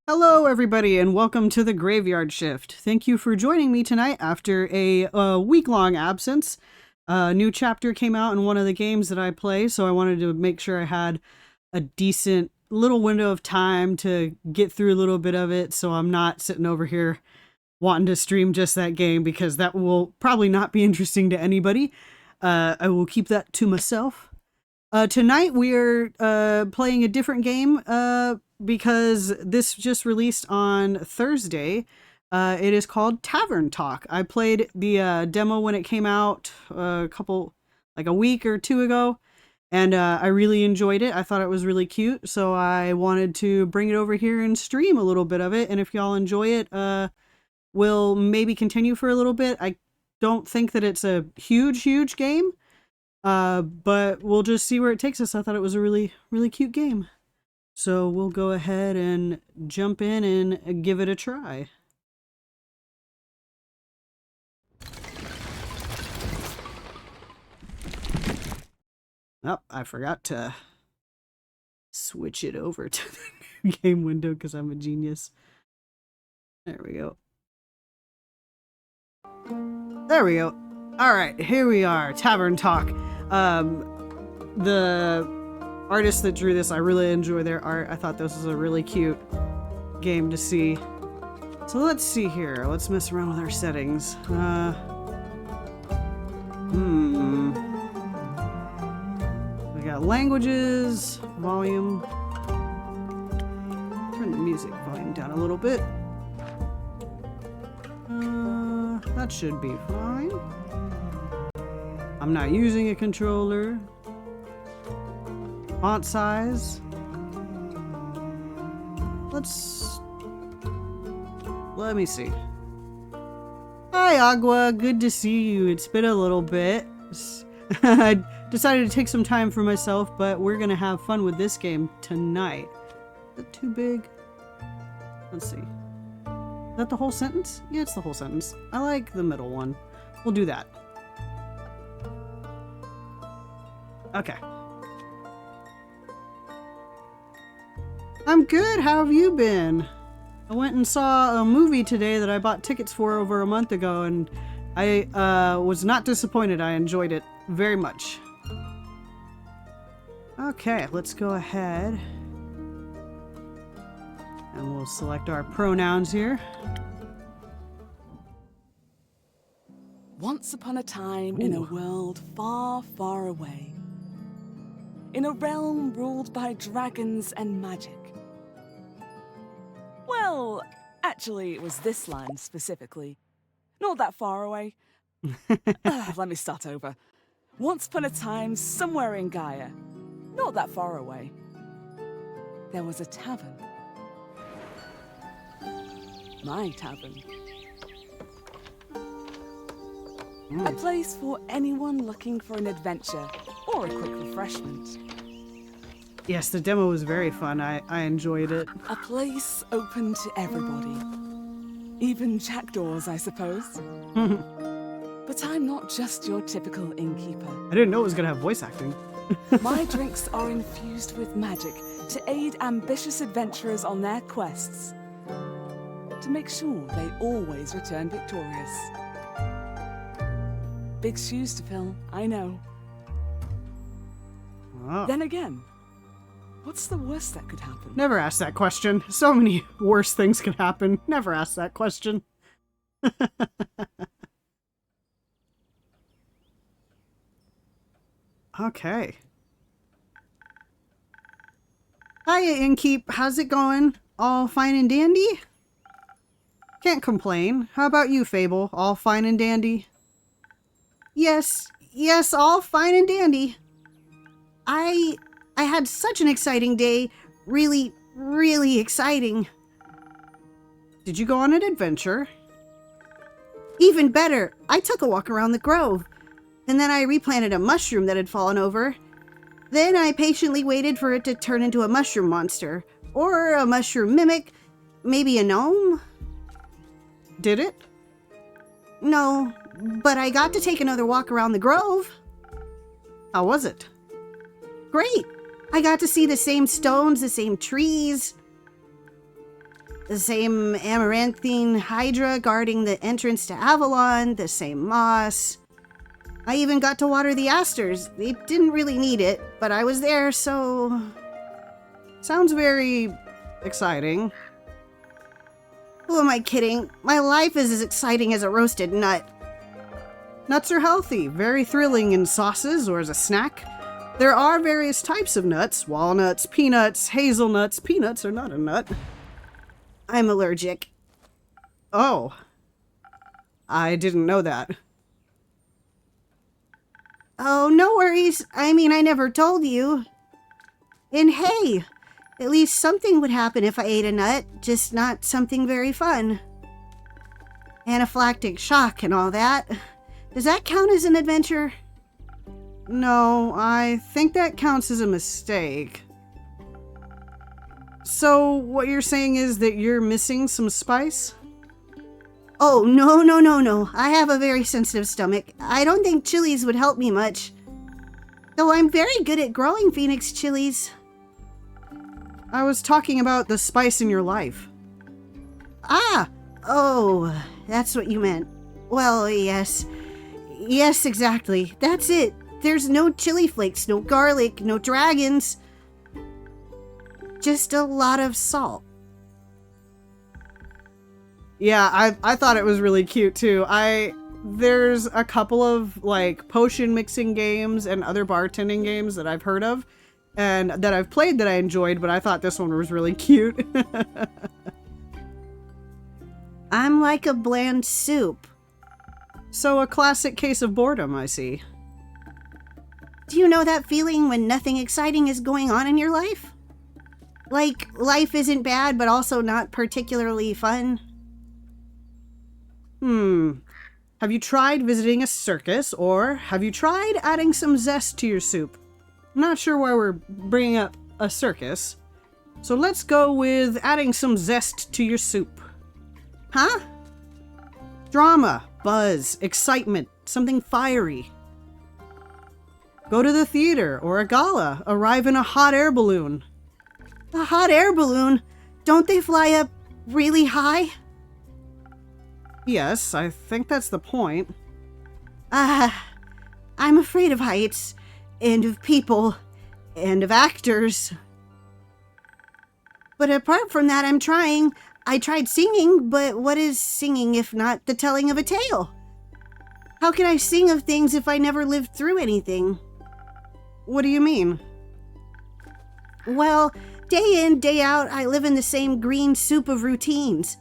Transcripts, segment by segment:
Hello, everybody, and welcome to the Graveyard Shift. Thank you for joining me tonight after a week-long absence. A new chapter came out in one of the games that I play, so I wanted to make sure I had a decent little window of time to get through a little bit of it, so I'm not sitting over here wanting to stream just that game, because that will probably not be interesting to anybody. I will keep that to myself. Tonight we are playing a different game because this just released on Thursday. It is called Tavern Talk. I played the demo when it came out like a week or two ago, and I really enjoyed it. I thought it was really cute, so I wanted to bring it over here and stream a little bit of it, and if y'all enjoy it, we'll maybe continue for a little bit. I don't think that it's a huge game. But we'll just see where it takes us. I thought it was a really cute game. So we'll go ahead and jump in and give it a try. Oh, I forgot to switch it over to the new game window because I'm a genius. There we go. There we go. Alright, here we are. Tavern Talk. The artist that drew this, I really enjoy their art. I thought this was a really cute game to see. So let's see here. Let's mess around with our settings. We got languages, volume. Turn the music volume down a little bit. That should be fine. I'm not using a controller. Font size. Let me see. Hi, Agua. Good to see you. It's been a little bit. I decided to take some time for myself, but we're gonna have fun with this game tonight. Is it too big? Let's see. Is that the whole sentence? Yeah, it's the whole sentence. I like the middle one. We'll do that. Okay. I'm good. How have you been? I went and saw a movie today that I bought tickets for over a month ago, and I was not disappointed. I enjoyed it very much. Okay, let's go ahead. And we'll select our pronouns here. Once upon a time, in a world far, far away, in a realm ruled by dragons and magic. Well, actually, it was this land specifically. Not that far away. Let me start over. Once upon a time, somewhere in Gaia, not that far away, there was a tavern. My tavern. A place for anyone looking for an adventure or a quick refreshment. Yes, the demo was very fun. I enjoyed it. A place open to everybody. Even jackdaws, I suppose. But I'm not just your typical innkeeper. I didn't know it was going to have voice acting. My drinks are infused with magic to aid ambitious adventurers on their quests. To make sure they always return victorious. Big shoes to fill, I know. Oh. Then again, what's the worst that could happen? Never ask that question. So many worse things could happen. Never ask that question. Okay. Hiya, Innkeep. How's it going? All fine and dandy? Can't complain. How about you, Fable? All fine and dandy? Yes, all fine and dandy. I had such an exciting day. Really exciting. Did you go on an adventure? Even better, I took a walk around the grove, and then I replanted a mushroom that had fallen over. Then I patiently waited for it to turn into a mushroom monster, or a mushroom mimic, maybe a gnome. Did it? No, but I got to take another walk around the grove. How was it? Great. I got to see the same stones, the same trees. The same amaranthine hydra guarding the entrance to Avalon, the same moss. I even got to water the asters. They didn't really need it, but I was there, so... Sounds very exciting. Who am I kidding? My life is as exciting as a roasted nut. Nuts are healthy, very thrilling in sauces or as a snack. There are various types of nuts: walnuts, peanuts, hazelnuts. Peanuts are not a nut. I'm allergic. Oh. I didn't know that. Oh, no worries. I mean, I never told you. And hey, at least something would happen if I ate a nut, just not something very fun. Anaphylactic shock and all that. Does that count as an adventure? No, I think that counts as a mistake. So, what you're saying is that you're missing some spice? Oh, no. I have a very sensitive stomach. I don't think chilies would help me much. Though I'm very good at growing Phoenix chilies. I was talking about the spice in your life. Oh, that's what you meant. Well, yes. Yes, exactly. That's it. There's no chili flakes, no garlic, no dragons. Just a lot of salt. Yeah, I thought it was really cute too. There's a couple of like potion mixing games and other bartending games that I've heard of and that I've played that I enjoyed, but I thought this one was really cute. I'm like a bland soup. So a classic case of boredom, I see. Do you know that feeling when nothing exciting is going on in your life? Like, life isn't bad, but also not particularly fun? Have you tried visiting a circus, or have you tried adding some zest to your soup? I'm not sure why we're bringing up a circus. So let's go with adding some zest to your soup. Huh? Drama, buzz, excitement, something fiery. Go to the theater or a gala. Arrive in a hot air balloon. A hot air balloon? Don't they fly up really high? Yes, I think that's the point. I'm afraid of heights, and of people, and of actors. But apart from that, I'm trying. I tried singing, but what is singing if not the telling of a tale? How can I sing of things if I never lived through anything? What do you mean? Well, day in, day out, I live in the same green soup of routines.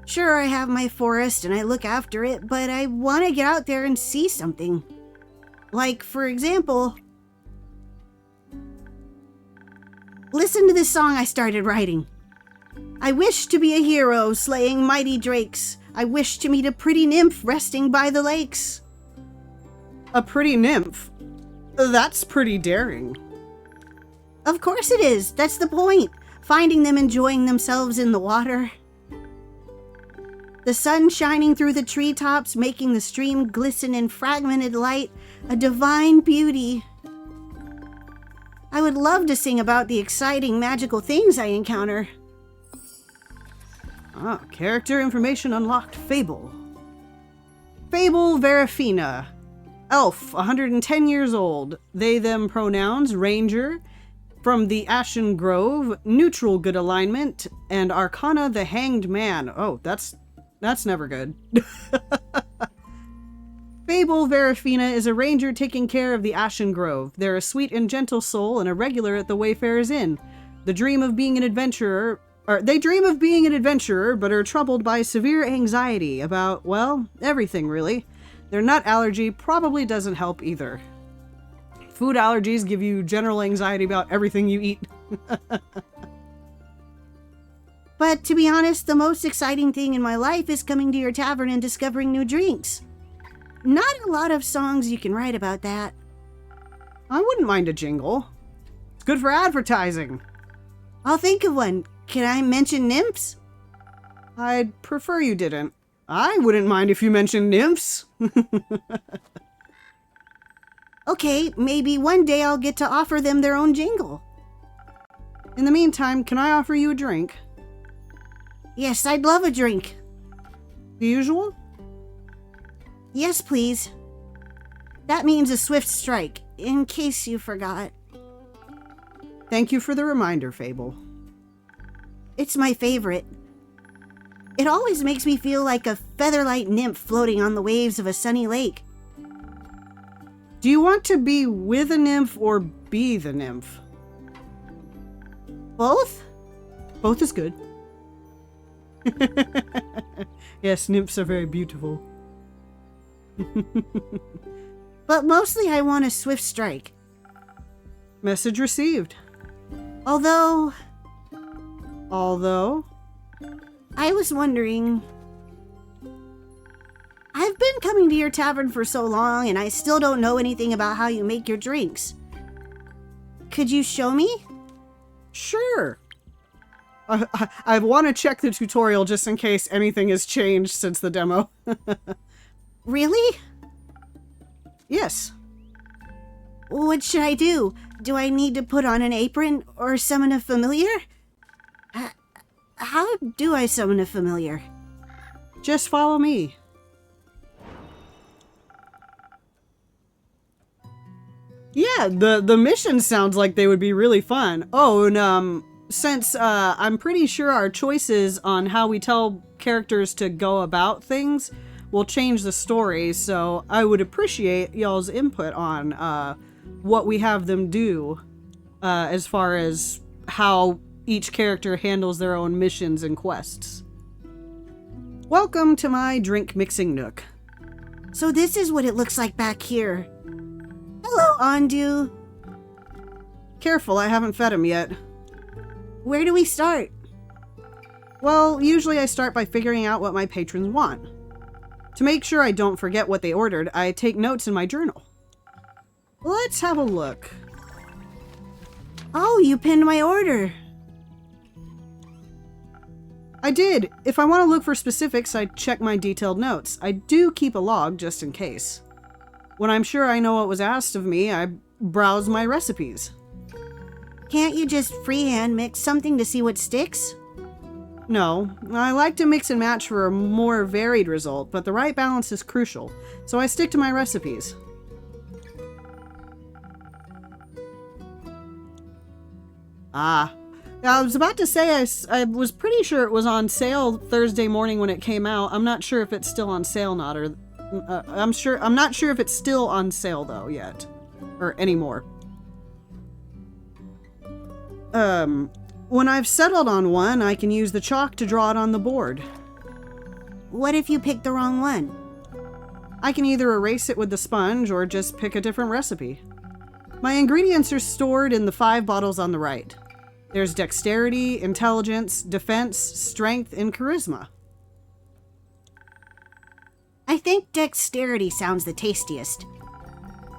Sure, I have my forest and I look after it, but I want to get out there and see something. Like, for example, listen to this song I started writing. I wish to be a hero slaying mighty drakes. I wish to meet a pretty nymph resting by the lakes. A pretty nymph? That's pretty daring. Of course it is. That's the point. Finding them enjoying themselves in the water. The sun shining through the treetops, making the stream glisten in fragmented light, a divine beauty. I would love to sing about the exciting, magical things I encounter. Character information unlocked. Fable. Fable Verafina. Elf, 110 years old. They, them pronouns. Ranger. From the Ashen Grove. Neutral good alignment. And Arcana the Hanged Man. Oh, that's never good. Fable Verafina is a ranger taking care of the Ashen Grove. They're a sweet and gentle soul and a regular at the Wayfarer's Inn. They dream of being an adventurer, but are troubled by severe anxiety about, well, everything really. Their nut allergy probably doesn't help either. Food allergies give you general anxiety about everything you eat. But to be honest, the most exciting thing in my life is coming to your tavern and discovering new drinks. Not a lot of songs you can write about that. I wouldn't mind a jingle. It's good for advertising. I'll think of one. Can I mention nymphs? I'd prefer you didn't. I wouldn't mind if you mentioned nymphs. Okay, maybe one day I'll get to offer them their own jingle. In the meantime, can I offer you a drink? Yes, I'd love a drink. The usual? Yes, please. That means a swift strike, in case you forgot. Thank you for the reminder, Fable. It's my favorite. It always makes me feel like a featherlight nymph floating on the waves of a sunny lake. Do you want to be with a nymph or be the nymph? Both? Both is good. Yes, nymphs are very beautiful. But mostly I want a swift strike. Message received. Although, I was wondering... I've been coming to your tavern for so long and I still don't know anything about how you make your drinks. Could you show me? Sure. I want to check the tutorial just in case anything has changed since the demo. Really? Yes. What should I do? Do I need to put on an apron or summon a familiar? How do I summon a familiar? Just follow me. Yeah, the mission sounds like they would be really fun. Oh, and since I'm pretty sure our choices on how we tell characters to go about things will change the story, so I would appreciate y'all's input on what we have them do as far as how each character handles their own missions and quests. Welcome to my drink mixing nook. So this is what it looks like back here. Hello, Andu. Careful, I haven't fed him yet. Where do we start? Well, usually I start by figuring out what my patrons want. To make sure I don't forget what they ordered, I take notes in my journal. Let's have a look. Oh, you pinned my order. I did. If I want to look for specifics, I check my detailed notes. I do keep a log just in case. When I'm sure I know what was asked of me, I browse my recipes. Can't you just freehand mix something to see what sticks? No, I like to mix and match for a more varied result, but the right balance is crucial, so I stick to my recipes. I was about to say I was pretty sure it was on sale Thursday morning when it came out. I'm not sure if it's still on sale not, or I'm not sure if it's still on sale though yet, or anymore. When I've settled on one, I can use the chalk to draw it on the board. What if you pick the wrong one? I can either erase it with the sponge or just pick a different recipe. My ingredients are stored in the 5 bottles on the right. There's dexterity, intelligence, defense, strength, and charisma. I think dexterity sounds the tastiest.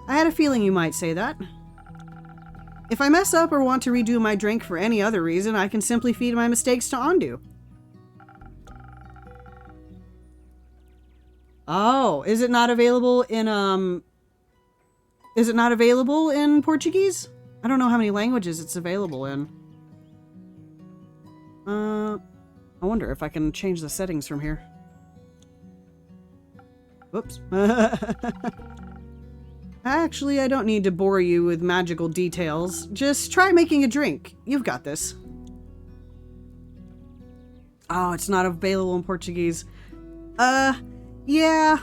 I had a feeling you might say that. If I mess up or want to redo my drink for any other reason, I can simply feed my mistakes to Andu. Oh, is it not available in Portuguese? I don't know how many languages it's available in. I wonder if I can change the settings from here. Whoops. Actually, I don't need to bore you with magical details. Just try making a drink. You've got this. Oh, it's not available in Portuguese. Yeah.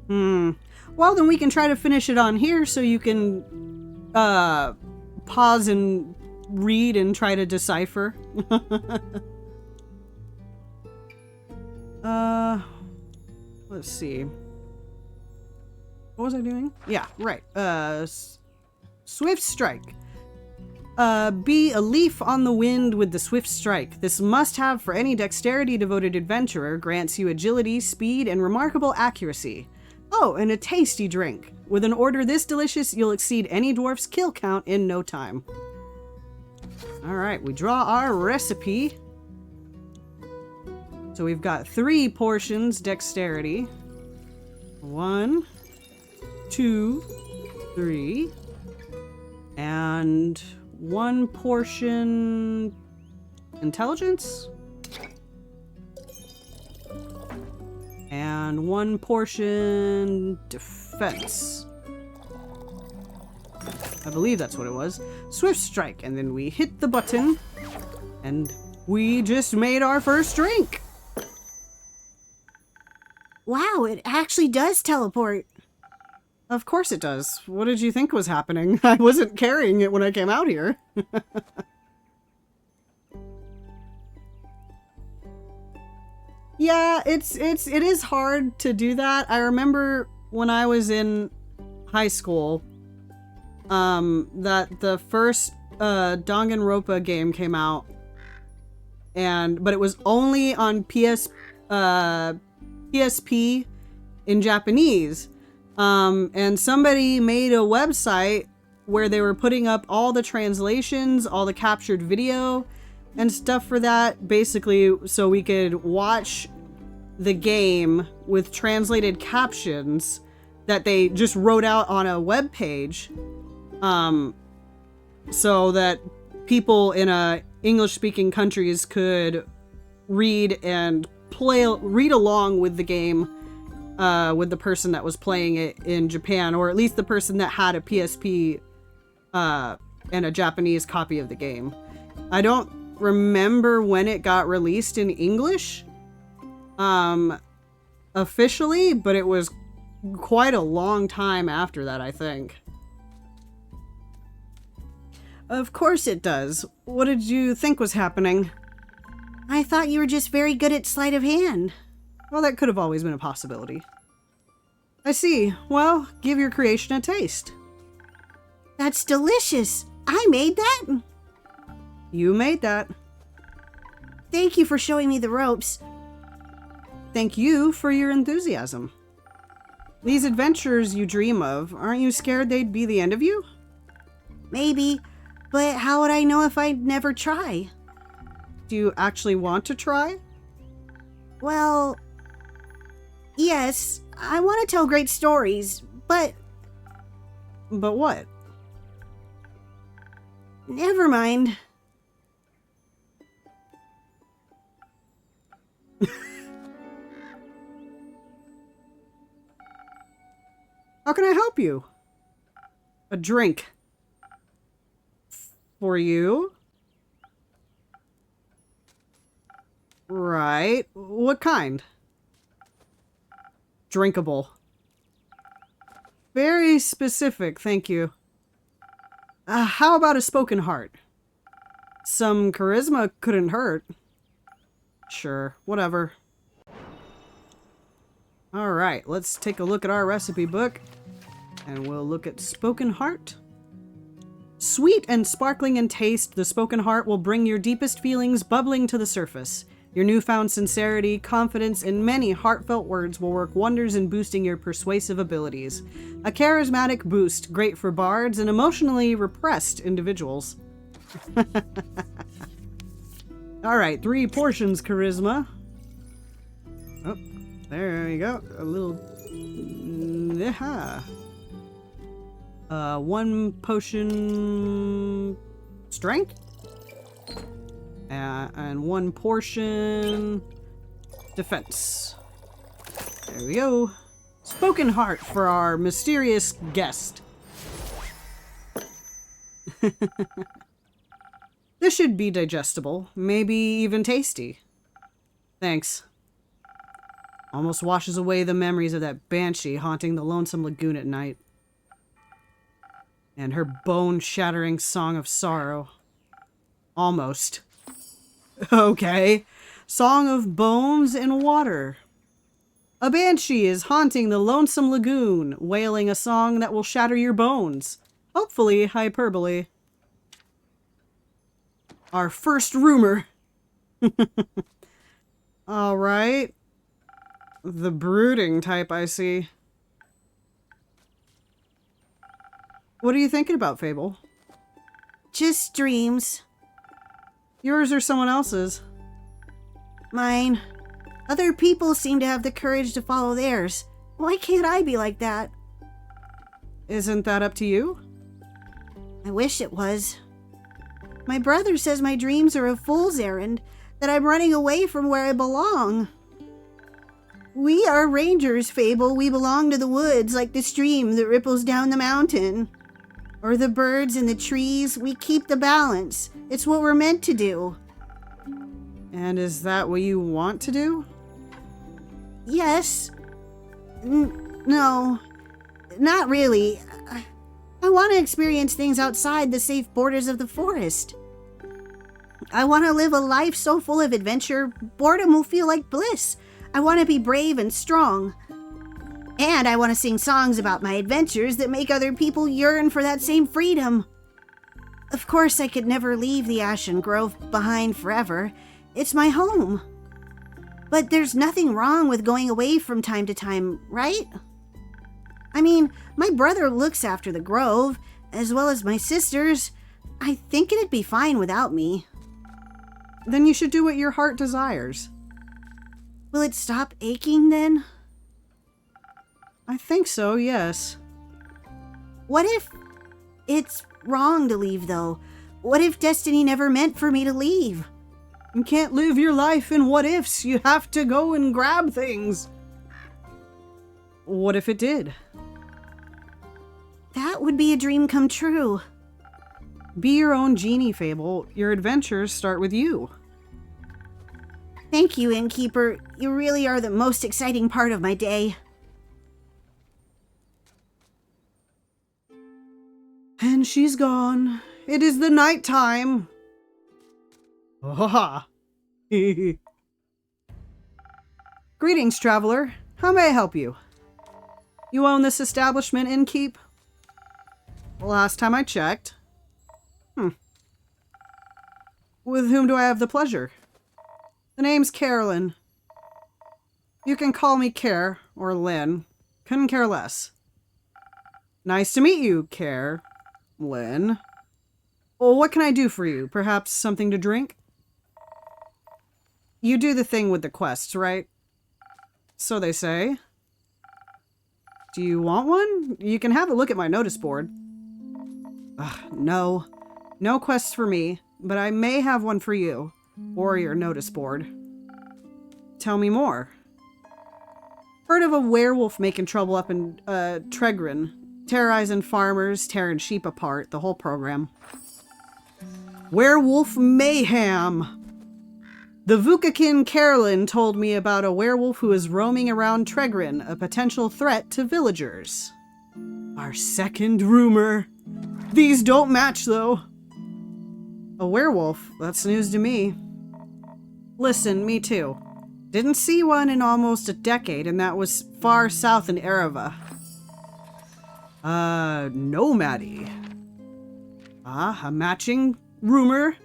Well, then we can try to finish it on here so you can, pause and read and try to decipher. Let's see. What was I doing? Yeah, right. Swift strike. Be a leaf on the wind with the swift strike. This must-have for any dexterity-devoted adventurer, grants you agility, speed, and remarkable accuracy. Oh, and a tasty drink. With an order this delicious, you'll exceed any dwarf's kill count in no time. Alright, we draw our recipe. So we've got 3 portions dexterity. 1, 2, 3, and 1 portion intelligence. And 1 portion defense. I believe that's what it was. Swift strike, and then we hit the button, and we just made our first drink. Wow, it actually does teleport. Of course it does. What did you think was happening? I wasn't carrying it when I came out here. Yeah, it is hard to do that. I remember when I was in high school, that the first Danganronpa game came out, but it was only on PSP in Japanese. And somebody made a website where they were putting up all the translations, all the captured video and stuff for that, basically so we could watch the game with translated captions that they just wrote out on a web page, so that people in English-speaking countries could read along with the game, with the person that was playing it in Japan, or at least the person that had a PSP and a Japanese copy of the game. I don't remember when it got released in English officially, but it was quite a long time after that, I think. Of course it does. What did you think was happening? I thought you were just very good at sleight of hand. Well, that could have always been a possibility. I see. Well, give your creation a taste. That's delicious. I made that. You made that. Thank you for showing me the ropes. Thank you for your enthusiasm. These adventures you dream of, aren't you scared they'd be the end of you? Maybe, but how would I know if I'd never try? Do you actually want to try? Well, yes, I want to tell great stories, but... But what? Never mind. How can I help you? A drink. For you? Right. What kind? Drinkable. Very specific, thank you. How about a spoken heart? Some charisma couldn't hurt. Sure, whatever. Alright, let's take a look at our recipe book. And we'll look at spoken heart. Sweet and sparkling in taste, the spoken heart will bring your deepest feelings bubbling to the surface. Your newfound sincerity, confidence, and many heartfelt words will work wonders in boosting your persuasive abilities. A charismatic boost, great for bards and emotionally repressed individuals. Alright, 3 portions charisma. Oh, there you go. A little... Yeah. 1 potion... strength? And 1 portion... defense. There we go. Spoken heart for our mysterious guest. This should be digestible, maybe even tasty. Thanks. Almost washes away the memories of that banshee haunting the lonesome lagoon at night. And her bone-shattering song of sorrow. Almost. Okay. Song of bones and water. A banshee is haunting the lonesome lagoon, wailing a song that will shatter your bones. Hopefully hyperbole. Our first rumor. Alright. The brooding type, I see. What are you thinking about, Fable? Just dreams. Yours or someone else's? Mine. Other people seem to have the courage to follow theirs. Why can't I be like that? Isn't that up to you? I wish it was. My brother says my dreams are a fool's errand, that I'm running away from where I belong. We are rangers, Fable. We belong to the woods like the stream that ripples down the mountain. Or the birds in the trees. We keep the balance. It's what we're meant to do. And is that what you want to do? Yes. No. Not really. I want to experience things outside the safe borders of the forest. I want to live a life so full of adventure, boredom will feel like bliss. I want to be brave and strong. And I want to sing songs about my adventures that make other people yearn for that same freedom. Of course, I could never leave the Ashen Grove behind forever. It's my home. But there's nothing wrong with going away from time to time, right? I mean, my brother looks after the grove, as well as my sisters. I think it'd be fine without me. Then you should do what your heart desires. Will it stop aching then? I think so, yes. What if it's wrong to leave, though? What if destiny never meant for me to leave? You can't live your life in what ifs. You have to go and grab things. What if it did? That would be a dream come true. Be your own genie, Fable. Your adventures start with you. Thank you, Innkeeper. You really are the most exciting part of my day. And she's gone. It is the night time. Ha Greetings, traveler. How may I help you? You own this establishment, Innkeep? Last time I checked. With whom do I have the pleasure? The name's Carolyn. You can call me Care, or Lynn. Couldn't care less. Nice to meet you, Care. Lynn. Well, what can I do for you? Perhaps something to drink? You do the thing with the quests, right? So they say. Do you want one? You can have a look at my notice board. No. No quests for me, but I may have one for you. Or your notice board. Tell me more. Heard of a werewolf making trouble up in Tregrin. Terrorizing farmers, tearing sheep apart, the whole program. Werewolf mayhem! The Vukakin Carolyn told me about a werewolf who is roaming around Tregrin, a potential threat to villagers. Our second rumor. These don't match, though. A werewolf? That's news to me. Listen, me too. Didn't see one in almost a decade, and that was far south in Ereva. Nomady. A matching rumor.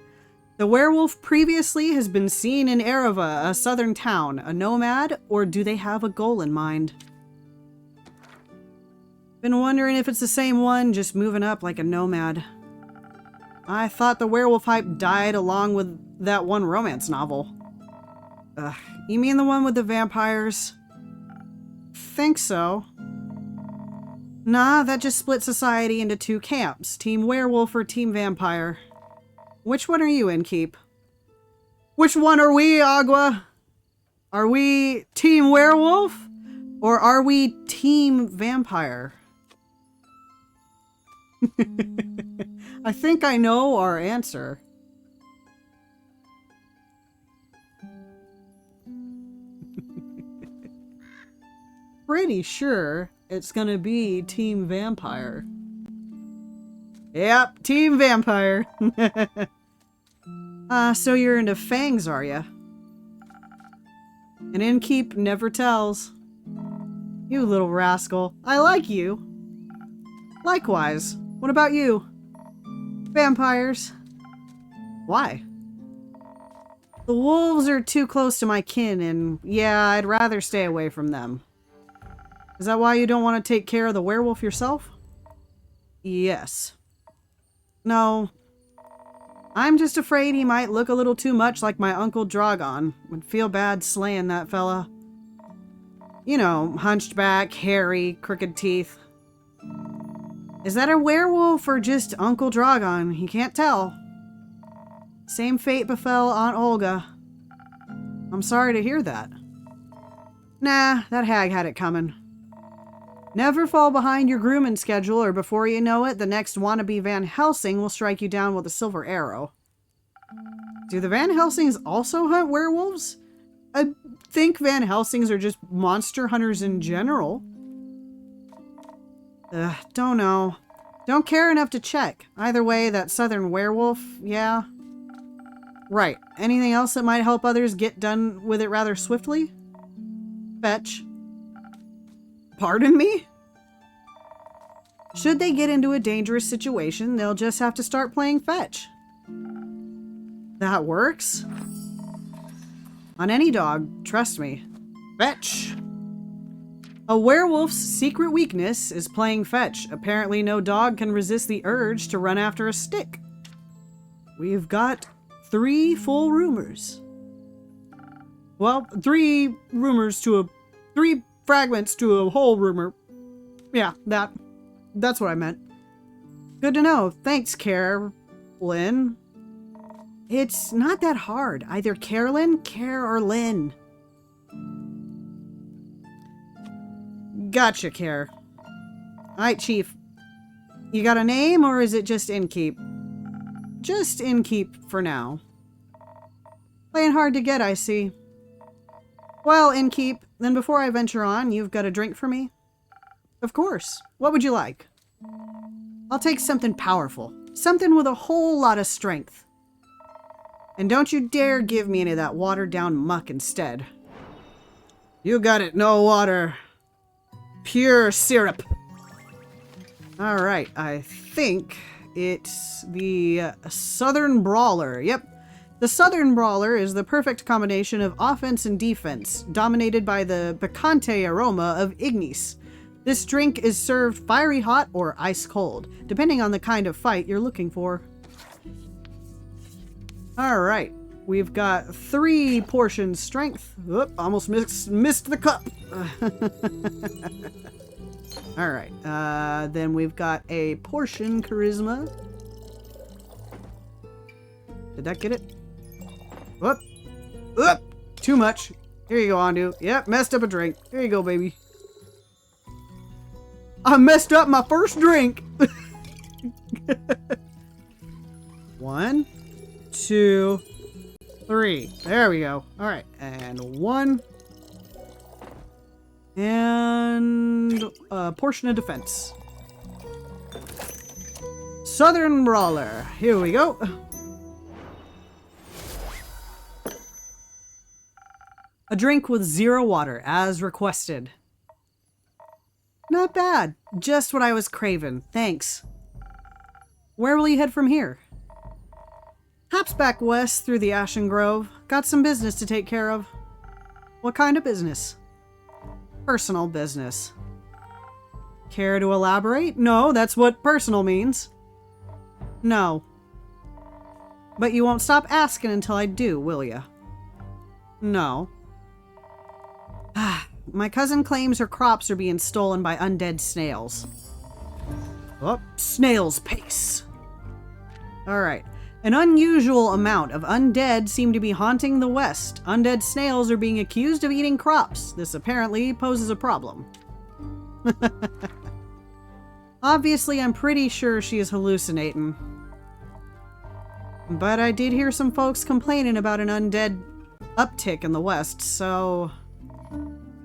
The werewolf previously has been seen in Ereva, a southern town. A nomad, or do they have a goal in mind? Been wondering if it's the same one, just moving up like a nomad. I thought the werewolf hype died along with that one romance novel. You mean the one with the vampires? Think so. Nah, that just split society into two camps. Team werewolf or team vampire. Which one are you, Innkeep? Which one are we, Agua? Are we team werewolf? Or are we team vampire? I think I know our answer. Pretty sure it's gonna be Team Vampire. Yep, Team Vampire. So you're into fangs, are ya? An innkeep never tells. You little rascal. I like you. Likewise. What about you? Vampires. Why? The wolves are too close to my kin, and yeah, I'd rather stay away from them. Is that why you don't want to take care of the werewolf yourself? Yes. No. I'm just afraid he might look a little too much like my Uncle Dragon. Would feel bad slaying that fella. You know, hunched back, hairy, crooked teeth. Is that a werewolf or just Uncle Dragon? He can't tell. Same fate befell Aunt Olga. I'm sorry to hear that. Nah, that hag had it coming. Never fall behind your grooming schedule, or before you know it, the next wannabe Van Helsing will strike you down with a silver arrow. Do the Van Helsings also hunt werewolves? I think Van Helsings are just monster hunters in general. Don't know. Don't care enough to check. Either way, that southern werewolf, yeah. Right. Anything else that might help others get done with it rather swiftly? Fetch. Pardon me? Should they get into a dangerous situation, they'll just have to start playing fetch. That works. On any dog, trust me. Fetch. A werewolf's secret weakness is playing fetch. Apparently no dog can resist the urge to run after a stick. We've got 3 full rumors. Well, 3 fragments to a whole rumor. Yeah, that's what I meant. Good to know. Thanks, Carolyn. It's not that hard. Either Carolyn, Care, or Lynn. Gotcha, Care. Alright, Chief. You got a name, or is it just Innkeep? Just Innkeep for now. Playing hard to get, I see. Well, Innkeep, then before I venture on, you've got a drink for me? Of course. What would you like? I'll take something powerful. Something with a whole lot of strength. And don't you dare give me any of that watered-down muck instead. You got it. No water. Pure syrup. Alright, I think it's the Southern Brawler. Yep. The Southern Brawler is the perfect combination of offense and defense, dominated by the picante aroma of Ignis. This drink is served fiery hot or ice cold, depending on the kind of fight you're looking for. Alright, we've got 3 portions strength. Oop, almost missed the cup. Alright, then we've got a portion charisma. Did that get it? Whoop. Whoop. Too much. Here you go, Andu. Yep, messed up a drink. Here you go, baby. I messed up my first drink. 1, 2, 3. There we go. All right, and 1. And a portion of defense. Southern Brawler. Here we go. A drink with 0 water, as requested. Not bad. Just what I was craving. Thanks. Where will you head from here? Hops back west through the Ashen Grove. Got some business to take care of. What kind of business? Personal business. Care to elaborate? No, that's what personal means. No. But you won't stop asking until I do, will ya? No. My cousin claims her crops are being stolen by undead snails. Oh, snail's pace. Alright. An unusual amount of undead seem to be haunting the West. Undead snails are being accused of eating crops. This apparently poses a problem. Obviously, I'm pretty sure she is hallucinating. But I did hear some folks complaining about an undead uptick in the West, so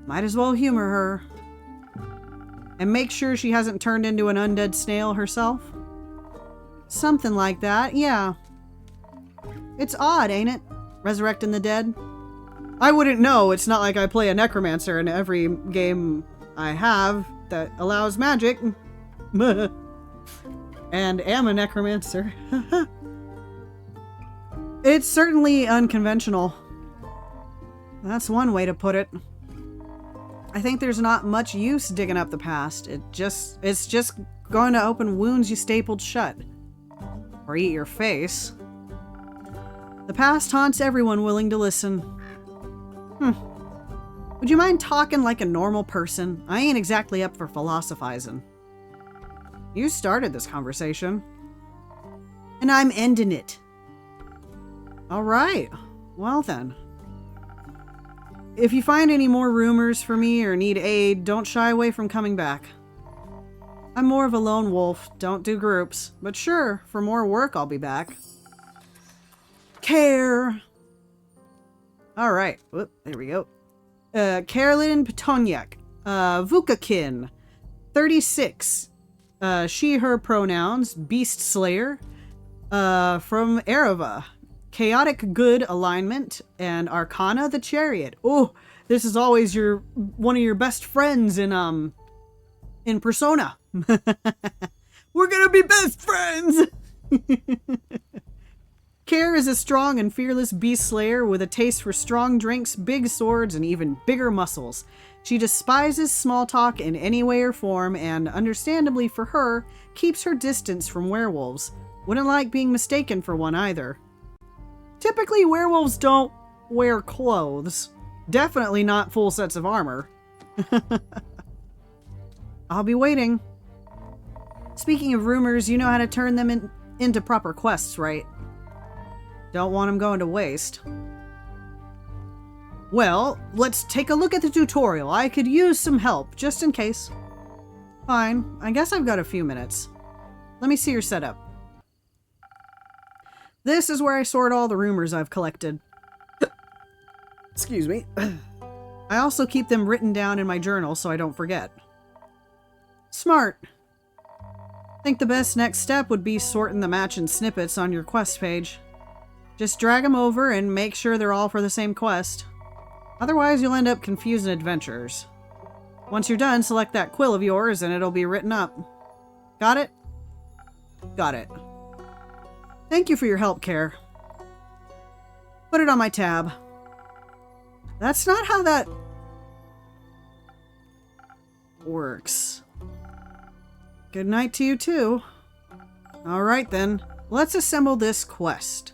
might as well humor her. And make sure she hasn't turned into an undead snail herself. Something like that, yeah. It's odd, ain't it? Resurrecting the dead. I wouldn't know. It's not like I play a necromancer in every game I have that allows magic. And am a necromancer. It's certainly unconventional. That's one way to put it. I think there's not much use digging up the past. It's just going to open wounds you stapled shut. Or eat your face. The past haunts everyone willing to listen. Would you mind talking like a normal person? I ain't exactly up for philosophizing. You started this conversation. And I'm ending it. Alright. Well then. If you find any more rumors for me or need aid, don't shy away from coming back. I'm more of a lone wolf, don't do groups, but sure, for more work I'll be back. Care! Alright, whoop, there we go. Carolyn Petoniak, Vukakin, 36, she, her pronouns, Beast Slayer, from Ereva, Chaotic Good Alignment, and Arcana the Chariot. Oh, this is always one of your best friends in Persona. We're gonna be best friends! Care is a strong and fearless beast slayer with a taste for strong drinks, big swords, and even bigger muscles. She despises small talk in any way or form and, understandably for her, keeps her distance from werewolves. Wouldn't like being mistaken for one either. Typically, werewolves don't wear clothes. Definitely not full sets of armor. I'll be waiting. Speaking of rumors, you know how to turn them into proper quests, right? Don't want them going to waste. Well, let's take a look at the tutorial. I could use some help, just in case. Fine, I guess I've got a few minutes. Let me see your setup. This is where I sort all the rumors I've collected. Excuse me. I also keep them written down in my journal so I don't forget. Smart. Think the best next step would be sorting the match and snippets on your quest page. Just drag them over and make sure they're all for the same quest. Otherwise, you'll end up confusing adventurers. Once you're done, select that quill of yours and it'll be written up. Got it? Got it. Thank you for your help, Care. Put it on my tab. That's not how that works. Good night to you too. Alright then, let's assemble this quest.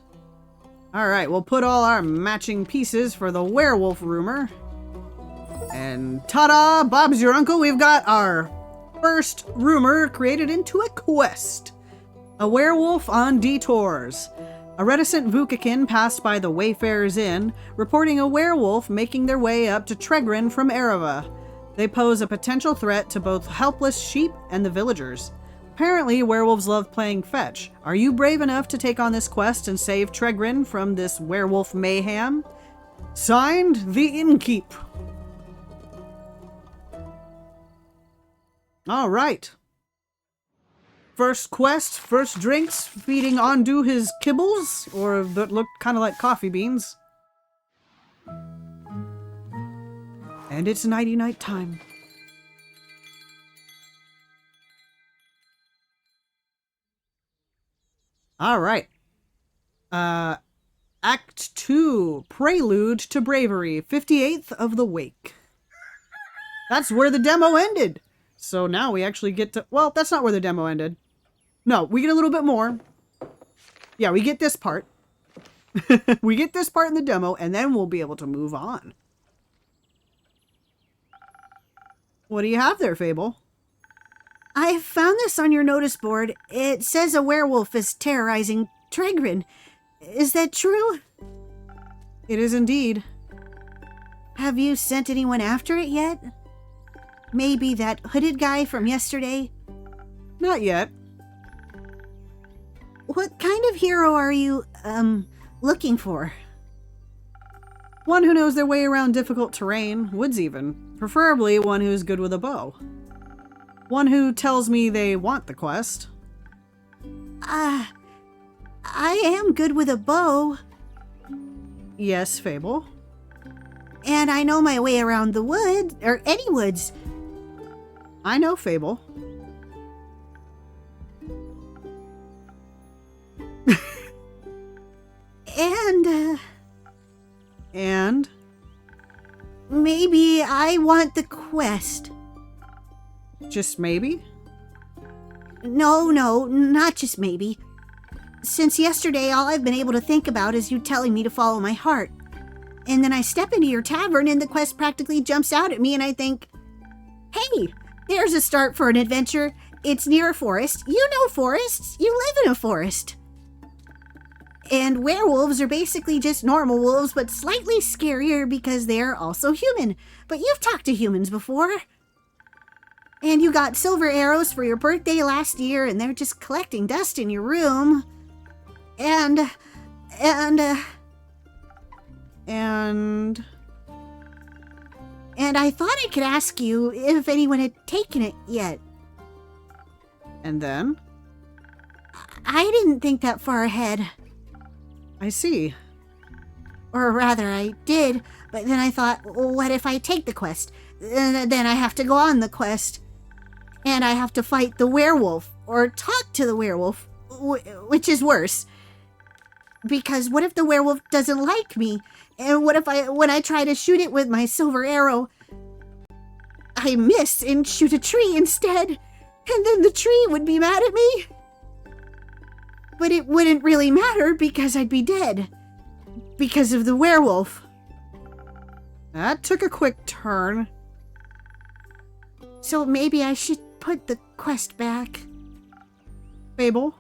Alright, we'll put all our matching pieces for the werewolf rumor. And ta-da! Bob's your uncle, we've got our first rumor created into a quest. A werewolf on detours. A reticent Vukakin passed by the Wayfarer's Inn, reporting a werewolf making their way up to Tregrin from Ereva. They pose a potential threat to both helpless sheep and the villagers. Apparently, werewolves love playing fetch. Are you brave enough to take on this quest and save Tregrin from this werewolf mayhem? Signed, the Innkeep. All right. First quest, first drinks, feeding Ondu his kibbles, or that looked kind of like coffee beans. And it's nighty-night time. All right. Act 2, Prelude to Bravery, 58th of the Wake. That's where the demo ended. So now we actually get to... Well, that's not where the demo ended. No, we get a little bit more. Yeah, we get this part. We get this part in the demo, and then we'll be able to move on. What do you have there, Fable? I found this on your notice board. It says a werewolf is terrorizing Tregrin. Is that true? It is indeed. Have you sent anyone after it yet? Maybe that hooded guy from yesterday? Not yet. What kind of hero are you, looking for? One who knows their way around difficult terrain, woods even. Preferably one who's good with a bow. One who tells me they want the quest. I am good with a bow. Yes, Fable. And I know my way around the wood, or any woods. I know, Fable. And? Maybe I want the quest. Just maybe? No, not just maybe. Since yesterday, all I've been able to think about is you telling me to follow my heart. And then I step into your tavern and the quest practically jumps out at me and I think, hey, there's a start for an adventure. It's near a forest. You know forests. You live in a forest. And werewolves are basically just normal wolves, but slightly scarier because they're also human. But you've talked to humans before. And you got silver arrows for your birthday last year, and they're just collecting dust in your room. And I thought I could ask you if anyone had taken it yet. And then? I didn't think that far ahead. I see. Or rather, I did, but then I thought, well, what if I take the quest? Then I have to go on the quest. And I have to fight the werewolf, or talk to the werewolf, which is worse. Because what if the werewolf doesn't like me? And what if when I try to shoot it with my silver arrow, I miss and shoot a tree instead? And then the tree would be mad at me? But it wouldn't really matter because I'd be dead. Because of the werewolf. That took a quick turn. So maybe I should put the quest back. Fable,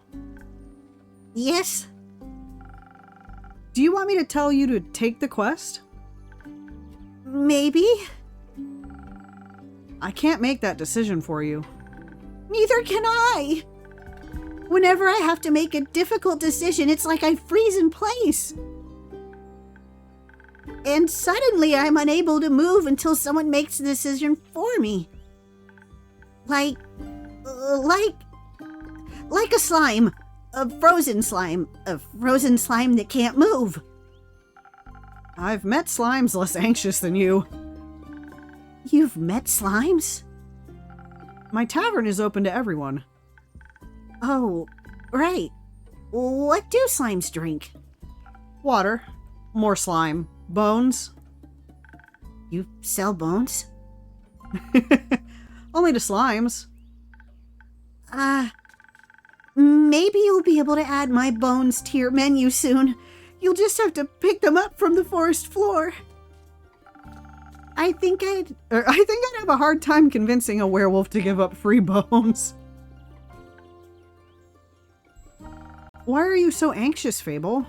Yes? do you want me to tell you to take the quest? Maybe? I can't make that decision for you. Neither can I. Whenever I have to make a difficult decision, it's like I freeze in place. And suddenly I'm unable to move until someone makes the decision for me. Like a slime. A frozen slime. A frozen slime that can't move. I've met slimes less anxious than you. You've met slimes? My tavern is open to everyone. Oh, right. What do slimes drink? Water, more slime, bones. You sell bones? Only to slimes. Maybe you'll be able to add my bones to your menu soon. You'll just have to pick them up from the forest floor. I think I'd have a hard time convincing a werewolf to give up free bones. Why are you so anxious, Fable?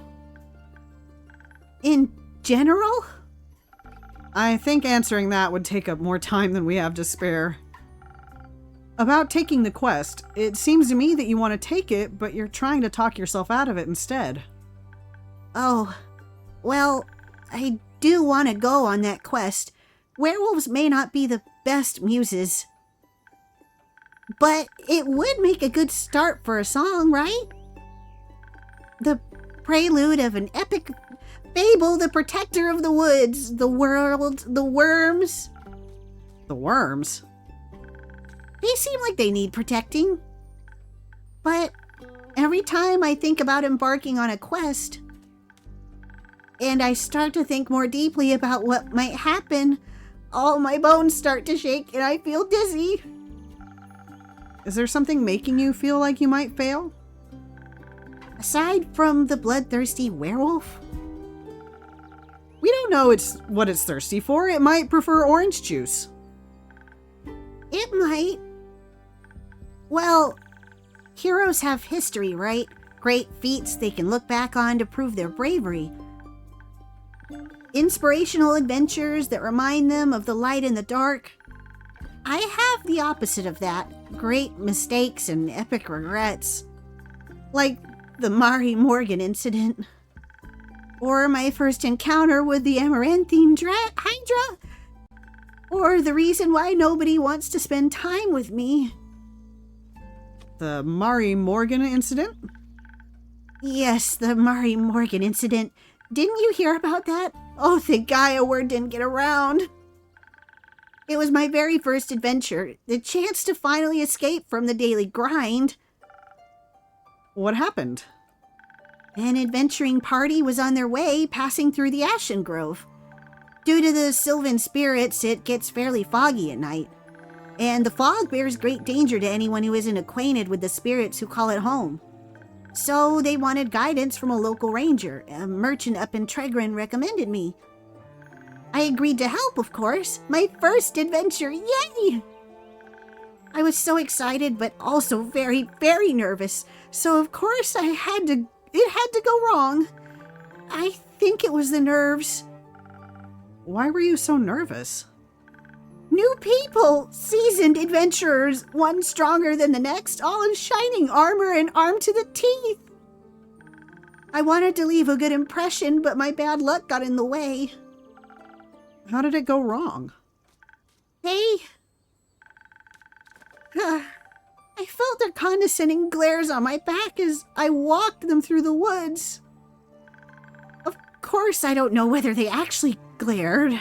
In general? I think answering that would take up more time than we have to spare. About taking the quest, it seems to me that you want to take it, but you're trying to talk yourself out of it instead. Oh, well, I do want to go on that quest. Werewolves may not be the best muses, but it would make a good start for a song, right? The prelude of an epic fable, the protector of the woods, the world, the worms. The worms? They seem like they need protecting. But every time I think about embarking on a quest, and I start to think more deeply about what might happen, all my bones start to shake and I feel dizzy. Is there something making you feel like you might fail? Aside from the bloodthirsty werewolf? We don't know what it's thirsty for. It might prefer orange juice. It might. Well, heroes have history, right? Great feats they can look back on to prove their bravery. Inspirational adventures that remind them of the light in the dark. I have the opposite of that. Great mistakes and epic regrets. Like the Mari Morgan incident. Or my first encounter with the Amaranthine Hydra. Or the reason why nobody wants to spend time with me. The Mari Morgan incident? Yes, the Mari Morgan incident. Didn't you hear about that? Oh, thank Gaia word didn't get around. It was my very first adventure. The chance to finally escape from the daily grind. What happened? An adventuring party was on their way, passing through the Ashen Grove. Due to the Sylvan spirits, it gets fairly foggy at night. And the fog bears great danger to anyone who isn't acquainted with the spirits who call it home. So they wanted guidance from a local ranger. A merchant up in Tregrin recommended me. I agreed to help, of course. My first adventure, yay! I was so excited, but also very, very nervous. So of course I had to It had to go wrong. I think it was the nerves. Why were you so nervous? New people, seasoned adventurers, one stronger than the next, all in shining armor and armed to the teeth. I wanted to leave a good impression, but my bad luck got in the way. How did it go wrong? I felt their condescending glares on my back as I walked them through the woods. Of course, I don't know whether they actually glared,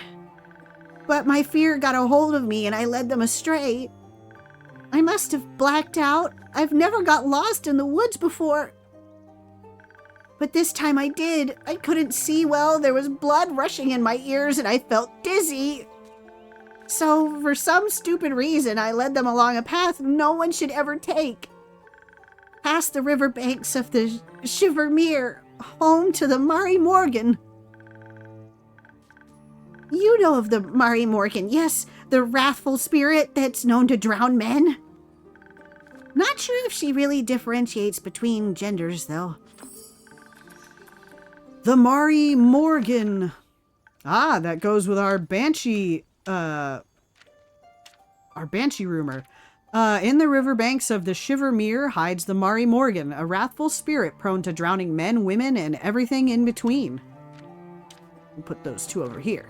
but my fear got a hold of me and I led them astray. I must have blacked out. I've never got lost in the woods before. But this time I did. I couldn't see well, there was blood rushing in my ears, and I felt dizzy. So, for some stupid reason, I led them along a path no one should ever take. Past the riverbanks of the Shivermere, home to the Mari Morgan. You know of the Mari Morgan, yes, the wrathful spirit that's known to drown men. Not sure if she really differentiates between genders, though. The Mari Morgan. Ah, that goes with our banshee rumor. In the riverbanks of the Shivermere hides the Mari Morgan, a wrathful spirit prone to drowning men, women, and everything in between. We'll put those two over here.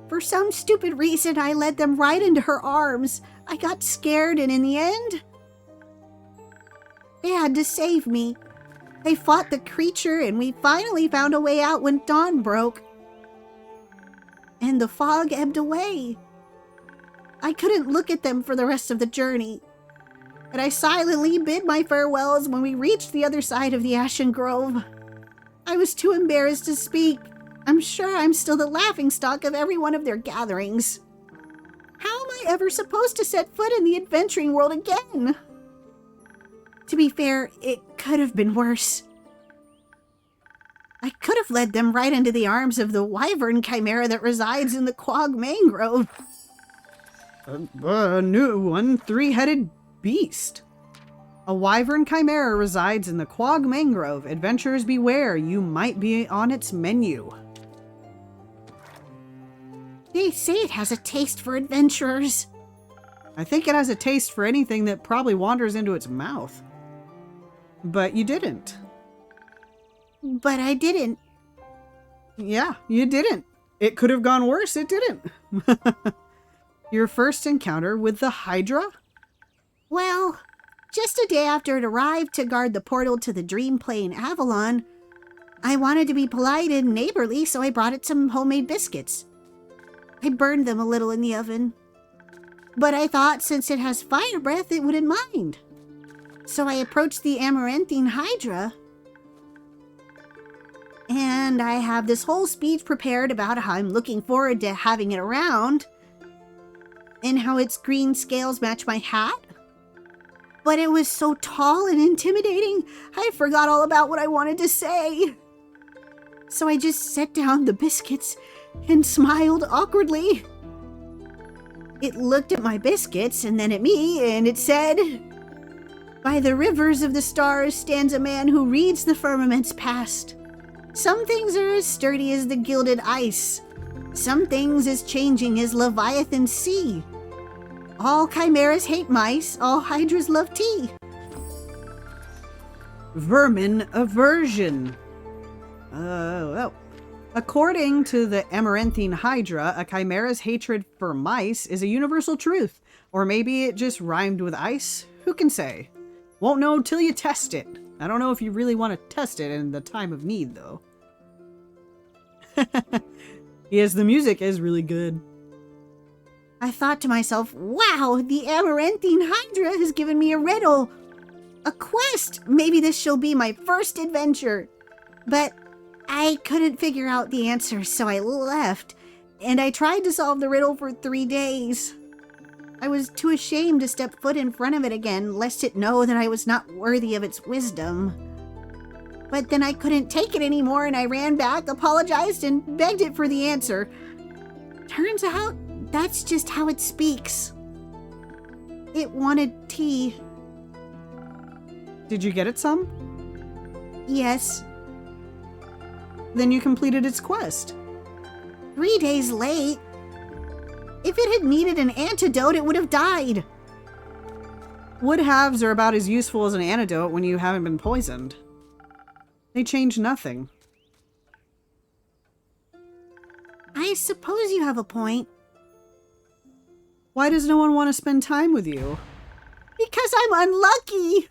For some stupid reason, I led them right into her arms. I got scared, and in the end, they had to save me. They fought the creature, and we finally found a way out when dawn broke. And the fog ebbed away. I couldn't look at them for the rest of the journey, and I silently bid my farewells when we reached the other side of the Ashen Grove. I was too embarrassed to speak. I'm sure I'm still the laughingstock of every one of their gatherings. How am I ever supposed to set foot in the adventuring world again? To be fair, it could have been worse. I could have led them right into the arms of the wyvern chimera that resides in the Quag Mangrove. A new one, three-headed beast. A wyvern chimera resides in the Quag Mangrove. Adventurers beware, you might be on its menu. They say it has a taste for adventurers. I think it has a taste for anything that probably wanders into its mouth. But you didn't. But I didn't. Yeah, you didn't. It could have gone worse, it didn't. Your first encounter with the Hydra? Well, just a day after it arrived to guard the portal to the Dream Plane Avalon, I wanted to be polite and neighborly, so I brought it some homemade biscuits. I burned them a little in the oven. But I thought since it has fire breath, it wouldn't mind. So I approached the Amaranthine Hydra, and I have this whole speech prepared about how I'm looking forward to having it around, and how its green scales match my hat. But it was so tall and intimidating, I forgot all about what I wanted to say. So I just set down the biscuits and smiled awkwardly. It looked at my biscuits and then at me, and it said, "By the rivers of the stars stands a man who reads the firmament's past. Some things are as sturdy as the gilded ice. Some things as changing as Leviathan's sea. All chimeras hate mice, all hydras love tea." Vermin aversion. Well. According to the Amaranthine Hydra, a chimera's hatred for mice is a universal truth. Or maybe it just rhymed with ice? Who can say? Won't know till you test it. I don't know if you really want to test it in the time of need, though. Yes, the music is really good. I thought to myself, wow, the Amaranthine Hydra has given me a riddle. A quest! Maybe this shall be my first adventure. But I couldn't figure out the answer, so I left, and I tried to solve the riddle for 3 days. I was too ashamed to step foot in front of it again, lest it know that I was not worthy of its wisdom. But then I couldn't take it anymore, and I ran back, apologized, and begged it for the answer. Turns out, that's just how it speaks. It wanted tea. Did you get it some? Yes. Then you completed its quest. 3 days late? If it had needed an antidote, it would have died. Wood halves are about as useful as an antidote when you haven't been poisoned. They change nothing. I suppose you have a point. Why does no one want to spend time with you? Because I'm unlucky.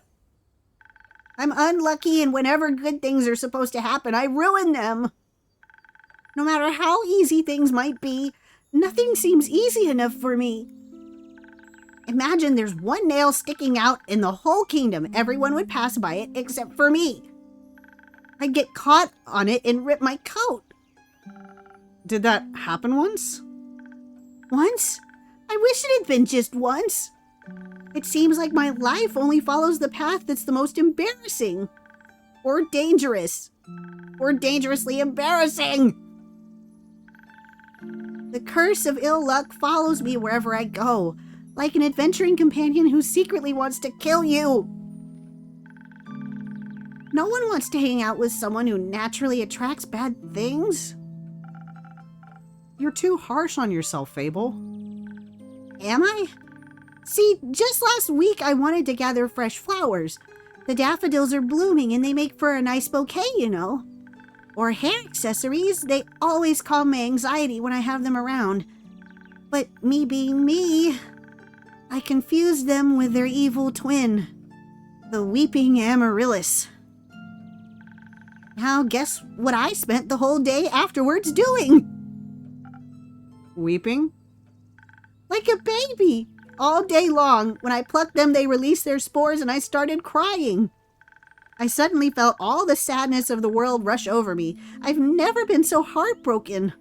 I'm unlucky, and whenever good things are supposed to happen, I ruin them. No matter how easy things might be, nothing seems easy enough for me. Imagine there's one nail sticking out in the whole kingdom. Everyone would pass by it except for me. I'd get caught on it and rip my coat. Did that happen once? Once? I wish it had been just once. It seems like my life only follows the path that's the most embarrassing. Or dangerous. Or dangerously embarrassing. The curse of ill luck follows me wherever I go, like an adventuring companion who secretly wants to kill you. No one wants to hang out with someone who naturally attracts bad things. You're too harsh on yourself, Fable. Am I? See, just last week I wanted to gather fresh flowers. The daffodils are blooming and they make for a nice bouquet, you know. Or hair accessories, they always calm my anxiety when I have them around. But me being me, I confused them with their evil twin, the weeping amaryllis. Now guess what I spent the whole day afterwards doing? Weeping? Like a baby. All day long. When I plucked them, they released their spores and I started crying. I suddenly felt all the sadness of the world rush over me. I've never been so heartbroken.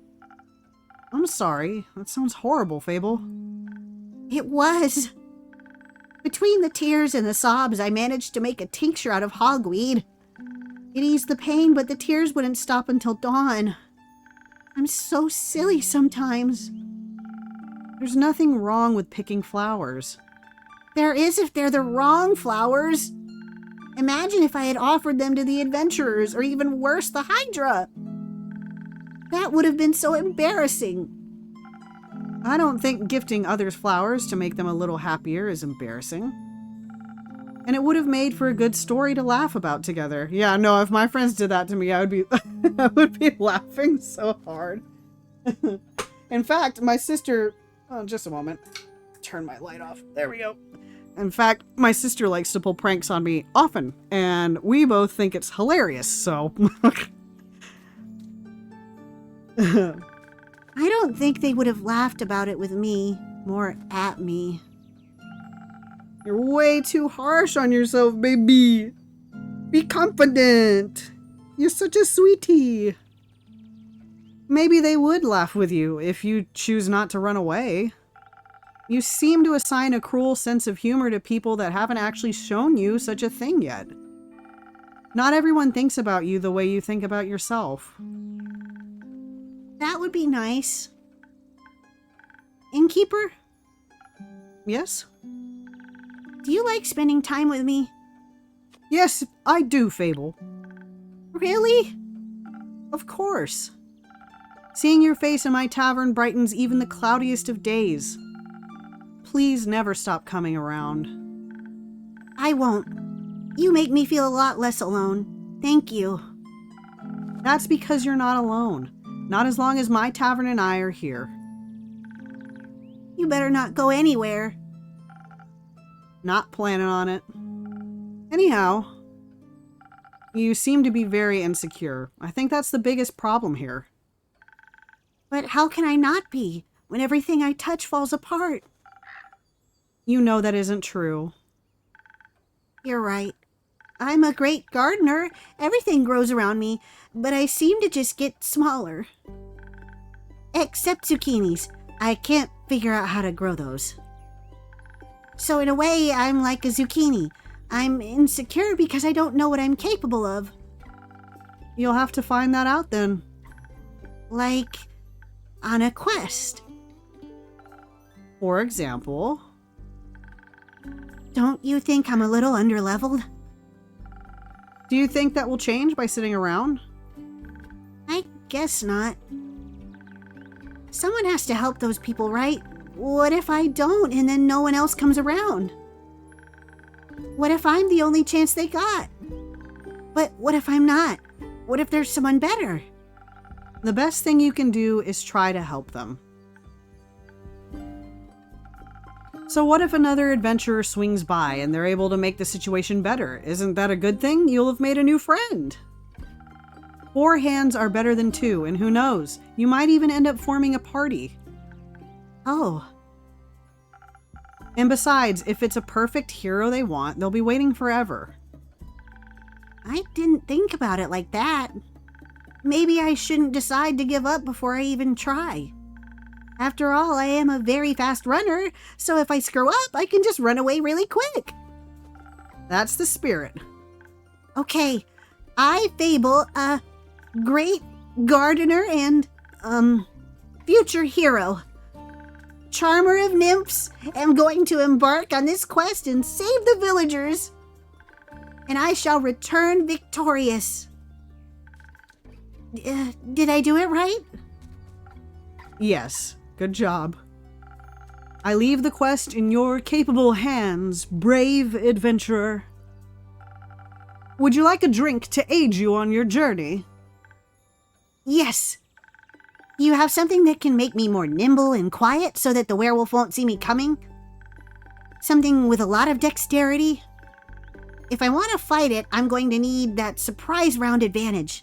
I'm sorry. That sounds horrible, Fable. It was. Between the tears and the sobs, I managed to make a tincture out of hogweed. It eased the pain, but the tears wouldn't stop until dawn. I'm so silly sometimes. There's nothing wrong with picking flowers. There is if they're the wrong flowers. Imagine if I had offered them to the adventurers, or even worse, the Hydra. That would have been so embarrassing. I don't think gifting others flowers to make them a little happier is embarrassing. And it would have made for a good story to laugh about together. Yeah, no, if my friends did that to me, I would be laughing so hard. In fact, my sister... Oh, just a moment. Turn my light off. There we go. In fact, my sister likes to pull pranks on me often, and we both think it's hilarious, so... I don't think they would have laughed about it with me, more at me. You're way too harsh on yourself, baby. Be confident. You're such a sweetie. Maybe they would laugh with you if you choose not to run away. You seem to assign a cruel sense of humor to people that haven't actually shown you such a thing yet. Not everyone thinks about you the way you think about yourself. That would be nice. Innkeeper? Yes? Do you like spending time with me? Yes, I do, Fable. Really? Of course. Seeing your face in my tavern brightens even the cloudiest of days. Please never stop coming around. I won't. You make me feel a lot less alone. Thank you. That's because you're not alone. Not as long as my tavern and I are here. You better not go anywhere. Not planning on it. Anyhow, you seem to be very insecure. I think that's the biggest problem here. But how can I not be when everything I touch falls apart? You know that isn't true. You're right. I'm a great gardener. Everything grows around me, but I seem to just get smaller. Except zucchinis. I can't figure out how to grow those. So in a way, I'm like a zucchini. I'm insecure because I don't know what I'm capable of. You'll have to find that out then. Like on a quest. For example... Don't you think I'm a little underleveled? Do you think that will change by sitting around? I guess not. Someone has to help those people, right? What if I don't and then no one else comes around? What if I'm the only chance they got? But what if I'm not? What if there's someone better? The best thing you can do is try to help them. So what if another adventurer swings by and they're able to make the situation better? Isn't that a good thing? You'll have made a new friend. 4 hands are better than 2, and who knows? You might even end up forming a party. Oh, And besides, if it's a perfect hero they want, they'll be waiting forever. I didn't think about it like that. Maybe I shouldn't decide to give up before I even try. After all, I am a very fast runner, so if I screw up, I can just run away really quick. That's the spirit. Okay, I fable a great gardener and, future hero. Charmer of nymphs, am going to embark on this quest and save the villagers. And I shall return victorious. Did I do it right? Yes, good job. I leave the quest in your capable hands, brave adventurer. Would you like a drink to aid you on your journey? Yes. You have something that can make me more nimble and quiet so that the werewolf won't see me coming? Something with a lot of dexterity? If I want to fight it, I'm going to need that surprise round advantage.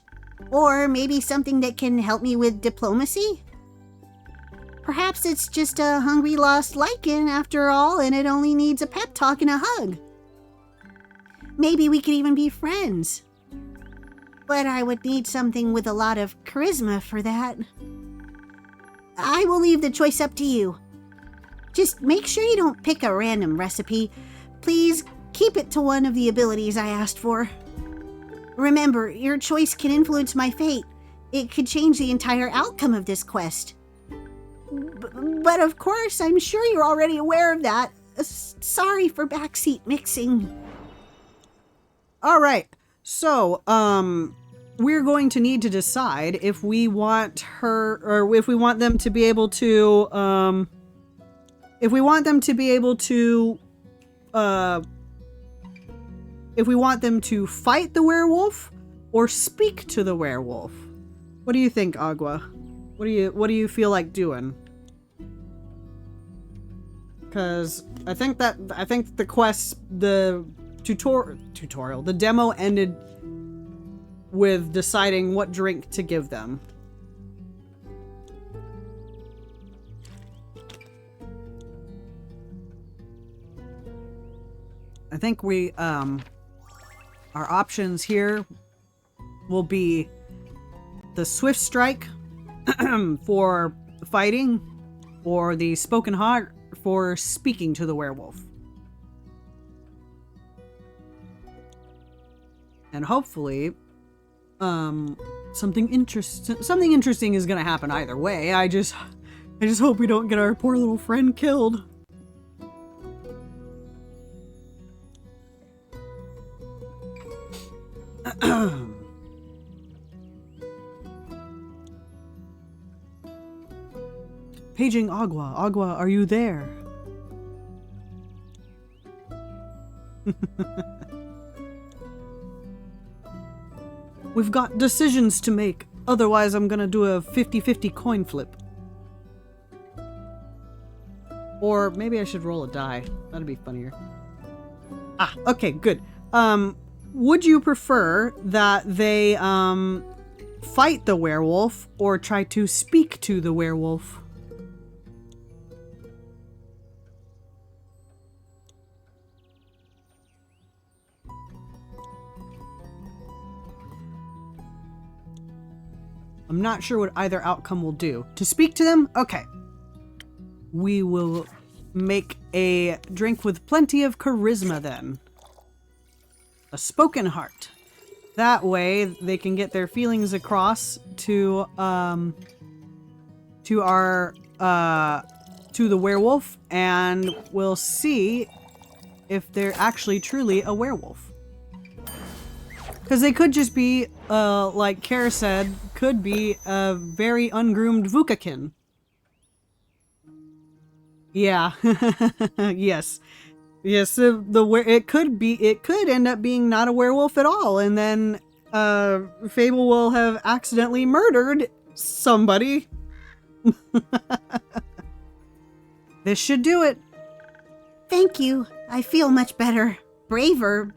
Or maybe something that can help me with diplomacy? Perhaps it's just a hungry lost lichen after all, and it only needs a pep talk and a hug. Maybe we could even be friends. But I would need something with a lot of charisma for that. I will leave the choice up to you. Just make sure you don't pick a random recipe. Please keep it to one of the abilities I asked for. Remember, your choice can influence my fate. It could change the entire outcome of this quest. But of course, I'm sure you're already aware of that. Sorry for backseat mixing. All right. So, we're going to need to decide if we want her, or if we want them to be able to, if we want them to fight the werewolf or speak to the werewolf. What do you think, Agua? What do you feel like doing? Because I think the quest, the tutorial, the demo ended with deciding what drink to give them. I think we, our options here will be the Swift Strike for fighting, or the Spoken Heart for speaking to the werewolf. And hopefully, something interesting is gonna happen either way. I just hope we don't get our poor little friend killed. Paging Agua. Agua, are you there? We've got decisions to make. Otherwise, I'm gonna do a 50-50 coin flip. Or maybe I should roll a die. That'd be funnier. Ah, okay, good. Would you prefer that they, fight the werewolf or try to speak to the werewolf? I'm not sure what either outcome will do. To speak to them? Okay. We will make a drink with plenty of charisma then. A Spoken Heart. That way they can get their feelings across to the werewolf, and we'll see if they're actually truly a werewolf. Because they could just be, like Kara said, could be a very ungroomed Vukakin. Yeah. Yes. Yes, it could end up being not a werewolf at all, and then Fable will have accidentally murdered somebody. This should do it. Thank you. I feel much better. Braver.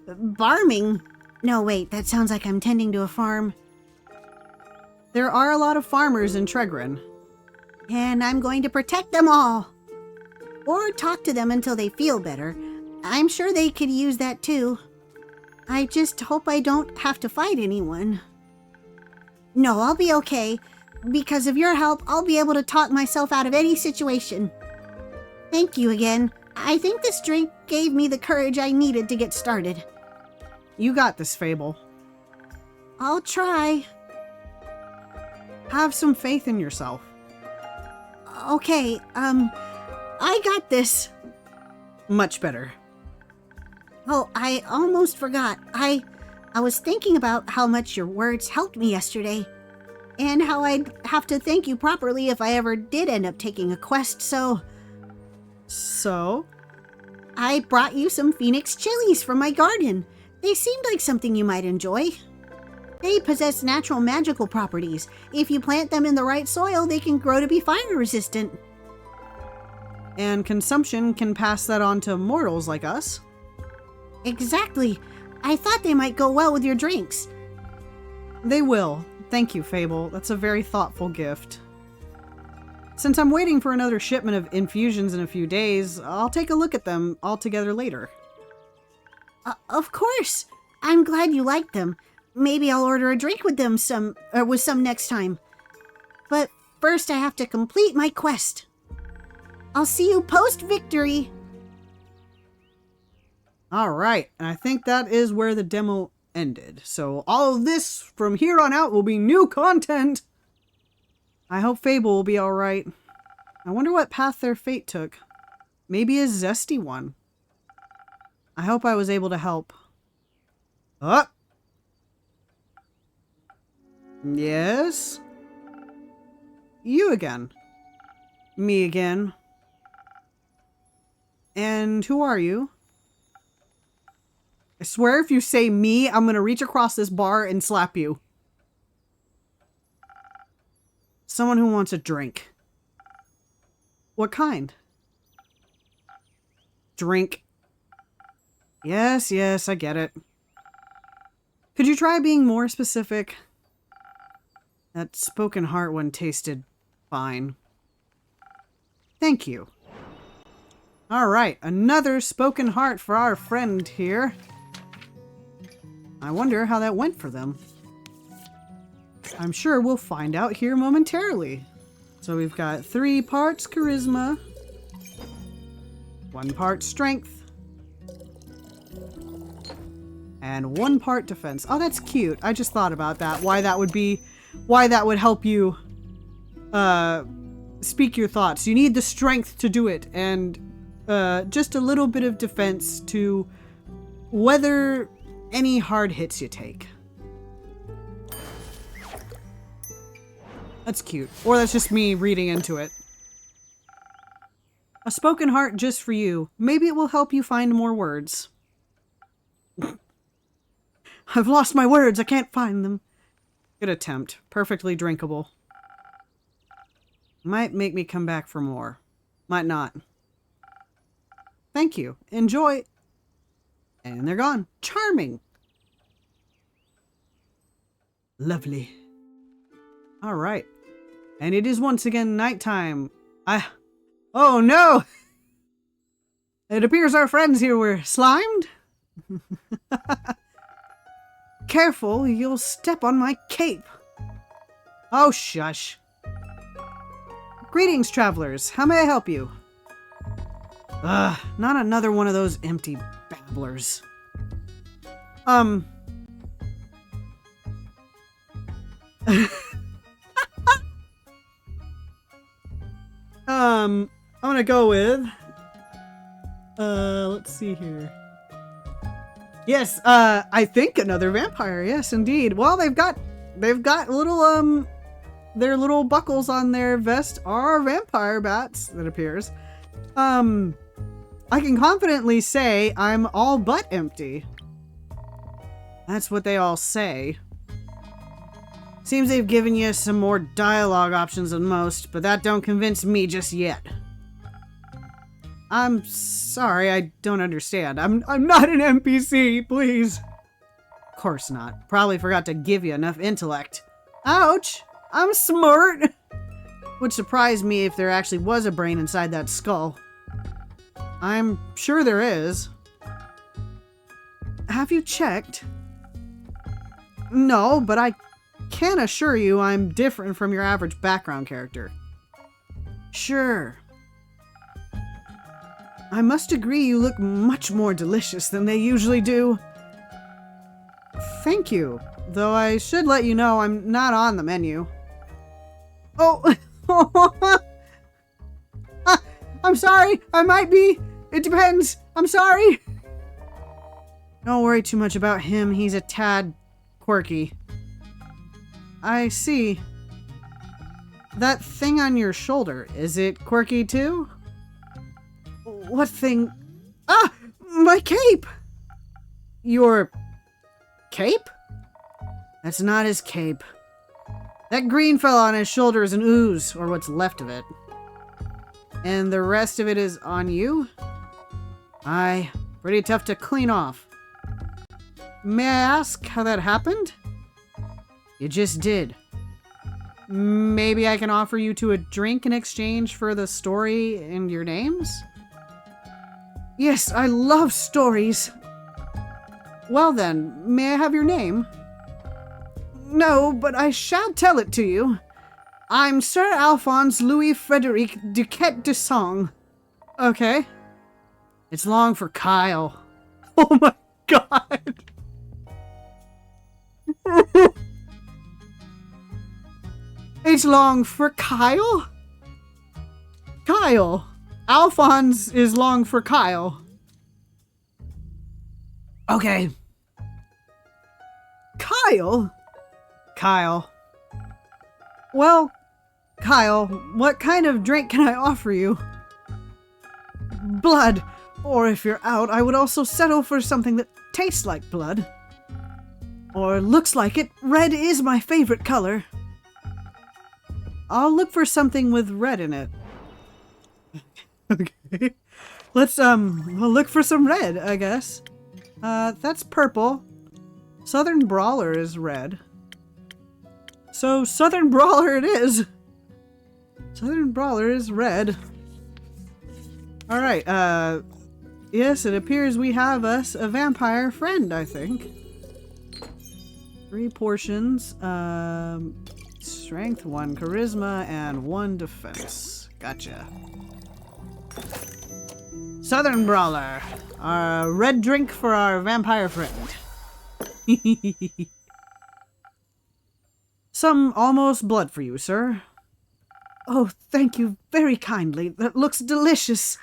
Barming. No, wait, that sounds like I'm tending to a farm. There are a lot of farmers in Tregrin. And I'm going to protect them all. Or talk to them until they feel better. I'm sure they could use that too. I just hope I don't have to fight anyone. No, I'll be okay. Because of your help, I'll be able to talk myself out of any situation. Thank you again. I think this drink gave me the courage I needed to get started. You got this, Fable. I'll try. Have some faith in yourself. Okay, I got this. Much better. Oh, I almost forgot. I was thinking about how much your words helped me yesterday. And how I'd have to thank you properly if I ever did end up taking a quest, so... So? I brought you some Phoenix chilies from my garden. They seemed like something you might enjoy. They possess natural magical properties. If you plant them in the right soil, they can grow to be fire resistant. And consumption can pass that on to mortals like us. Exactly. I thought they might go well with your drinks. They will. Thank you, Fable. That's a very thoughtful gift. Since I'm waiting for another shipment of infusions in a few days, I'll take a look at them all together later. Of course. I'm glad you liked them. Maybe I'll order a drink with them with some next time. But first I have to complete my quest. I'll see you post-victory. All right, and I think that is where the demo ended. So all of this from here on out will be new content. I hope Fable will be all right. I wonder what path their fate took. Maybe a zesty one. I hope I was able to help. Yes? You again. Me again. And who are you? I swear if you say me, I'm gonna reach across this bar and slap you. Someone who wants a drink. What kind? Drink. Yes, I get it. Could you try being more specific? That spoken heart one tasted fine. Thank you. Alright, another spoken heart for our friend here. I wonder how that went for them. I'm sure we'll find out here momentarily. So we've got 3 parts charisma, 1 part strength, and 1 part defense. Oh, that's cute. I just thought about that. Why that would help you speak your thoughts. You need the strength to do it, and just a little bit of defense to weather any hard hits you take. That's cute. Or that's just me reading into it. A spoken heart just for you. Maybe it will help you find more words. I've lost my words. I can't find them. Good attempt. Perfectly drinkable. Might make me come back for more. Might not. Thank you. Enjoy. And they're gone. Charming. Lovely. All right. And it is once again nighttime. Oh no! It appears our friends here were slimed. Careful, you'll step on my cape. Oh, shush. Greetings, travelers. How may I help you? Not another one of those empty babblers. I'm gonna go with let's see here. Yes, I think another vampire. Yes, indeed. Well, they've got little their little buckles on their vest are vampire bats, it appears. I can confidently say I'm all but empty. That's what they all say. Seems they've given you some more dialogue options than most, but that don't convince me just yet. I'm sorry, I don't understand. I'm not an NPC, please. Of course not. Probably forgot to give you enough intellect. Ouch! I'm smart! Would surprise me if there actually was a brain inside that skull. I'm sure there is. Have you checked? No, but I can assure you I'm different from your average background character. Sure. I must agree you look much more delicious than they usually do. Thank you, though I should let you know I'm not on the menu. Oh, I'm sorry, I might be. It depends. I'm sorry. Don't worry too much about him. He's a tad quirky. I see. That thing on your shoulder, is it quirky too? What thing? Ah! My cape! Your cape? That's not his cape. That green fella on his shoulder is an ooze, or what's left of it. And the rest of it is on you? Aye, pretty tough to clean off. May I ask how that happened? You just did. Maybe I can offer you to a drink in exchange for the story and your names? Yes, I love stories. Well then, may I have your name? No, but I shall tell it to you. I'm Sir Alphonse Louis Frederic Duquette de Song. Okay. It's long for Kyle. Oh my god. It's long for Kyle? Kyle. Alphonse is long for Kyle. Okay. Kyle? Kyle. Well, Kyle, what kind of drink can I offer you? Blood. Or if you're out, I would also settle for something that tastes like blood. Or looks like it. Red is my favorite color. I'll look for something with red in it. Okay. Let's, we'll look for some red, I guess. That's purple. Southern Brawler is red. So, Southern Brawler it is. Southern Brawler is red. Alright, yes, it appears we have us a vampire friend, I think. 3 portions, strength, 1 charisma, and 1 defense. Gotcha. Southern Brawler. A red drink for our vampire friend. Some almost blood for you, sir. Oh, thank you very kindly. That looks delicious.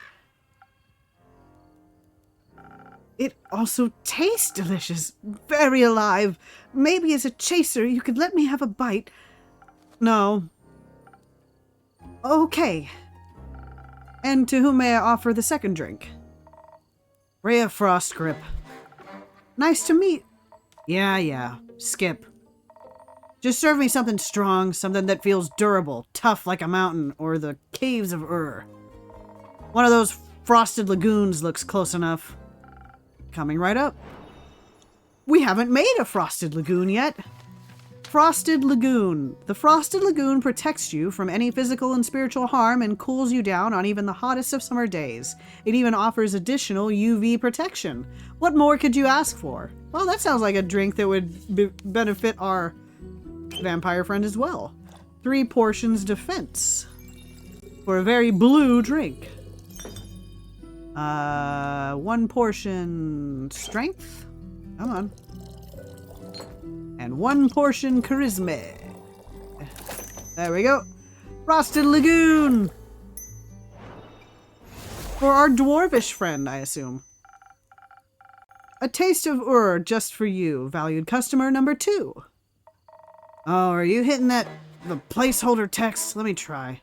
It also tastes delicious. Very alive. Maybe as a chaser, you could let me have a bite. No. Okay. And to whom may I offer the second drink? Rhea Frostgrip. Nice to meet. Yeah. Skip. Just serve me something strong, something that feels durable, tough like a mountain, or the caves of Ur. One of those frosted lagoons looks close enough. Coming right up. We haven't made a frosted lagoon yet. Frosted Lagoon. The Frosted Lagoon protects you from any physical and spiritual harm and cools you down on even the hottest of summer days. It even offers additional UV protection. What more could you ask for? Well, that sounds like a drink that would benefit our vampire friend as well. 3 portions defense. For a very blue drink. 1 portion strength. Come on. And 1 portion charisma. There we go. Frosted Lagoon! For our dwarvish friend, I assume. A taste of Ur just for you, valued customer number 2. Oh, are you hitting the placeholder text? Let me try.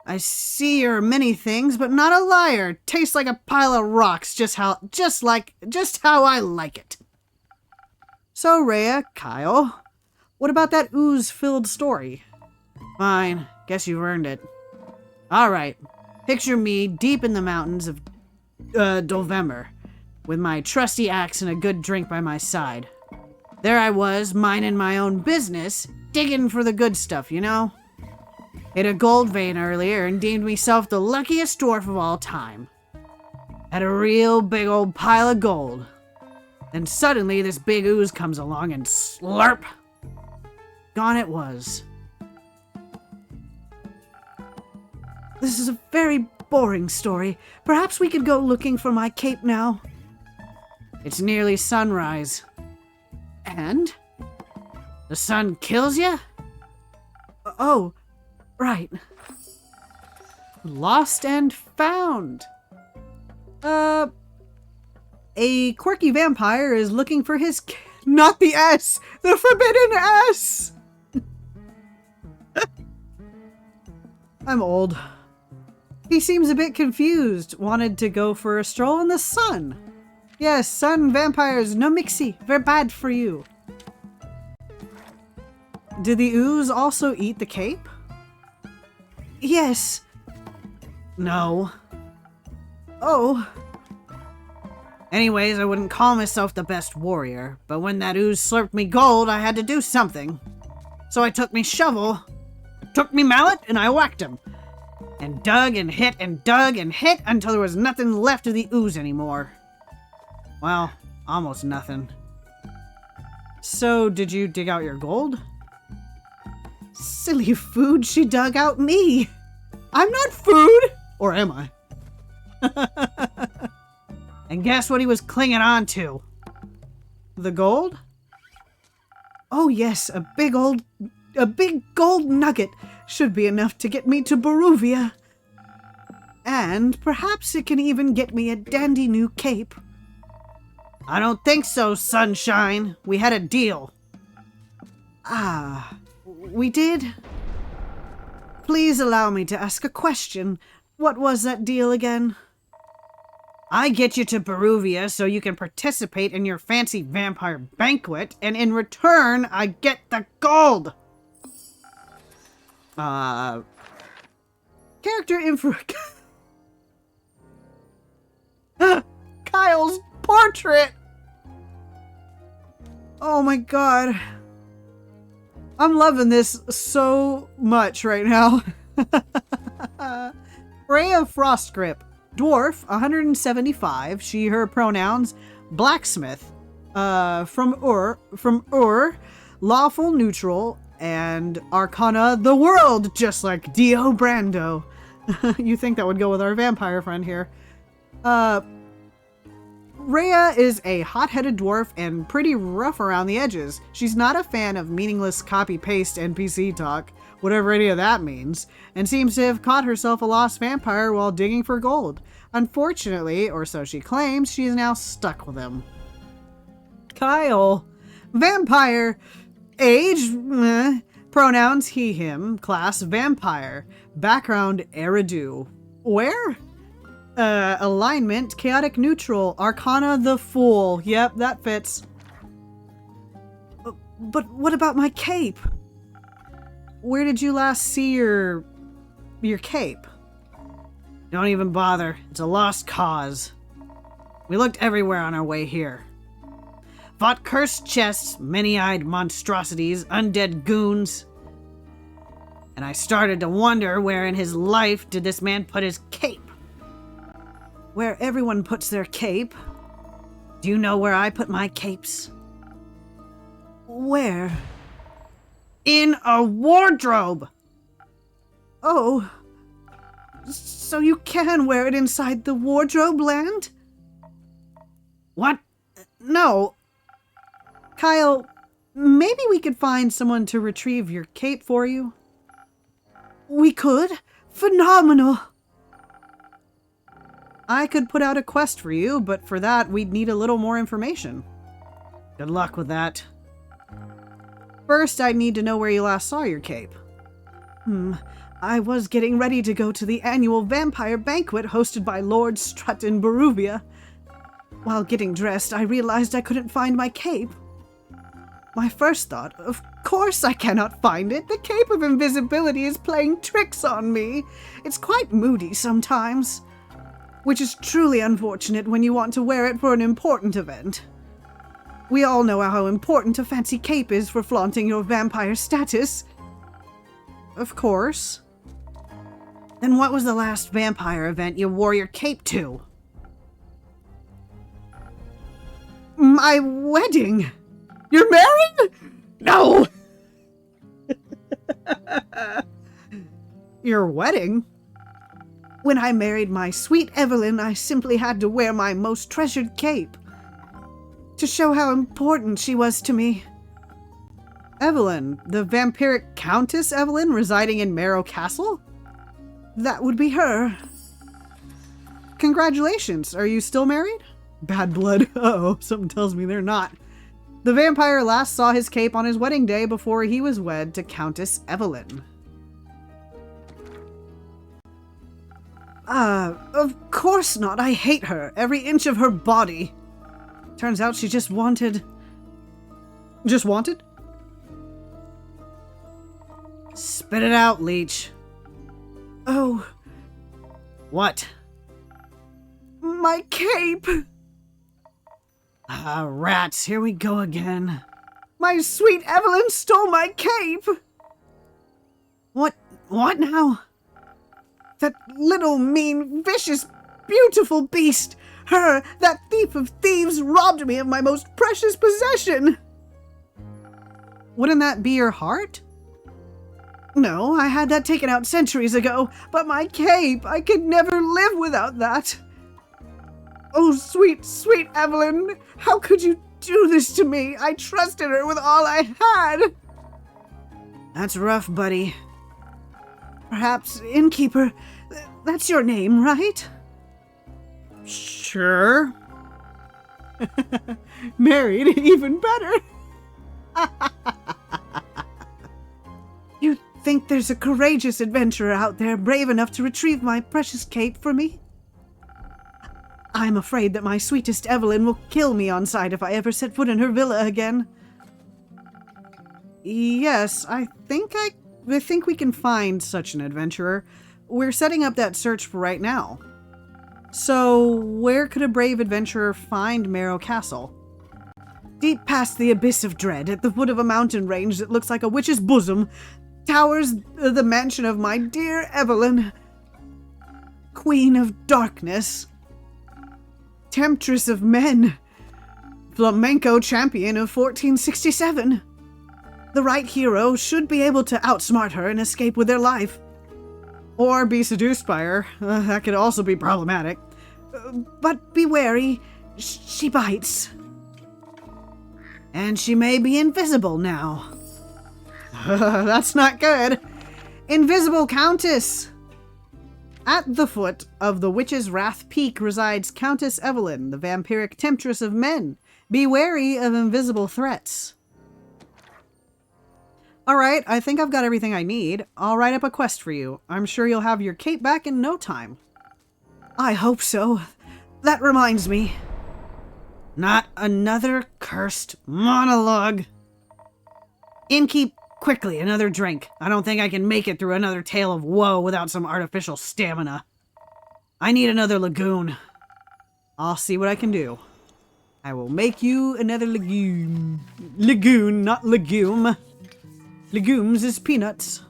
I see you're many things, but not a liar. Tastes like a pile of rocks, just how I like it. So, Rhea, Kyle, what about that ooze-filled story? Fine, guess you've earned it. Alright, picture me deep in the mountains of Dulvemer, with my trusty axe and a good drink by my side. There I was, minding my own business, digging for the good stuff, you know? Hit a gold vein earlier and deemed myself the luckiest dwarf of all time. Had a real big old pile of gold. Then suddenly this big ooze comes along and slurp! Gone it was. This is a very boring story. Perhaps we could go looking for my cape now. It's nearly sunrise. And? The sun kills you? Oh, right. Lost and found. A quirky vampire is looking for his... Not the S! The forbidden S! I'm old. He seems a bit confused. Wanted to go for a stroll in the sun. Yes, sun vampires, no mixy. Very bad for you. Did the ooze also eat the cape? Yes. No. Oh. Anyways, I wouldn't call myself the best warrior, but when that ooze slurped me gold, I had to do something. So I took me shovel, took me mallet, and I whacked him. And dug and hit and dug and hit until there was nothing left of the ooze anymore. Well, almost nothing. So, did you dig out your gold? Silly food, she dug out me. I'm not food! Or am I? And guess what he was clinging on to? The gold? Oh yes, a big gold nugget should be enough to get me to Baruvia. And perhaps it can even get me a dandy new cape. I don't think so, sunshine. We had a deal. Ah, we did? Please allow me to ask a question. What was that deal again? I get you to Baruvia so you can participate in your fancy vampire banquet, and in return, I get the gold! Character info... Kyle's portrait! Oh my god. I'm loving this so much right now. Rhea Frostgrip. Dwarf, 175. She, her pronouns. Blacksmith. From Ur. Lawful neutral. And Arcana the world, just like Dio Brando. You think that would go with our vampire friend here. Rhea is a hot-headed dwarf and pretty rough around the edges. She's not a fan of meaningless copy-paste NPC talk, whatever any of that means, and seems to have caught herself a lost vampire while digging for gold. Unfortunately, or so she claims, she is now stuck with him. Kyle. Vampire. Age. Pronouns he, him. Class vampire. Background Eridu. Where? Alignment, chaotic neutral, Arcana the Fool. Yep, that fits. But what about my cape? Where did you last see your cape? Don't even bother. It's a lost cause. We looked everywhere on our way here. Fought cursed chests, many-eyed monstrosities, undead goons. And I started to wonder where in his life did this man put his cape? Where everyone puts their cape. Do you know where I put my capes? Where? In a wardrobe! Oh. So you can wear it inside the wardrobe land? What? No. Kyle, maybe we could find someone to retrieve your cape for you. We could? Phenomenal! I could put out a quest for you, but for that, we'd need a little more information. Good luck with that. First, I'd need to know where you last saw your cape. I was getting ready to go to the annual vampire banquet hosted by Lord Strut in Baruvia. While getting dressed, I realized I couldn't find my cape. My first thought, of course I cannot find it. The Cape of Invisibility is playing tricks on me. It's quite moody sometimes, which is truly unfortunate when you want to wear it for an important event. We all know how important a fancy cape is for flaunting your vampire status. Of course. Then what was the last vampire event you wore your cape to? My wedding! You're married? No! Your wedding? When I married my sweet Evelyn, I simply had to wear my most treasured cape to show how important she was to me. Evelyn, the vampiric Countess Evelyn residing in Marrow Castle? That would be her. Congratulations. Are you still married? Bad blood. Uh-oh, something tells me they're not. The vampire last saw his cape on his wedding day before he was wed to Countess Evelyn. Of course not. I hate her. Every inch of her body. Turns out she just wanted... Just wanted? Spit it out, leech. Oh. What? My cape! Ah, rats, here we go again. My sweet Evelyn stole my cape! What now? That little, mean, vicious, beautiful beast! Her, that thief of thieves, robbed me of my most precious possession! Wouldn't that be your heart? No, I had that taken out centuries ago, but my cape, I could never live without that. Oh, sweet, sweet Evelyn, how could you do this to me? I trusted her with all I had. That's rough, buddy. Perhaps innkeeper, that's your name, right? Sure. Married, even better. You think there's a courageous adventurer out there brave enough to retrieve my precious cape for me? I'm afraid that my sweetest Evelyn will kill me on sight if I ever set foot in her villa again. Yes, I think we can find such an adventurer. We're setting up that search for right now. So, where could a brave adventurer find Marrow Castle? Deep past the abyss of dread, at the foot of a mountain range that looks like a witch's bosom, towers the mansion of my dear Evelyn, Queen of Darkness, Temptress of Men, Flamenco Champion of 1467. The right hero should be able to outsmart her and escape with their life. Or be seduced by her. That could also be problematic. But be wary, she bites. And she may be invisible now. That's not good. Invisible Countess! At the foot of the Witch's Wrath Peak resides Countess Evelyn, the vampiric temptress of men. Be wary of invisible threats. Alright, I think I've got everything I need. I'll write up a quest for you. I'm sure you'll have your cape back in no time. I hope so. That reminds me. Not another cursed monologue. Innkeep, quickly, another drink. I don't think I can make it through another tale of woe without some artificial stamina. I need another lagoon. I'll see what I can do. I will make you another lagoon. Lagoon, not legume. Legumes is peanuts.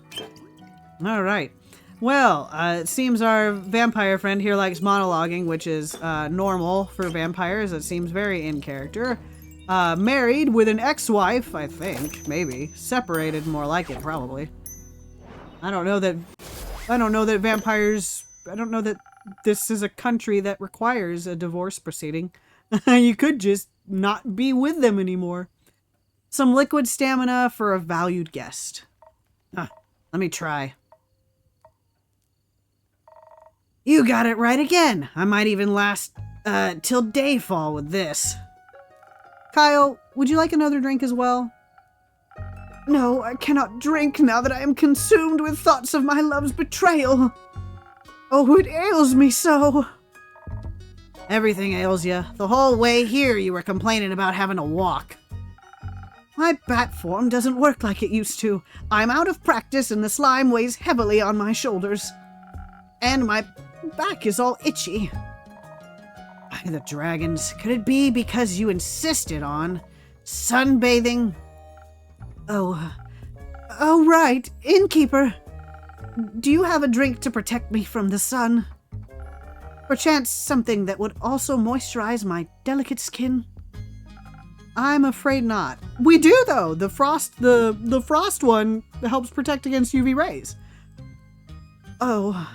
Alright. Well, it seems our vampire friend here likes monologuing, which is normal for vampires. It seems very in character. Married with an ex-wife, I think. Maybe. Separated, more like it, probably. I don't know that vampires... I don't know that this is a country that requires a divorce proceeding. You could just not be with them anymore. Some liquid stamina for a valued guest. Let me try. You got it right again. I might even last till dayfall with this. Kyle, would you like another drink as well? No, I cannot drink now that I am consumed with thoughts of my love's betrayal. Oh, it ails me so. Everything ails you. The whole way here you were complaining about having to walk. My bat form doesn't work like it used to. I'm out of practice and the slime weighs heavily on my shoulders. And my back is all itchy. By the dragons, could it be because you insisted on sunbathing? Oh, right, innkeeper. Do you have a drink to protect me from the sun? Perchance something that would also moisturize my delicate skin? I'm afraid not. We do though. The frost one helps protect against UV rays. Oh,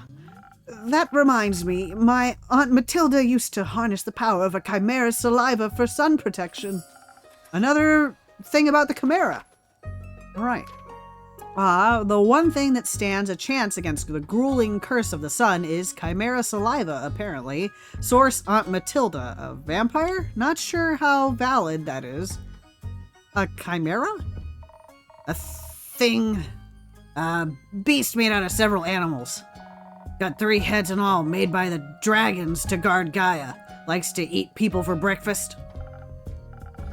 that reminds me. My Aunt Matilda used to harness the power of a chimera's saliva for sun protection. Another thing about the chimera. All right. The one thing that stands a chance against the grueling curse of the sun is chimera saliva, apparently. Source Aunt Matilda. A vampire? Not sure how valid that is. A chimera? A thing. Beast made out of several animals. Got 3 heads in all, made by the dragons to guard Gaia. Likes to eat people for breakfast.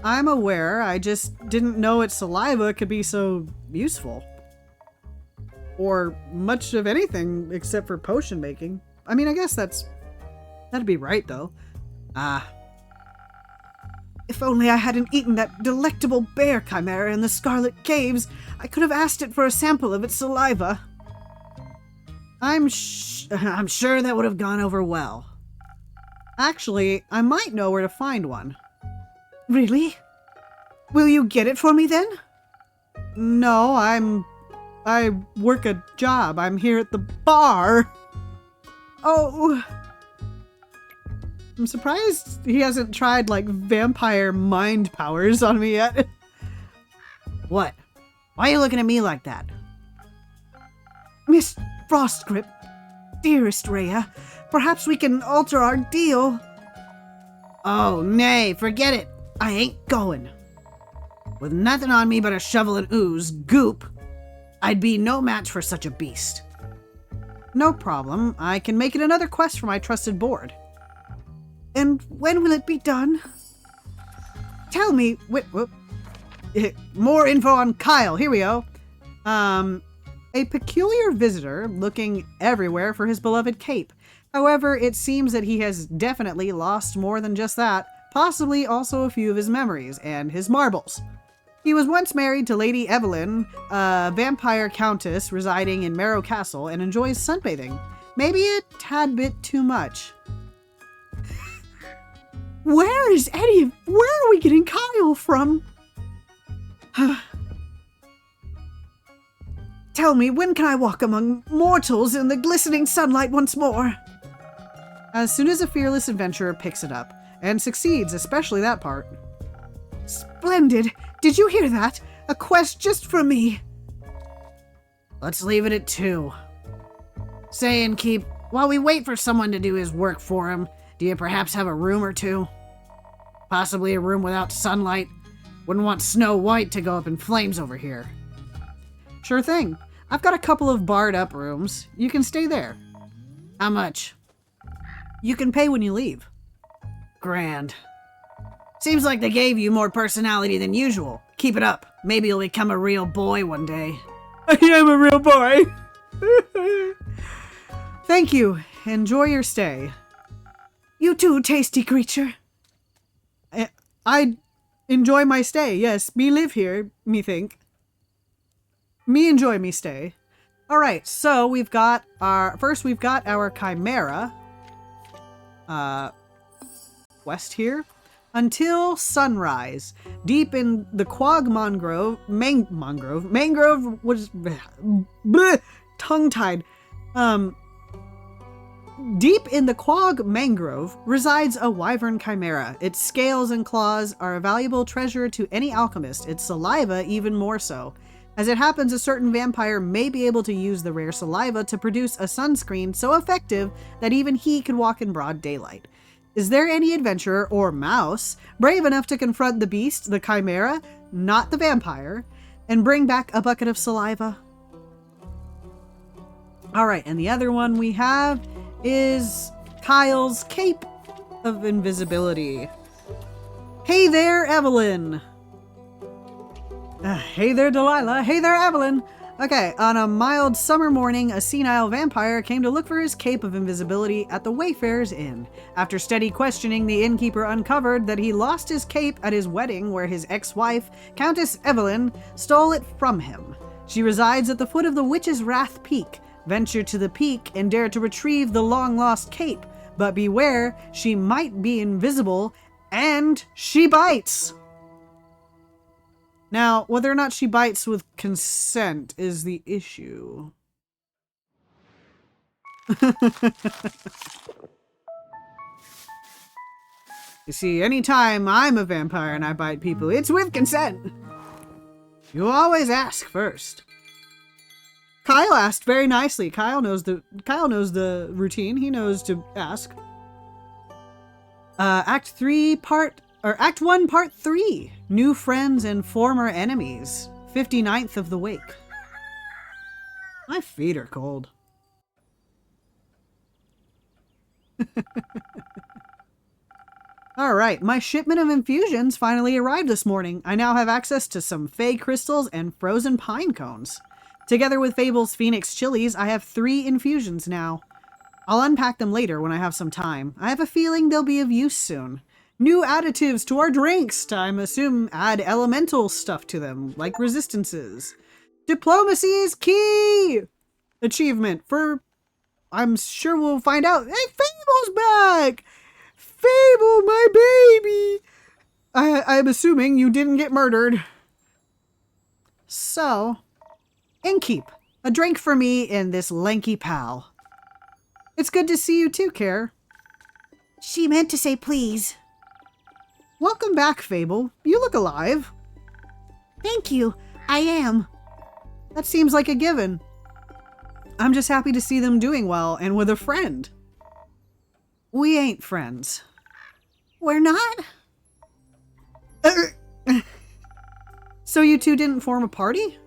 I'm aware, I just didn't know its saliva could be so useful. Or much of anything except for potion making. I mean, I guess that'd be right, though. If only I hadn't eaten that delectable bear chimera in the Scarlet Caves, I could have asked it for a sample of its saliva. I'm sure that would have gone over well. Actually, I might know where to find one. Really? Will you get it for me then? No, I work a job. I'm here at the bar. Oh. I'm surprised he hasn't tried, like, vampire mind powers on me yet. What? Why are you looking at me like that? Miss Frostgrip, dearest Rhea, perhaps we can alter our deal. Oh, nay, forget it. I ain't going. With nothing on me but a shovel and ooze, goop, I'd be no match for such a beast. No problem. I can make it another quest for my trusted board. And when will it be done? Tell me. More info on Kyle. Here we go. A peculiar visitor looking everywhere for his beloved cape. However, it seems that he has definitely lost more than just that, possibly also a few of his memories and his marbles. He was once married to Lady Evelyn, a vampire countess residing in Marrow Castle, and enjoys sunbathing. Maybe a tad bit too much. Where are we getting Kyle from? Tell me, when can I walk among mortals in the glistening sunlight once more? As soon as a fearless adventurer picks it up, and succeeds, especially that part. Splendid! Did you hear that? A quest just for me. Let's leave it at 2. Say, and keep, while we wait for someone to do his work for him, do you perhaps have a room or two? Possibly a room without sunlight. Wouldn't want Snow White to go up in flames over here. Sure thing. I've got a couple of barred up rooms. You can stay there. How much? You can pay when you leave. Grand. Seems like they gave you more personality than usual. Keep it up. Maybe you'll become a real boy one day. I am a real boy. Thank you. Enjoy your stay. You too, tasty creature. I enjoy my stay. Yes, me live here, me think. Me enjoy me stay. All right, so we've got our chimera quest here. Until sunrise, deep in the quag mangrove was tongue-tied. Deep in the quag mangrove resides a wyvern chimera. Its scales and claws are a valuable treasure to any alchemist, its saliva even more so. As it happens, a certain vampire may be able to use the rare saliva to produce a sunscreen so effective that even he could walk in broad daylight. Is there any adventurer or mouse brave enough to confront the beast, the chimera, not the vampire, and bring back a bucket of saliva? All right, and the other one we have is Kyle's Cape of Invisibility. Hey there, Evelyn. Hey there, Delilah. Hey there, Evelyn. Okay, on a mild summer morning, a senile vampire came to look for his Cape of Invisibility at the Wayfarer's Inn. After steady questioning, the innkeeper uncovered that he lost his cape at his wedding, where his ex-wife, Countess Evelyn, stole it from him. She resides at the foot of the Witch's Wrath Peak. Venture to the peak and dare to retrieve the long-lost cape, but beware, she might be invisible, and she bites! Now, whether or not she bites with consent is the issue. You see, anytime I'm a vampire and I bite people, it's with consent. You always ask first. Kyle asked very nicely. Kyle knows the routine. He knows to ask. Act 1, Part 3. New friends and former enemies. 59th of the Wake. My feet are cold. Alright, my shipment of infusions finally arrived this morning. I now have access to some fey crystals and frozen pine cones. Together with Fable's Phoenix chilies, I have 3 infusions now. I'll unpack them later when I have some time. I have a feeling they'll be of use soon. New additives to our drinks. I assume add elemental stuff to them, like resistances. Diplomacy is key! Achievement for... I'm sure we'll find out. Hey, Fable's back! Fable, my baby! I'm assuming you didn't get murdered. So, Innkeep, a drink for me and this lanky pal. It's good to see you too, Care. She meant to say please. Welcome back, Fable. You look alive. Thank you. I am. That seems like a given. I'm just happy to see them doing well and with a friend. We ain't friends. We're not? So you two didn't form a party?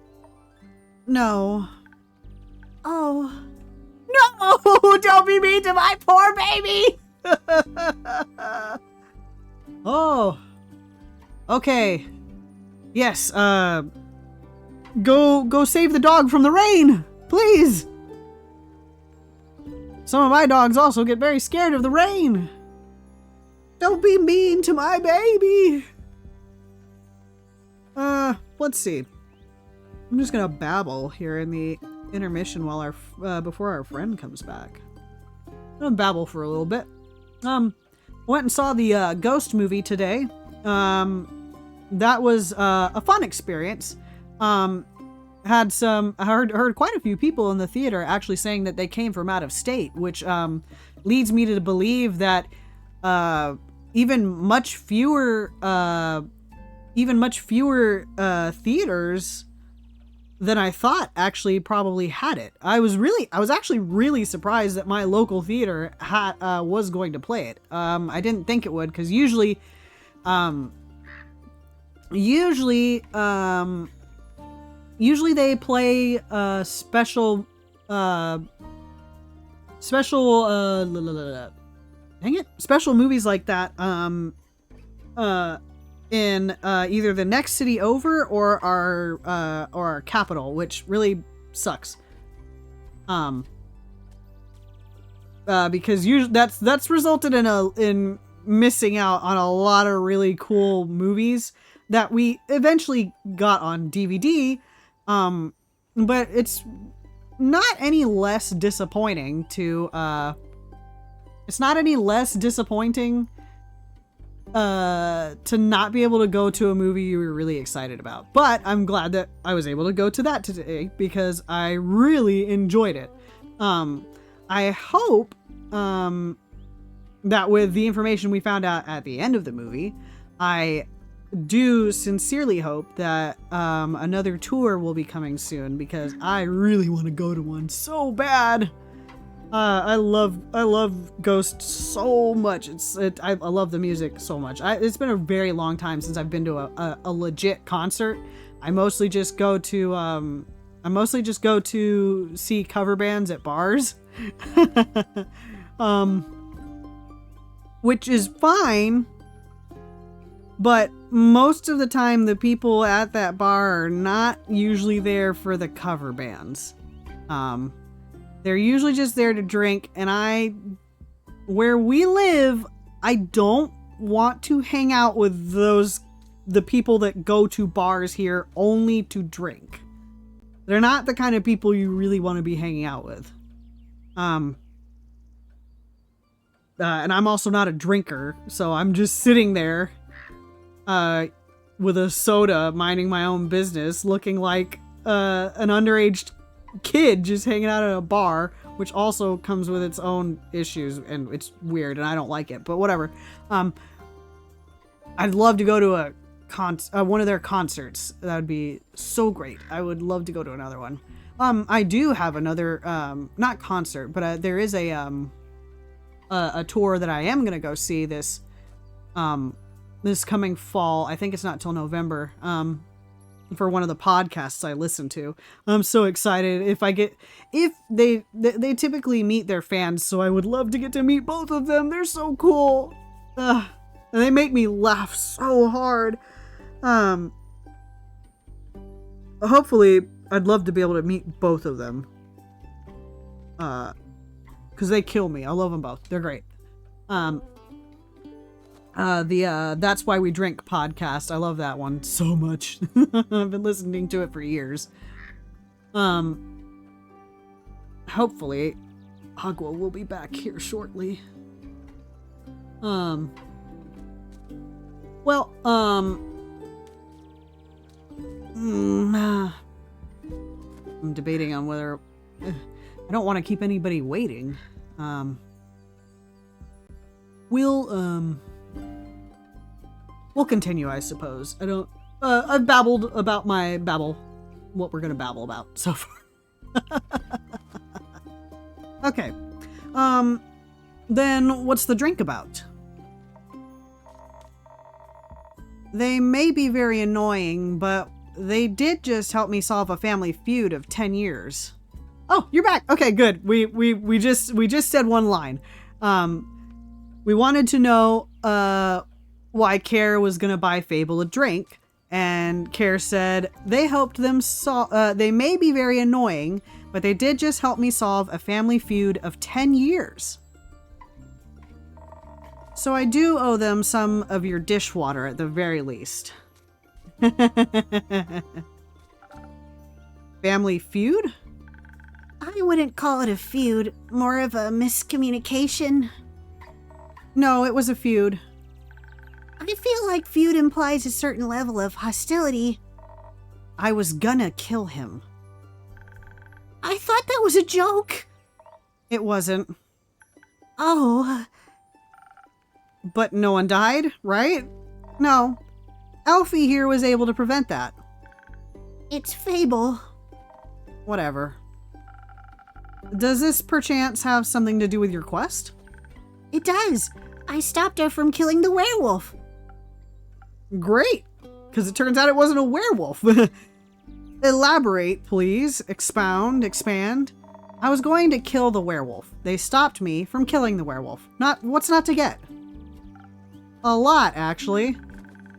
No. Oh. No! Don't be mean to my poor baby! Oh. Okay. Yes, go save the dog from the rain, please. Some of my dogs also get very scared of the rain. Don't be mean to my baby. Let's see. I'm just gonna babble here in the intermission while before our friend comes back. I'm gonna babble for a little bit. Went and saw the Ghost movie today. That was a fun experience. I heard quite a few people in the theater actually saying that they came from out of state, which leads me to believe that even much fewer theaters than I thought actually probably had it. I was actually really surprised that my local theater was going to play it. I didn't think it would, because usually they play special movies like that in either the next city over or our capital, which really sucks. Because usually that's resulted in missing out on a lot of really cool movies that we eventually got on DVD. But it's not any less disappointing to not be able to go to a movie you were really excited about. But I'm glad that I was able to go to that today because I really enjoyed it. I hope that with the information we found out at the end of the movie, do sincerely hope that another tour will be coming soon, because I really want to go to one so bad. I love Ghost so much. I love the music so much. It's been a very long time since I've been to a legit concert. I mostly just go to see cover bands at bars. Which is fine, but most of the time the people at that bar are not usually there for the cover bands. They're usually just there to drink, and where we live, I don't want to hang out with the people that go to bars here only to drink. They're not the kind of people you really want to be hanging out with. And I'm also not a drinker, so I'm just sitting there, with a soda, minding my own business, looking like, an underage kid just hanging out at a bar, which also comes with its own issues, and it's weird, and I don't like it, but whatever. I'd love to go to one of their concerts. That would be so great. I would love to go to another one. I do have another, not concert, but there is a tour that I am gonna go see this coming fall. I think it's not till November. For one of the podcasts I listen to. I'm so excited. If they typically meet their fans, so I would love to get to meet both of them. They're so cool. And they make me laugh so hard. Hopefully, I'd love to be able to meet both of them. Because they kill me. I love them both. They're great. That's Why We Drink podcast. I love that one so much. I've been listening to it for years. Hopefully Agua will be back here shortly. I'm debating on whether I don't want to keep anybody waiting. We'll continue, I suppose. I've babbled about my babble, what we're gonna babble about so far. Okay. Then what's the drink about? They may be very annoying, but they did just help me solve a family feud of 10 years. Oh, you're back. Okay, good. We just said one line. We wanted to know, why Care was gonna buy Fable a drink, and Care said they hoped they may be very annoying, but they did just help me solve a family feud of 10 years. So I do owe them some of your dishwater at the very least. Family feud? I wouldn't call it a feud, more of a miscommunication. No, it was a feud. I feel like feud implies a certain level of hostility. I was gonna kill him. I thought that was a joke. It wasn't. Oh. But no one died, right? No. Alfie here was able to prevent that. It's Fable. Whatever. Does this perchance have something to do with your quest? It does. I stopped her from killing the werewolf. Great, because it turns out it wasn't a werewolf. Elaborate, please. Expound, expand. I was going to kill the werewolf. They stopped me from killing the werewolf. What's not to get? A lot, actually.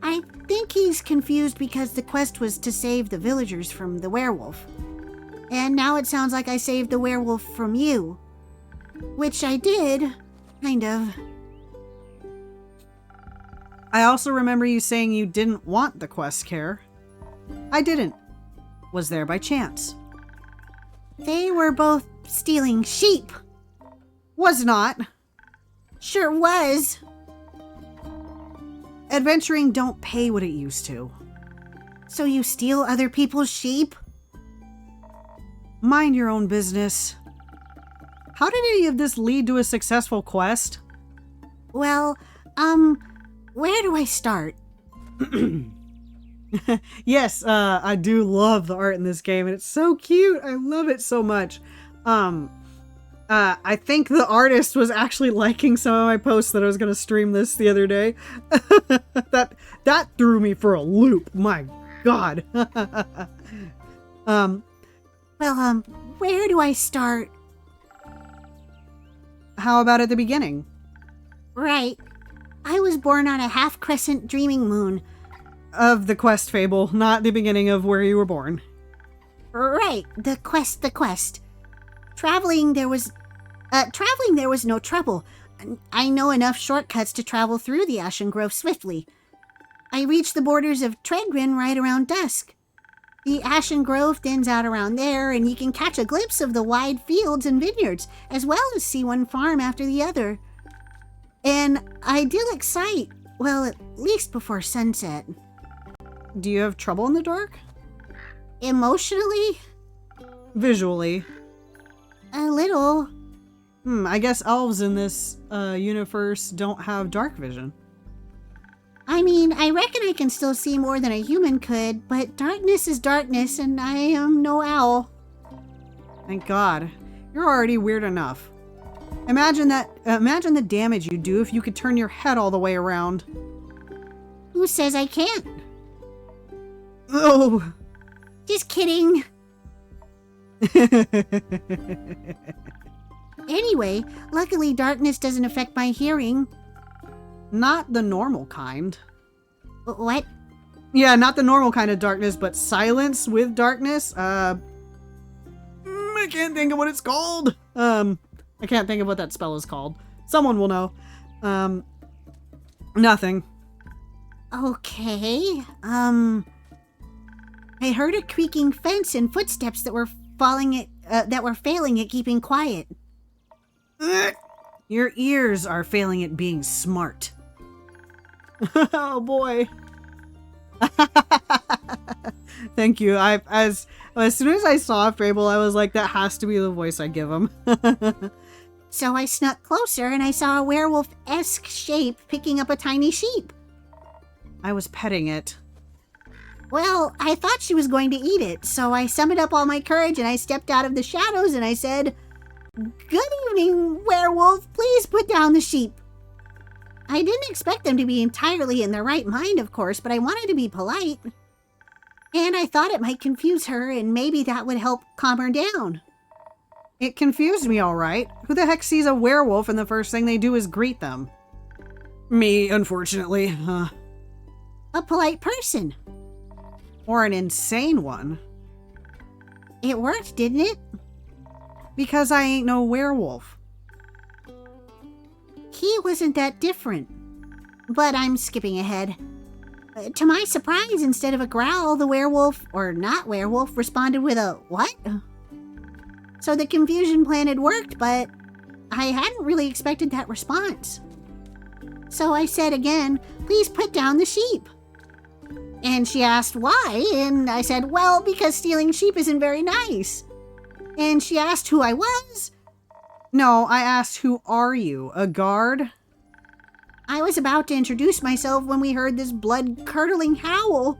I think he's confused because the quest was to save the villagers from the werewolf. And now it sounds like I saved the werewolf from you. Which I did, kind of. I also remember you saying you didn't want the quest, Care. I didn't. Was there by chance. They were both stealing sheep. Was not. Sure was. Adventuring don't pay what it used to. So you steal other people's sheep? Mind your own business. How did any of this lead to a successful quest? Well, where do I start? Yes, I do love the art in this game, and it's so cute. I love it so much. I think the artist was actually liking some of my posts that I was going to stream this the other day. that threw me for a loop. My God. Well, where do I start? How about at the beginning? Right. I was born on a half-crescent dreaming moon. Of the quest fable, not the beginning of where you were born. Right, the quest. Traveling, there was no trouble. I know enough shortcuts to travel through the Ashen Grove swiftly. I reached the borders of Tregrin right around dusk. The Ashen Grove thins out around there, and you can catch a glimpse of the wide fields and vineyards, as well as see one farm after the other. An idyllic sight, well, at least before sunset. Do you have trouble in the dark? Emotionally? Visually? A little. I guess elves in this universe don't have dark vision. I mean, I reckon I can still see more than a human could, but darkness is darkness, and I am no owl. Thank God. You're already weird enough. Imagine the damage you'd do if you could turn your head all the way around. Who says I can't? Oh. Just kidding. Anyway, luckily darkness doesn't affect my hearing. Not the normal kind. What? Yeah, not the normal kind of darkness, but silence with darkness. I can't think of what it's called. I can't think of what that spell is called. Someone will know. Nothing. Okay. I heard a creaking fence and footsteps that were failing at keeping quiet. Your ears are failing at being smart. Oh boy. Thank you. As soon as I saw Fable, I was like, that has to be the voice I give him. So I snuck closer and I saw a werewolf-esque shape picking up a tiny sheep. I was petting it. Well, I thought she was going to eat it, so I summoned up all my courage and I stepped out of the shadows and I said, "Good evening, werewolf. Please put down the sheep." I didn't expect them to be entirely in their right mind, of course, but I wanted to be polite. And I thought it might confuse her, and maybe that would help calm her down. It confused me, all right. Who the heck sees a werewolf and the first thing they do is greet them? Me, unfortunately. A polite person. Or an insane one. It worked, didn't it? Because I ain't no werewolf. He wasn't that different. But I'm skipping ahead. To my surprise, instead of a growl, the werewolf, or not werewolf, responded with a what? So the confusion plan had worked, but I hadn't really expected that response. So I said again, "Please put down the sheep." And she asked why, and I said, "Well, because stealing sheep isn't very nice." And she asked who I was. No, I asked, who are you? A guard? I was about to introduce myself when we heard this blood-curdling howl.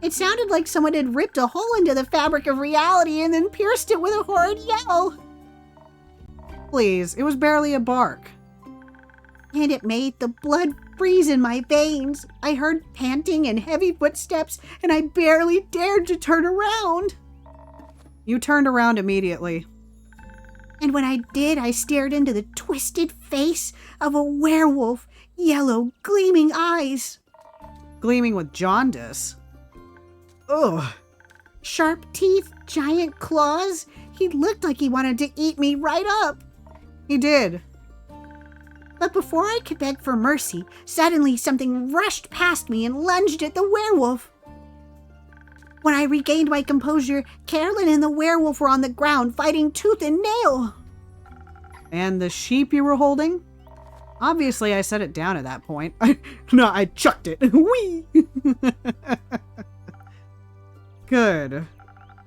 It sounded like someone had ripped a hole into the fabric of reality and then pierced it with a horrid yell. Please, it was barely a bark. And it made the blood freeze in my veins. I heard panting and heavy footsteps, and I barely dared to turn around. You turned around immediately. And when I did, I stared into the twisted face of a werewolf, yellow, gleaming eyes. Gleaming with jaundice. Ugh. Sharp teeth, giant claws. He looked like he wanted to eat me right up. He did. But before I could beg for mercy, suddenly something rushed past me and lunged at the werewolf. When I regained my composure, Carolyn and the werewolf were on the ground, fighting tooth and nail. And the sheep you were holding? Obviously, I set it down at that point. I chucked it. Whee! Good.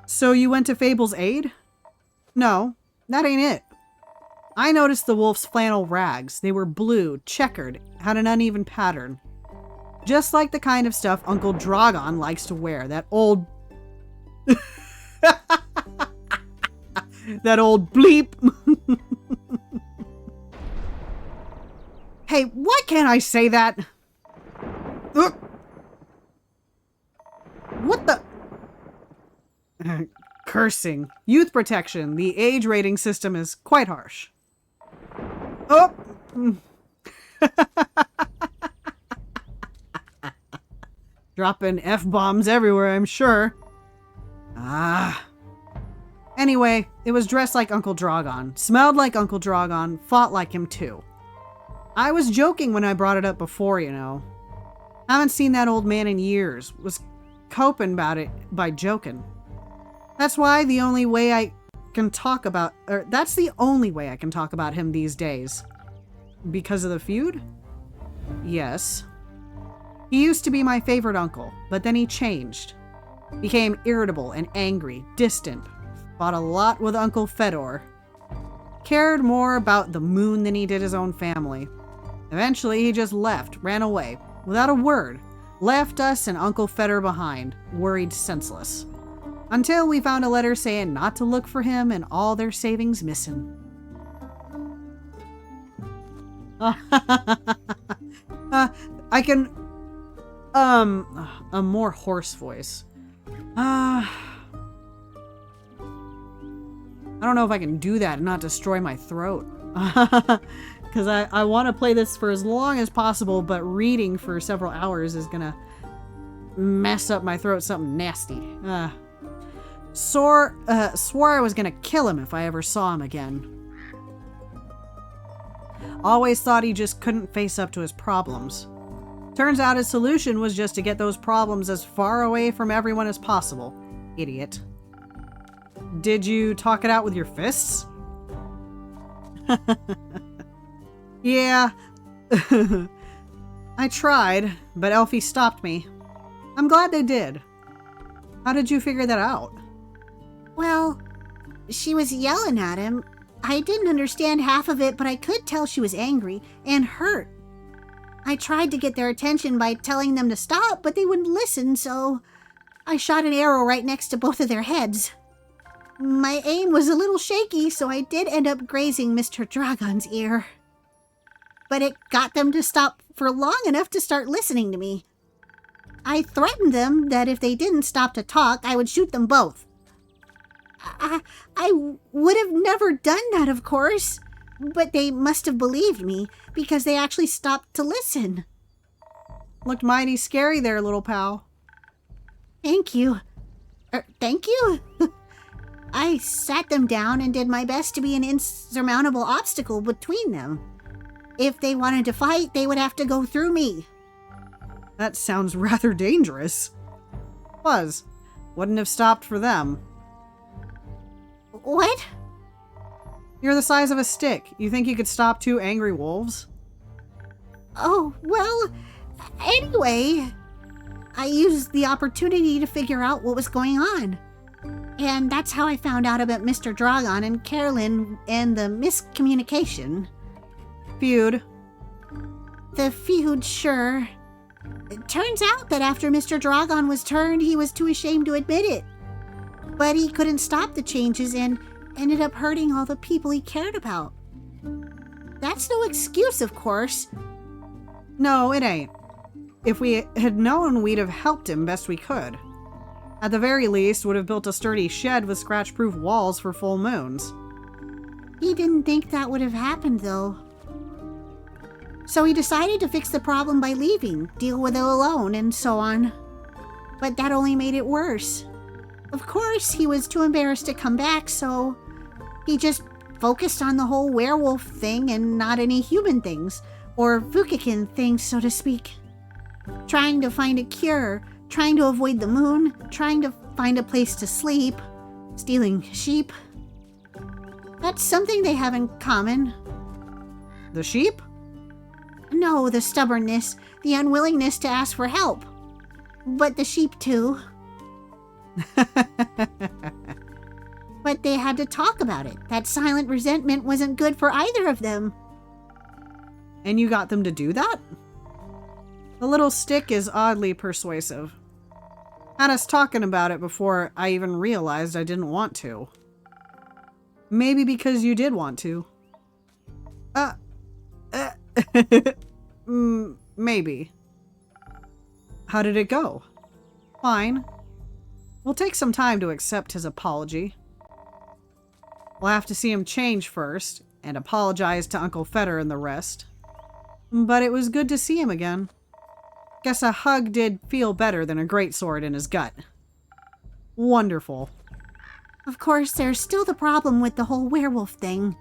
So you went to Fable's aid? No, that ain't it. I noticed the wolf's flannel rags. They were blue, checkered, had an uneven pattern. Just like the kind of stuff Uncle Drogon likes to wear. That old... that old bleep. Hey, why can't I say that? Ugh. What the... Cursing. Youth protection. The age rating system is quite harsh. Oh! Dropping F-bombs everywhere, I'm sure. Anyway, it was dressed like Uncle Drogon, smelled like Uncle Drogon, fought like him too. I was joking when I brought it up before, you know. Haven't seen that old man in years. Was coping about it by joking. That's the only way I can talk about him these days. Because of the feud? Yes. He used to be my favorite uncle, but then he changed. Became irritable and angry, distant. Fought a lot with Uncle Fedor. Cared more about the moon than he did his own family. Eventually, he just left, ran away, without a word. Left us and Uncle Fedor behind, worried senseless. Until we found a letter saying not to look for him and all their savings missing. I can... a more hoarse voice. I don't know if I can do that and not destroy my throat. Because I want to play this for as long as possible, but reading for several hours is gonna mess up my throat something nasty. Swore I was gonna kill him if I ever saw him again. Always thought he just couldn't face up to his problems. Turns out his solution was just to get those problems as far away from everyone as possible. Idiot. Did you talk it out with your fists? Yeah. I tried, but Elfie stopped me. I'm glad they did. How did you figure that out? Well, she was yelling at him. I didn't understand half of it, but I could tell she was angry and hurt. I tried to get their attention by telling them to stop, but they wouldn't listen, so I shot an arrow right next to both of their heads. My aim was a little shaky, so I did end up grazing Mr. Dragon's ear. But it got them to stop for long enough to start listening to me. I threatened them that if they didn't stop to talk, I would shoot them both. I would have never done that, of course, but they must have believed me because they actually stopped to listen. Looked mighty scary there, little pal. Thank you. Thank you? I sat them down and did my best to be an insurmountable obstacle between them. If they wanted to fight, they would have to go through me. That sounds rather dangerous. Was. Wouldn't have stopped for them. What? You're the size of a stick. You think you could stop two angry wolves? Oh, well, anyway, I used the opportunity to figure out what was going on. And that's how I found out about Mr. Dragon and Carolyn and the miscommunication. Feud. The feud, sure. It turns out that after Mr. Dragon was turned, he was too ashamed to admit it. But he couldn't stop the changes and ended up hurting all the people he cared about. That's no excuse, of course. No, it ain't. If we had known, we'd have helped him best we could. At the very least, would have built a sturdy shed with scratch-proof walls for full moons. He didn't think that would have happened, though. So he decided to fix the problem by leaving, deal with it alone, and so on. But that only made it worse. Of course, he was too embarrassed to come back, so he just focused on the whole werewolf thing and not any human things, or Vukikin things, so to speak. Trying to find a cure, trying to avoid the moon, trying to find a place to sleep, stealing sheep. That's something they have in common. The sheep? No, the stubbornness, the unwillingness to ask for help. But the sheep, too. But they had to talk about it. That silent resentment wasn't good for either of them. And you got them to do that? The little stick is oddly persuasive. Had us talking about it before I even realized I didn't want to. Maybe because you did want to. Maybe. How did it go? Fine. We'll take some time to accept his apology. We'll have to see him change first, and apologize to Uncle Feder and the rest. But it was good to see him again. Guess a hug did feel better than a greatsword in his gut. Wonderful. Of course, there's still the problem with the whole werewolf thing.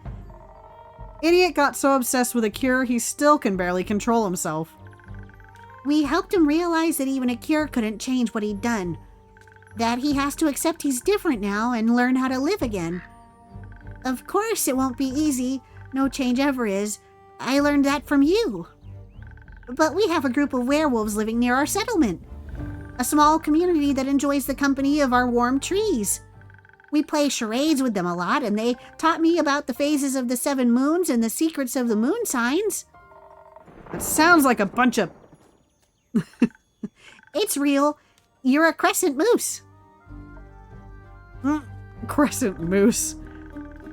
Idiot got so obsessed with a cure he still can barely control himself. We helped him realize that even a cure couldn't change what he'd done. That he has to accept he's different now and learn how to live again. Of course it won't be easy. No change ever is. I learned that from you. But we have a group of werewolves living near our settlement. A small community that enjoys the company of our warm trees. We play charades with them a lot, and they taught me about the phases of the 7 moons and the secrets of the moon signs. It sounds like a bunch of... It's real. You're a crescent moose. Crescent moose.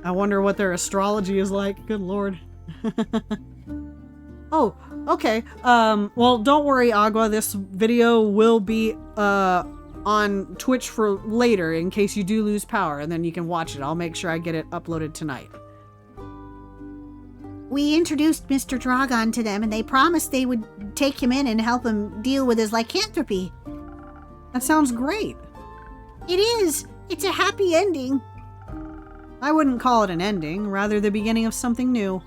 I wonder what their astrology is like. Good lord. Oh, okay. Well, don't worry, Agua. This video will be on Twitch for later in case you do lose power, and then you can watch it. I'll make sure I get it uploaded tonight. We introduced Mr. Dragon to them, and they promised they would take him in and help him deal with his lycanthropy. That sounds great. It is. It's a happy ending. I wouldn't call it an ending, rather the beginning of something new.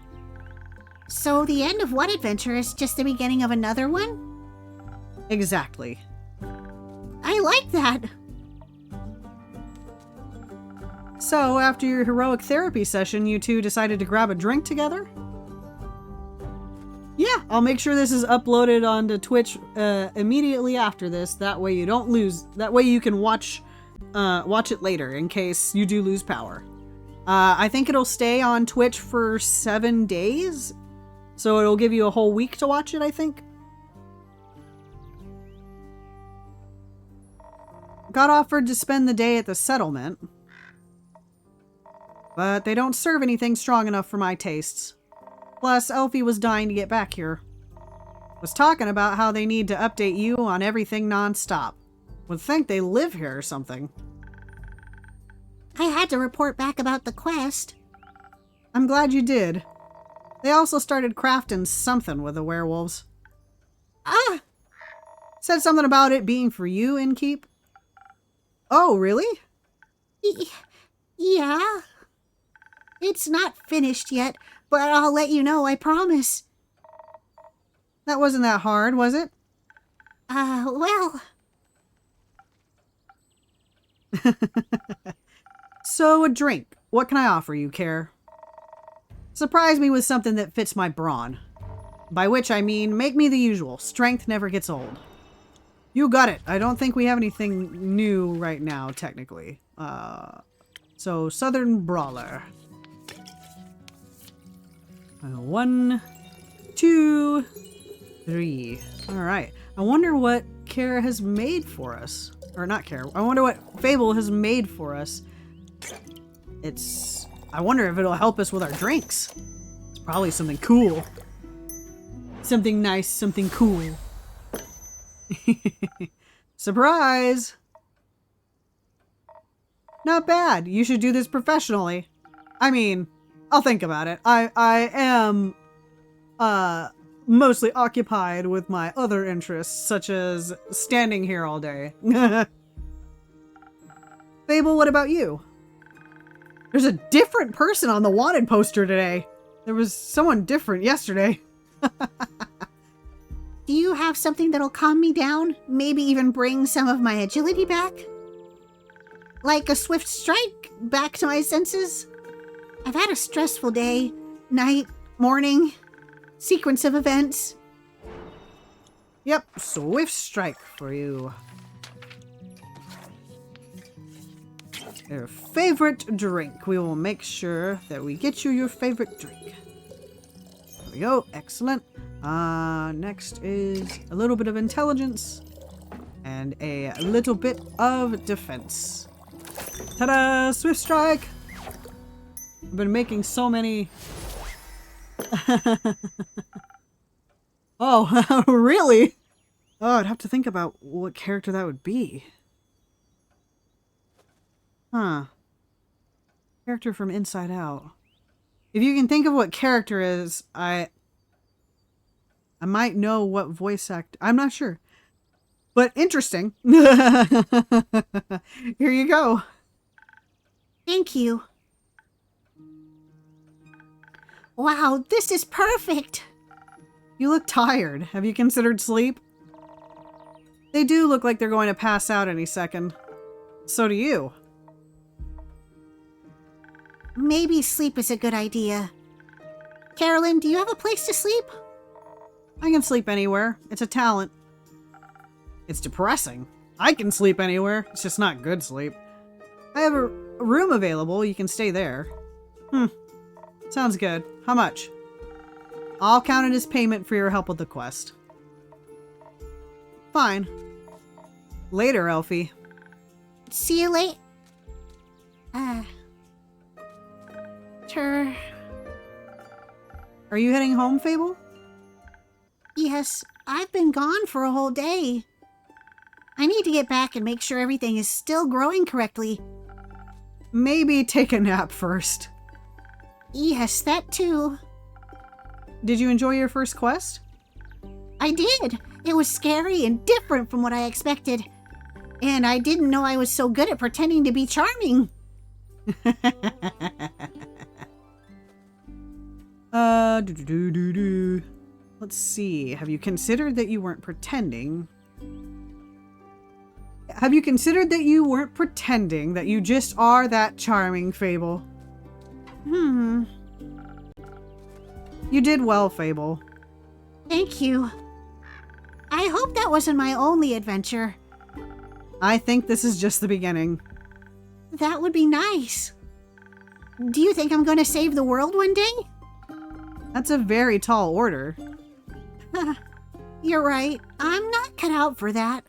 So the end of one adventure is just the beginning of another one? Exactly. I like that. So, after your heroic therapy session, you two decided to grab a drink together? Yeah, I'll make sure this is uploaded onto Twitch immediately after this. That way you don't lose. That way you can watch it later in case you do lose power. I think it'll stay on Twitch for 7 days. So it'll give you a whole week to watch it, I think. Got offered to spend the day at the settlement. But they don't serve anything strong enough for my tastes. Plus, Elfie was dying to get back here. Was talking about how they need to update you on everything non-stop. Would think they live here or something. I had to report back about the quest. I'm glad you did. They also started crafting something with the werewolves. Ah! Said something about it being for you, Innkeep. Oh, really? Yeah. It's not finished yet, but I'll let you know, I promise. That wasn't that hard, was it? Well... So, a drink. What can I offer you, Care? Surprise me with something that fits my brawn. By which I mean, make me the usual. Strength never gets old. You got it. I don't think we have anything new right now, technically. So, Southern Brawler. 1, 2, 3. Alright. I wonder what Care has made for us. Or not Care. I wonder what Fable has made for us. I wonder if it'll help us with our drinks. It's probably something cool. Something nice, something cool. Surprise! Not bad. You should do this professionally. I mean, I'll think about it. I am mostly occupied with my other interests, such as standing here all day. Fable, what about you? There's a different person on the wanted poster today. There was someone different yesterday. Do you have something that'll calm me down? Maybe even bring some of my agility back? Like a swift strike back to my senses? I've had a stressful day, night, morning, sequence of events. Yep, swift strike for you. Your favorite drink. We will make sure that we get you your favorite drink. There we go. Excellent. Next is a little bit of intelligence and a little bit of defense. Ta-da! Swift strike! I've been making so many... Oh, really? Oh, I'd have to think about what character that would be. Huh. Character from Inside Out. If you can think of what character is, I might know what voice act. I'm not sure. But interesting. Here you go. Thank you. Wow, this is perfect. You look tired. Have you considered sleep? They do look like they're going to pass out any second. So do you. Maybe sleep is a good idea. Carolyn, do you have a place to sleep? I can sleep anywhere. It's a talent. It's depressing. I can sleep anywhere. It's just not good sleep. I have a room available. You can stay there. Sounds good. How much? I'll count it as payment for your help with the quest. Fine. Later, Elfie. See you late. Are you heading home, Fable? Yes, I've been gone for a whole day. I need to get back and make sure everything is still growing correctly. Maybe take a nap first. Yes, that too. Did you enjoy your first quest? I did. It was scary and different from what I expected. And I didn't know I was so good at pretending to be charming. Let's see. Have you considered that you weren't pretending? Have you considered that you weren't pretending, that you just are that charming, Fable? You did well, Fable. Thank you. I hope that wasn't my only adventure. I think this is just the beginning. That would be nice. Do you think I'm going to save the world one day? That's a very tall order. You're right. I'm not cut out for that.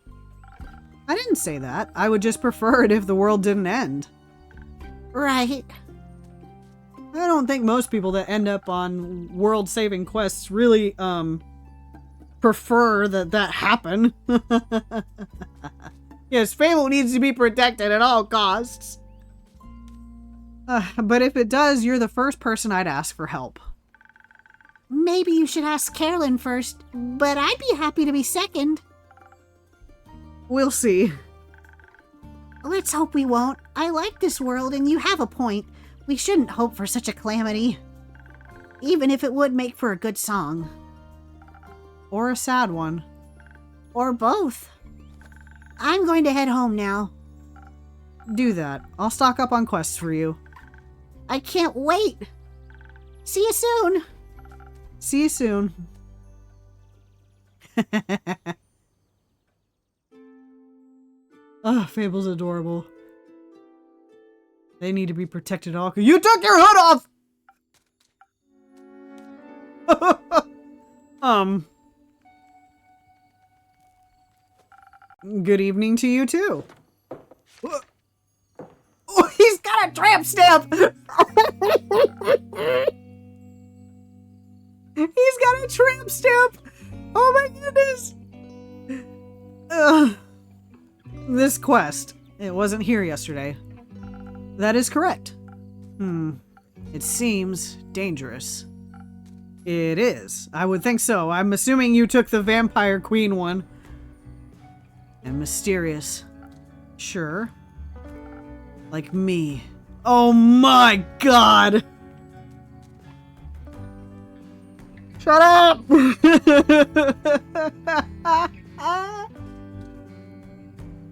I didn't say that. I would just prefer it if the world didn't end. Right. I don't think most people that end up on world-saving quests really, prefer that happen. Yes, Fable needs to be protected at all costs. But if it does, you're the first person I'd ask for help. Maybe you should ask Carolyn first, but I'd be happy to be second. We'll see. Let's hope we won't. I like this world, and you have a point. We shouldn't hope for such a calamity. Even if it would make for a good song. Or a sad one. Or both. I'm going to head home now. Do that. I'll stock up on quests for you. I can't wait. See you soon. See you soon. Oh, Fable's adorable. They need to be protected all. You took your hood off! Good evening to you too. Oh, he's got a tramp stamp! He's got a tramp stamp! Oh my goodness! This quest, it wasn't here yesterday. That is correct. It seems dangerous. It is. I would think so. I'm assuming you took the Vampire Queen one. And mysterious. Sure. Like me. Oh my god! Shut up!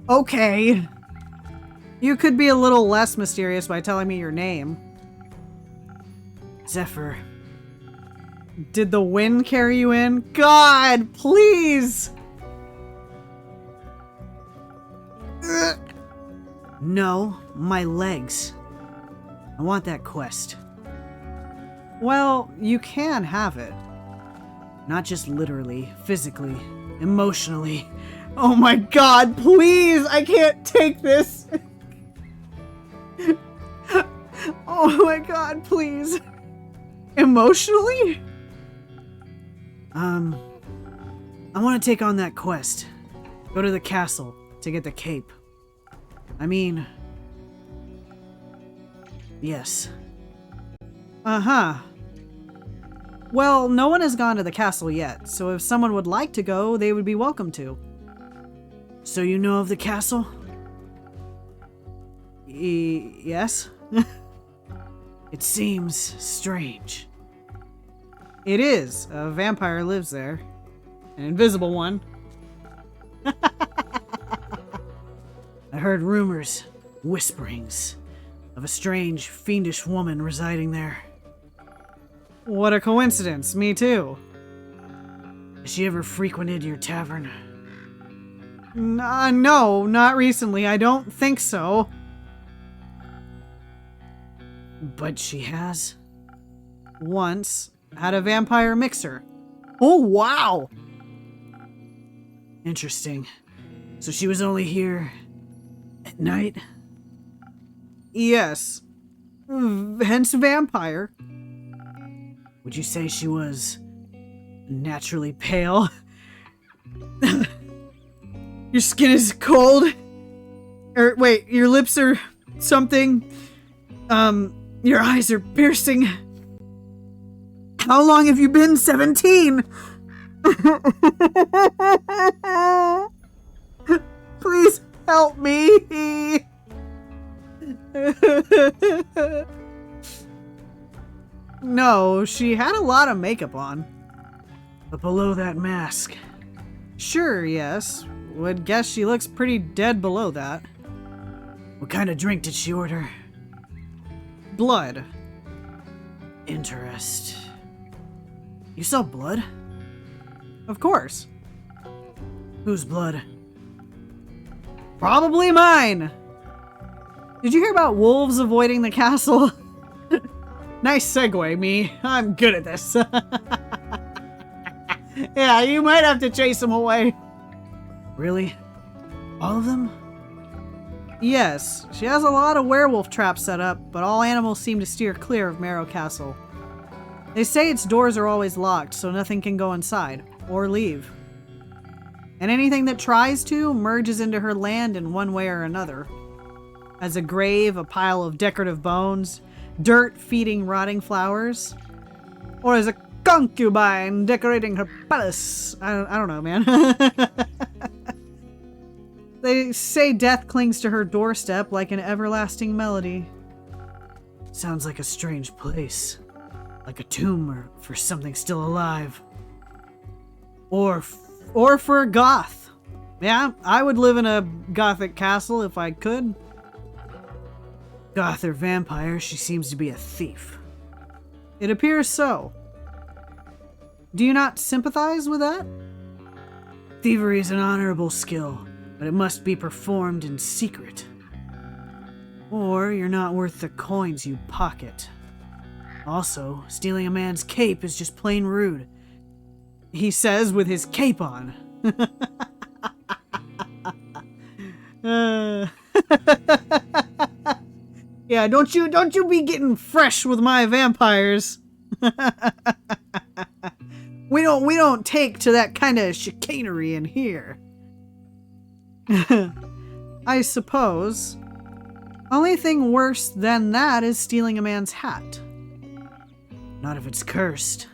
Okay. You could be a little less mysterious by telling me your name. Zephyr. Did the wind carry you in? God, please! Ugh. No, my legs. I want that quest. Well, you can have it. Not just literally, physically, emotionally. Oh my god, please! I can't take this! Oh my god, please! Emotionally? I want to take on that quest. Go to the castle to get the cape. I mean... Yes. Uh-huh. Well, no one has gone to the castle yet, so if someone would like to go, they would be welcome to. So you know of the castle? Yes? It seems strange. It is. A vampire lives there. An invisible one. I heard rumors, whisperings, of a strange, fiendish woman residing there. What a coincidence. Me too. Has she ever frequented your tavern? No, not recently. I don't think so. But she has? Once had a vampire mixer. Oh, wow! Interesting. So she was only here at night? Yes. Hence vampire. Would you say she was naturally pale? Your skin is cold? Or wait, your lips are something? Your eyes are piercing. How long have you been 17? Please help me. No, she had a lot of makeup on. But below that mask. Sure, yes. Would guess she looks pretty dead below that. What kind of drink did she order? Blood. Interest. You saw blood? Of course. Whose blood? Probably mine! Did you hear about wolves avoiding the castle? Nice segue, me. I'm good at this. Yeah, you might have to chase them away. Really? All of them? Yes, she has a lot of werewolf traps set up, but all animals seem to steer clear of Marrow Castle. They say its doors are always locked, so nothing can go inside, or leave. And anything that tries to merges into her land in one way or another. As a grave, a pile of decorative bones, dirt feeding rotting flowers, or as a concubine decorating her palace. I don't know, man. They say death clings to her doorstep like an everlasting melody. Sounds like a strange place. Like a tomb or for something still alive. Or for a goth. Yeah, I would live in a gothic castle if I could. Goth or vampire, she seems to be a thief. It appears so. Do you not sympathize with that? Thievery is an honorable skill, but it must be performed in secret. Or you're not worth the coins you pocket. Also, stealing a man's cape is just plain rude. He says with his cape on. Yeah, don't you be getting fresh with my vampires. We don't take to that kind of chicanery in here. I suppose. Only thing worse than that is stealing a man's hat. Not if it's cursed.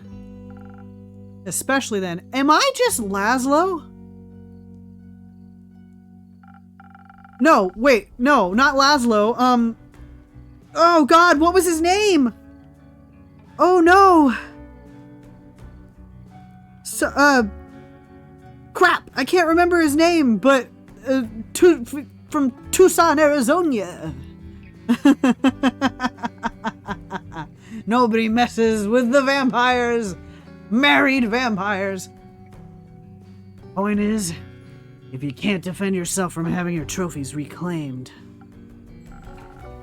Especially then. Am I just Laszlo? No, wait, no, not Laszlo. Oh god, what was his name? Oh no. So, crap, I can't remember his name, but, from Tucson, Arizona. Nobody messes with the vampires. Married vampires. Point is, if you can't defend yourself from having your trophies reclaimed,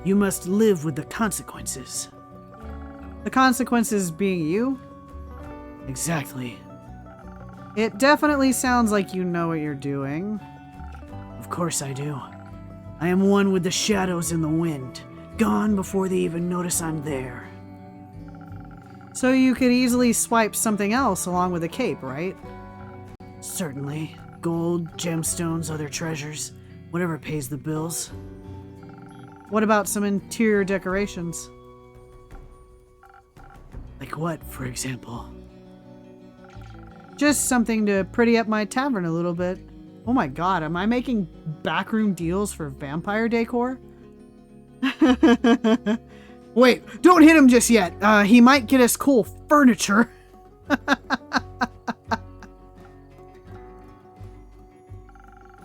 you must live with the consequences. The consequences being you? Exactly. It definitely sounds like you know what you're doing. Of course I do. I am one with the shadows and the wind, gone before they even notice I'm there. So you could easily swipe something else along with the cape, right? Certainly. Gold, gemstones, other treasures, whatever pays the bills. What about some interior decorations? Like what, for example? Just something to pretty up my tavern a little bit. Oh my god, am I making backroom deals for vampire decor? Wait, don't hit him just yet. He might get us cool furniture.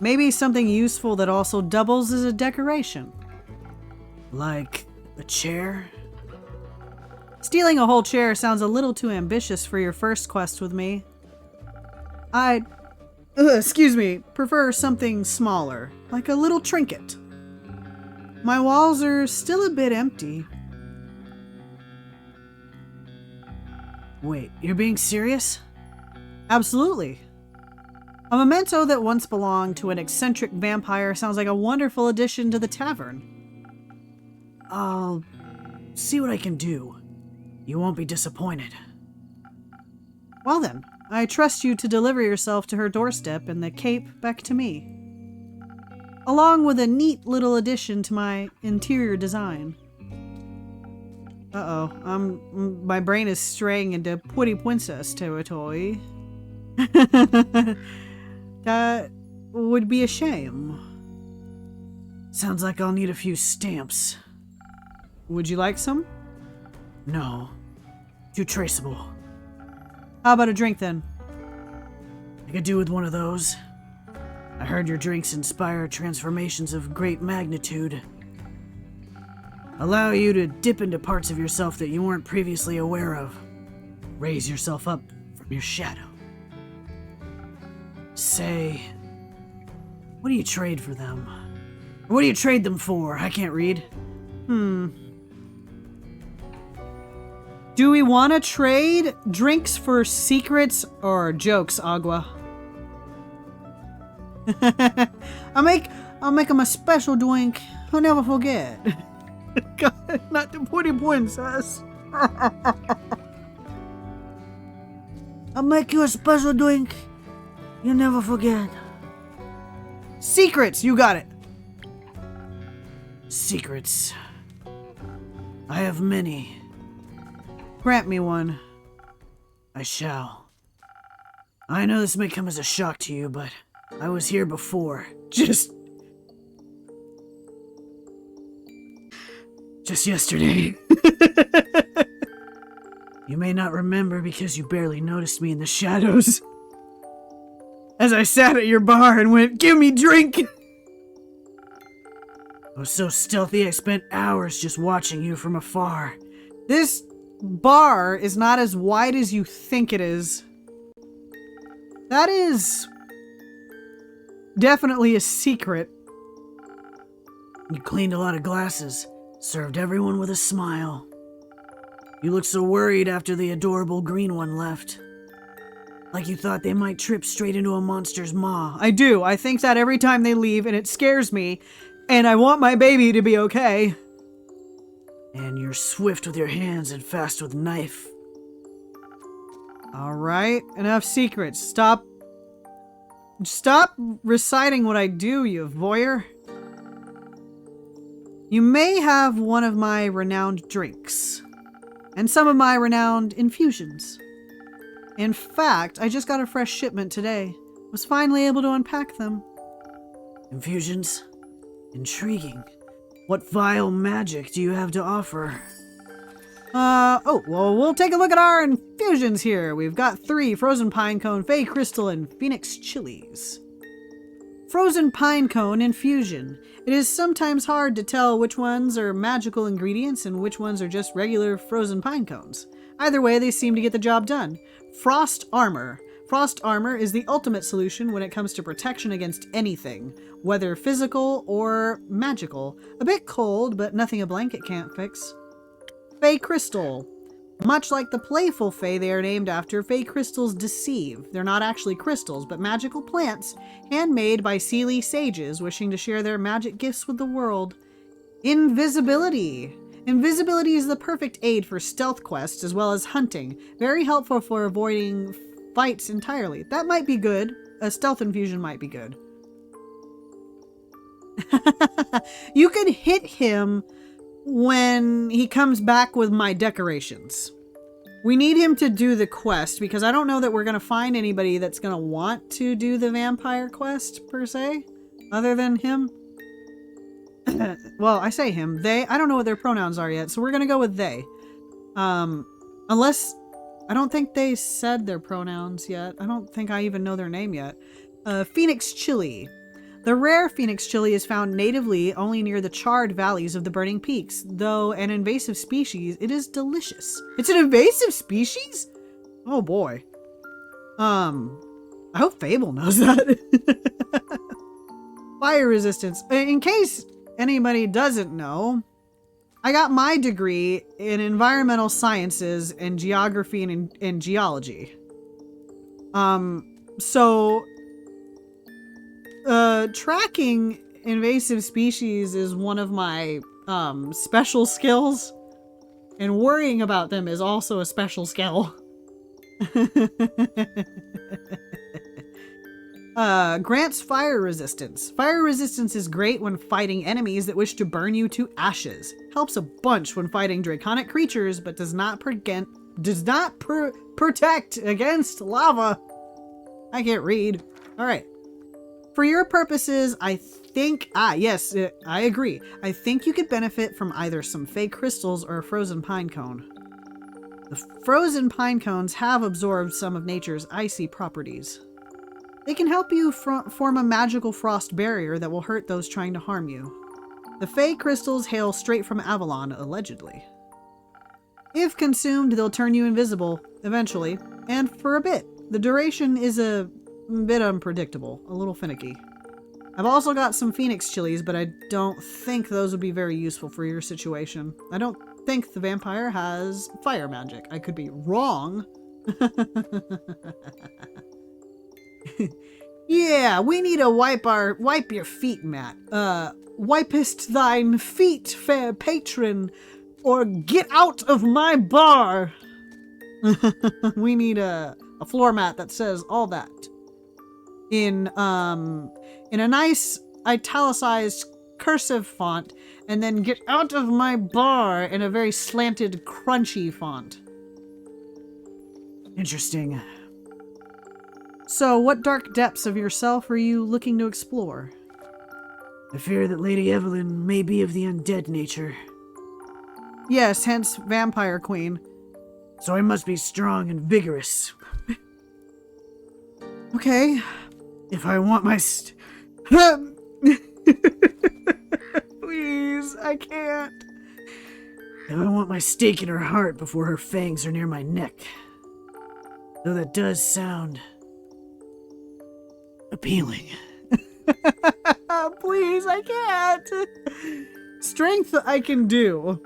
Maybe something useful that also doubles as a decoration. Like a chair? Stealing a whole chair sounds a little too ambitious for your first quest with me. I'd, prefer something smaller, like a little trinket. My walls are still a bit empty. Wait, you're being serious? Absolutely. A memento that once belonged to an eccentric vampire sounds like a wonderful addition to the tavern. I'll see what I can do. You won't be disappointed. Well then, I trust you to deliver yourself to her doorstep and the cape back to me. Along with a neat little addition to my interior design. Uh-oh, my brain is straying into Pretty Princess territory. That would be a shame. Sounds like I'll need a few stamps. Would you like some? No. Too traceable. How about a drink then? I could do with one of those. I heard your drinks inspire transformations of great magnitude. Allow you to dip into parts of yourself that you weren't previously aware of. Raise yourself up from your shadow. Say, what do you trade for them? Or what do you trade them for? I can't read. Do we want to trade drinks for secrets or jokes, Agua? I'll make him a special drink he'll never forget. God, not the Pretty Princess. I'll make you a special drink you'll never forget. Secrets, you got it. Secrets. I have many. Grant me one. I shall. I know this may come as a shock to you, but I was here before. Just yesterday. You may not remember because you barely noticed me in the shadows. As I sat at your bar and went, "Give me drink!" I was so stealthy I spent hours just watching you from afar. This bar is not as wide as you think it is. That is definitely a secret. You cleaned a lot of glasses, served everyone with a smile. You looked so worried after the adorable green one left. Like you thought they might trip straight into a monster's maw. I do. I think that every time they leave, and it scares me, and I want my baby to be okay. And you're swift with your hands and fast with knife. Alright, enough secrets. Stop reciting what I do, you voyeur. You may have one of my renowned drinks, and some of my renowned infusions. In fact, I just got a fresh shipment today. Was finally able to unpack them. Infusions? Intriguing. What vile magic do you have to offer? We'll take a look at our infusions here. We've got 3 frozen pine cone, fey crystal, and phoenix chilies. Frozen pine cone infusion. It is sometimes hard to tell which ones are magical ingredients and which ones are just regular frozen pine cones. Either way, they seem to get the job done. Frost armor. Frost armor is the ultimate solution when it comes to protection against anything, whether physical or magical. A bit cold, but nothing a blanket can't fix. Fey crystal. Much like the playful Fae they are named after, Fae crystals deceive. They're not actually crystals, but magical plants handmade by Seelie sages wishing to share their magic gifts with the world. Invisibility. Invisibility is the perfect aid for stealth quests as well as hunting. Very helpful for avoiding fights entirely. That might be good. A stealth infusion might be good. You can hit him when he comes back with my decorations. We need him to do the quest because I don't know that we're going to find anybody that's going to want to do the vampire quest per se, other than him. Well, I say him. They, I don't know what their pronouns are yet, so we're going to go with they. Unless, I don't think they said their pronouns yet. I don't think I even know their name yet. Phoenix Chili. The rare Phoenix Chili is found natively only near the charred valleys of the Burning Peaks. Though an invasive species, it is delicious. It's an invasive species? Oh boy. I hope Fable knows that. Fire resistance. In case anybody doesn't know, I got my degree in environmental sciences and geography and geology. Tracking invasive species is one of my special skills, and worrying about them is also a special skill. Grants fire resistance. Fire resistance is great when fighting enemies that wish to burn you to ashes. Helps a bunch when fighting draconic creatures, but does not protect against lava. I can't read. All right. For your purposes, I think... yes, I agree. I think you could benefit from either some fake crystals or a frozen pine cone. The frozen pine cones have absorbed some of nature's icy properties. They can help you form a magical frost barrier that will hurt those trying to harm you. The fey crystals hail straight from Avalon, allegedly. If consumed, they'll turn you invisible, eventually, and for a bit. The duration is a bit unpredictable, a little finicky. I've also got some Phoenix chilies, but I don't think those would be very useful for your situation. I don't think the vampire has fire magic. I could be wrong. Yeah, we need to wipe your feet, Matt. Wipest thine feet, fair patron, or get out of my bar. We need a floor mat that says all that. In a nice italicized cursive font, and then get out of my bar in a very slanted, crunchy font. Interesting. So, what dark depths of yourself are you looking to explore? I fear that Lady Evelyn may be of the undead nature. Yes, hence Vampire Queen. So I must be strong and vigorous. Okay. If I want my Please, I can't. If I want my stake in her heart before her fangs are near my neck. Though that does sound appealing. Please, I can't. Strength I can do.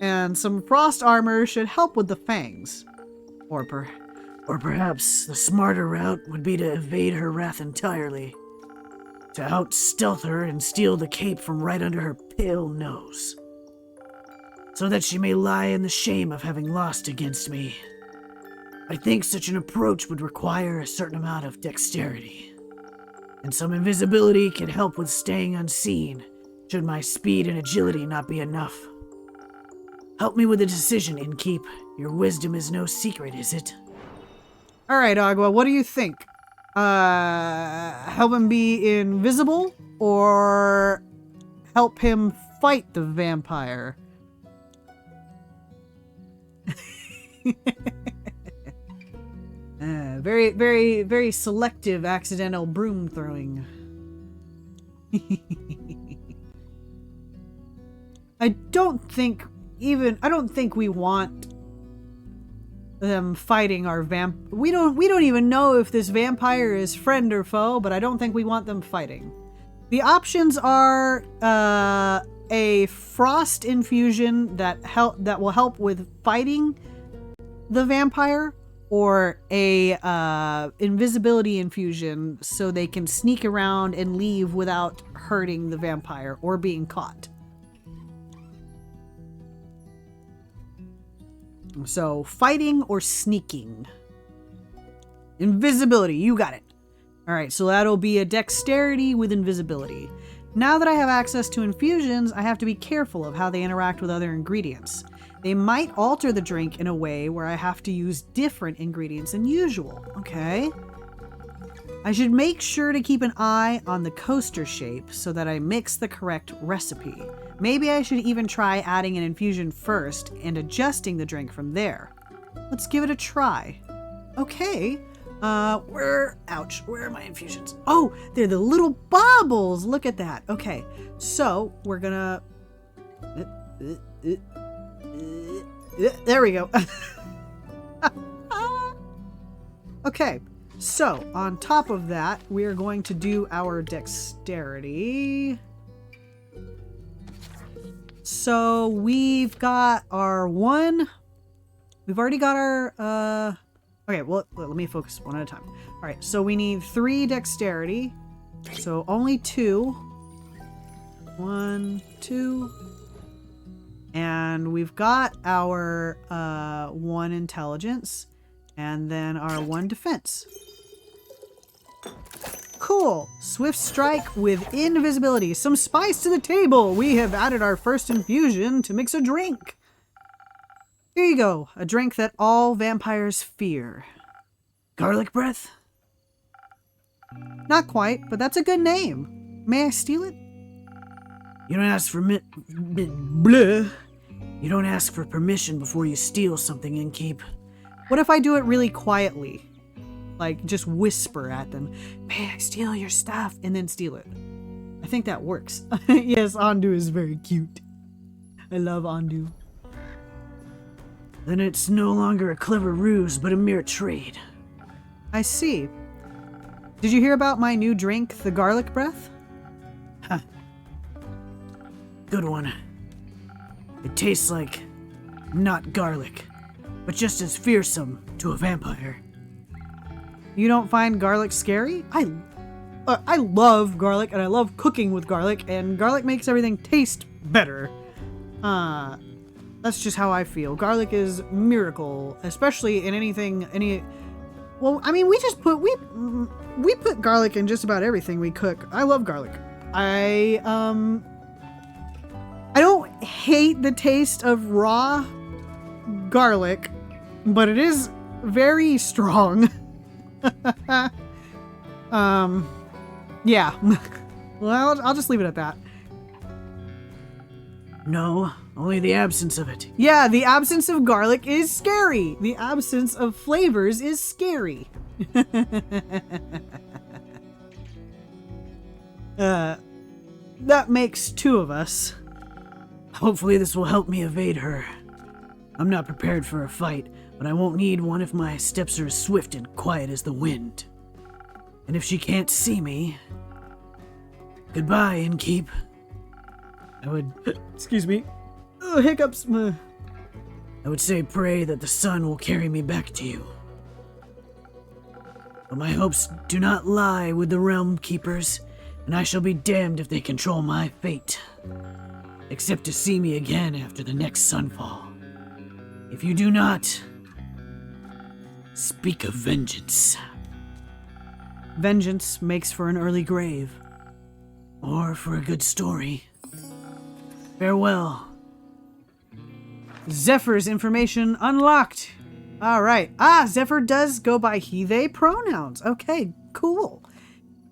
And some frost armor should help with the fangs. Or perhaps the smarter route would be to evade her wrath entirely. To out-stealth her and steal the cape from right under her pale nose. So that she may lie in the shame of having lost against me. I think such an approach would require a certain amount of dexterity. And some invisibility can help with staying unseen, should my speed and agility not be enough. Help me with a decision, Innkeep. Your wisdom is no secret, is it? Alright, Agua, what do you think? Help him be invisible, or help him fight the vampire? Very, very, very selective accidental broom throwing. I don't think we want them fighting our we don't even know if this vampire is friend or foe, but I don't think we want them fighting. The options are a frost infusion that will help with fighting the vampire, or a invisibility infusion so they can sneak around and leave without hurting the vampire or being caught. So fighting or sneaking. Invisibility, you got it. All right, so that'll be a dexterity with invisibility. Now that I have access to infusions, I have to be careful of how they interact with other ingredients. They might alter the drink in a way where I have to use different ingredients than usual. Okay. I should make sure to keep an eye on the coaster shape so that I mix the correct recipe. Maybe I should even try adding an infusion first and adjusting the drink from there. Let's give it a try. Okay. Where are my infusions? Oh, they're the little bubbles. Look at that. Okay. So we're gonna... There we go. Okay. So on top of that, we are going to do our dexterity. So we've got our one. We've already got our, okay, well, let me focus one at a time. All right, so we need 3 dexterity. So only 2. 1, 2. And we've got our 1 intelligence. And then our 1 defense. Cool. Swift strike with invisibility. Some spice to the table. We have added our first infusion to mix a drink. Here you go. A drink that all vampires fear. Garlic breath? Not quite, but that's a good name. May I steal it? You don't ask for bleh. You don't ask for permission before you steal something, Innkeep. What if I do it really quietly? Like, just whisper at them, "May I steal your stuff?" and then steal it. I think that works. Yes, Andu is very cute. I love Andu. Then it's no longer a clever ruse, but a mere trade. I see. Did you hear about my new drink, the garlic breath? Huh. Good one. It tastes like not garlic, but just as fearsome to a vampire. You don't find garlic scary? I love garlic, and I love cooking with garlic, and garlic makes everything taste better. That's just how I feel. Garlic is miracle, especially in anything, well, I mean, we put garlic in just about everything we cook. I love garlic. I don't hate the taste of raw garlic, but it is very strong. Yeah. Well, I'll just leave it at that. No, only the absence of it. Yeah, the absence of garlic is scary. The absence of flavors is scary. That makes 2 of us. Hopefully this will help me evade her. I'm not prepared for a fight, but I won't need one if my steps are as swift and quiet as the wind. And if she can't see me... Goodbye, Innkeep. I would... Excuse me. Hiccups. I would say pray that the sun will carry me back to you. But my hopes do not lie with the Realm Keepers, and I shall be damned if they control my fate. Except to see me again after the next sunfall. If you do not, speak of vengeance. Vengeance makes for an early grave. Or for a good story. Farewell. Zephyr's information unlocked. All right. Zephyr does go by he, they pronouns. Okay, cool.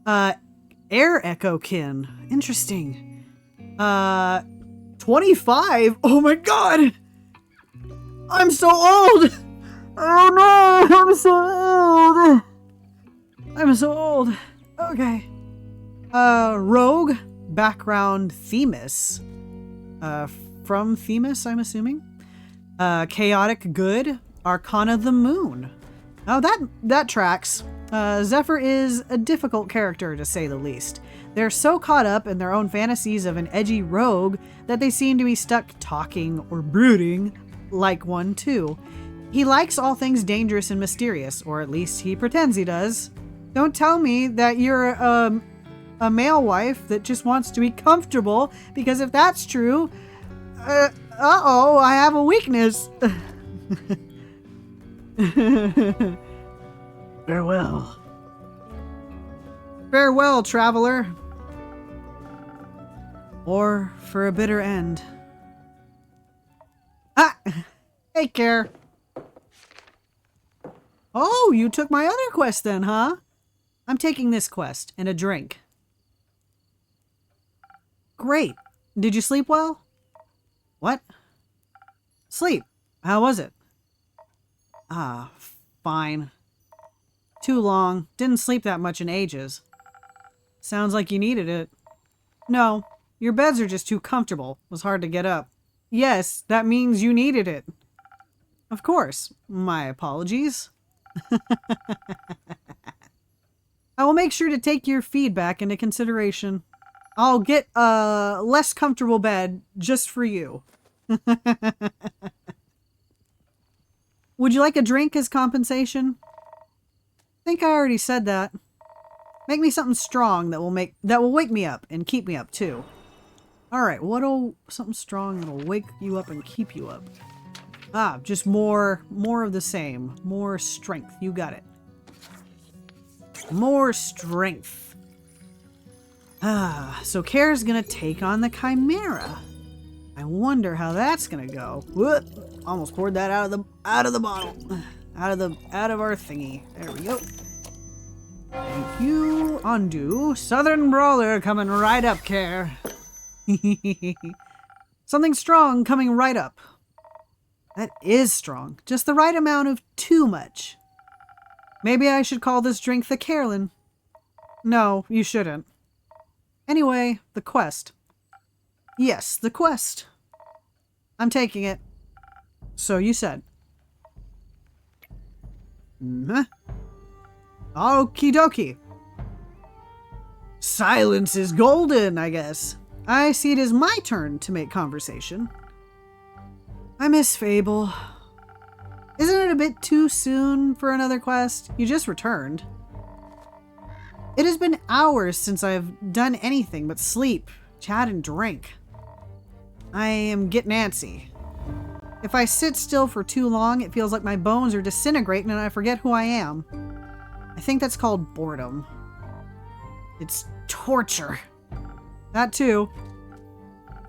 Air Echo Kin. Interesting. 25? Oh my god! I'm so old! Oh no! I'm so old! I'm so old. Okay. Rogue. Background Themis. From Themis, I'm assuming. Chaotic Good. Arcana the Moon. Oh, that tracks. Zephyr is a difficult character, to say the least. They're so caught up in their own fantasies of an edgy rogue that they seem to be stuck talking or brooding like one too. He likes all things dangerous and mysterious, or at least he pretends he does. Don't tell me that you're a male wife that just wants to be comfortable, because if that's true, uh-oh, I have a weakness. Farewell. Farewell, traveler. Or for a bitter end. Ah! Take care. Oh, you took my other quest then, huh? I'm taking this quest and a drink. Great. Did you sleep well? What? Sleep. How was it? Ah, fine. Too long. Didn't sleep that much in ages. Sounds like you needed it. No, your beds are just too comfortable. It was hard to get up. Yes, that means you needed it. Of course. My apologies. I will make sure to take your feedback into consideration. I'll get a less comfortable bed just for you. Would you like a drink as compensation? I think I already said that. Make me something strong that will wake me up and keep me up too. All right, something strong that'll wake you up and keep you up. Ah, just more of the same. More strength. You got it. More strength. Ah, so Care's gonna take on the Chimera. I wonder how that's gonna go. Whoop! Almost poured that out of the bottle. Out of our thingy. There we go. Thank you. Undo. Southern Brawler coming right up, Care. Something strong coming right up. That is strong. Just the right amount of too much. Maybe I should call this drink the Carolyn. No, you shouldn't. Anyway, the quest. Yes, the quest. I'm taking it. So you said. Mm-hmm. Okie dokie. Silence is golden, I guess. I see it as my turn to make conversation. I miss Fable. Isn't it a bit too soon for another quest? You just returned. It has been hours since I've done anything but sleep, chat, and drink. I am getting antsy. If I sit still for too long, it feels like my bones are disintegrating and I forget who I am. I think that's called boredom. It's torture. That too.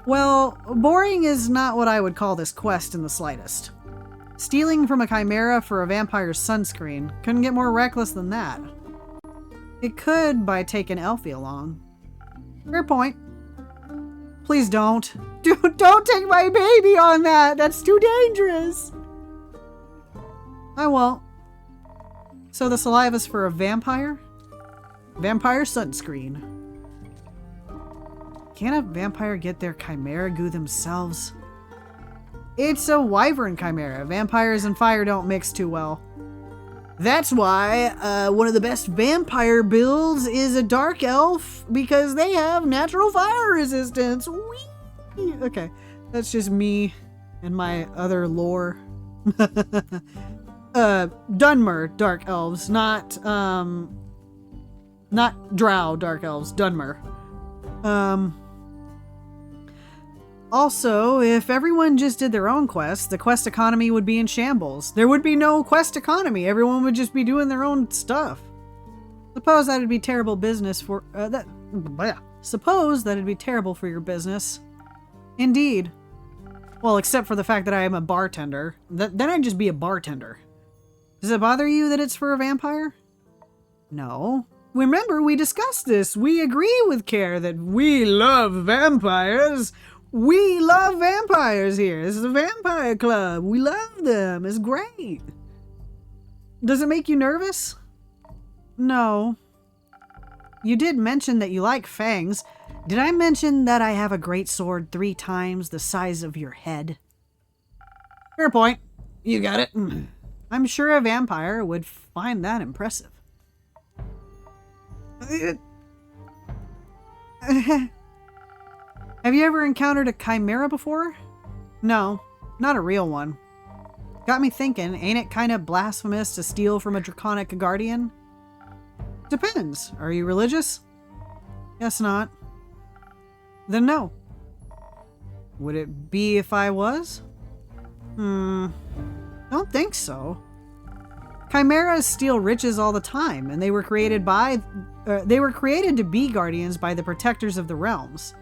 Well, boring is not what I would call this quest in the slightest. Stealing from a chimera for a vampire's sunscreen couldn't get more reckless than that. It could by taking Elfie along. Fair point. Please don't. Don't take my baby on that! That's too dangerous! I won't. So the saliva's for a vampire? Vampire sunscreen. Can't a vampire get their chimera goo themselves? It's a wyvern chimera. Vampires and fire don't mix too well. That's why one of the best vampire builds is a dark elf, because they have natural fire resistance. Whee! Okay, that's just me and my other lore. Dunmer dark elves, not drow dark elves, Dunmer. Also, if everyone just did their own quests, the quest economy would be in shambles. There would be no quest economy. Everyone would just be doing their own stuff. Suppose that'd be terrible business for Suppose that'd be terrible for your business. Indeed. Well, except for the fact that I am a bartender. Then I'd just be a bartender. Does it bother you that it's for a vampire? No. Remember, we discussed this. We agree with Care that we love vampires. We love vampires here. This is a vampire club. We love them. It's great. Does it make you nervous? No. You did mention that you like fangs. Did I mention that I have a great sword 3 times the size of your head? Fair point. You got it. I'm sure a vampire would find that impressive. Have you ever encountered a chimera before? No, not a real one. Got me thinking, ain't it kind of blasphemous to steal from a draconic guardian? Depends. Are you religious? Guess not. Then no. Would it be if I was? Don't think so. Chimeras steal riches all the time, and they were created to be guardians by the protectors of the realms.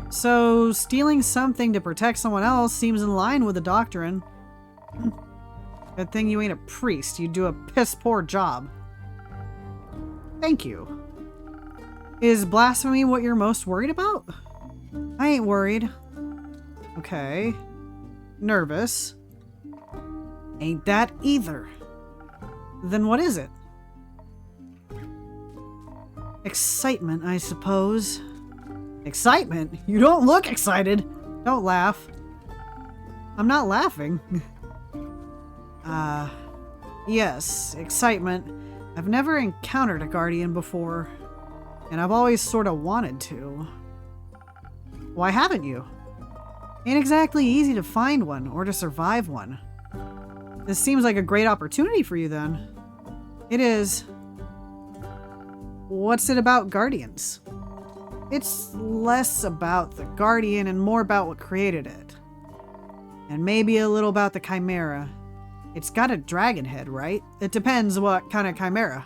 So, stealing something to protect someone else seems in line with the doctrine. Good thing you ain't a priest. You do a piss-poor job. Thank you. Is blasphemy what you're most worried about? I ain't worried. Okay. Nervous. Ain't that either. Then what is it? Excitement, I suppose. Excitement? You don't look excited. Don't laugh. I'm not laughing. Yes, excitement. I've never encountered a guardian before, and I've always sort of wanted to. Why haven't you? Ain't exactly easy to find one or to survive one. This seems like a great opportunity for you then. It is. What's it about guardians? It's less about the guardian and more about what created it. And maybe a little about the chimera. It's got a dragon head, right? It depends what kind of chimera.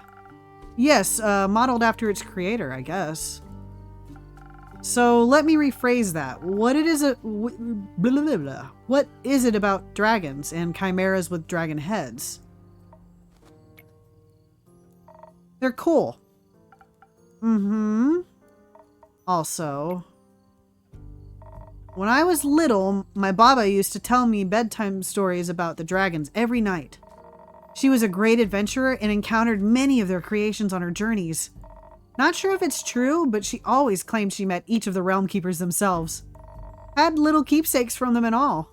Yes, modeled after its creator, I guess. So let me rephrase that. What is it about dragons and chimeras with dragon heads? They're cool. Also, when I was little, my baba used to tell me bedtime stories about the dragons every night. She was a great adventurer and encountered many of their creations on her journeys. Not sure if it's true, but she always claimed she met each of the realm keepers themselves. Had little keepsakes from them and all.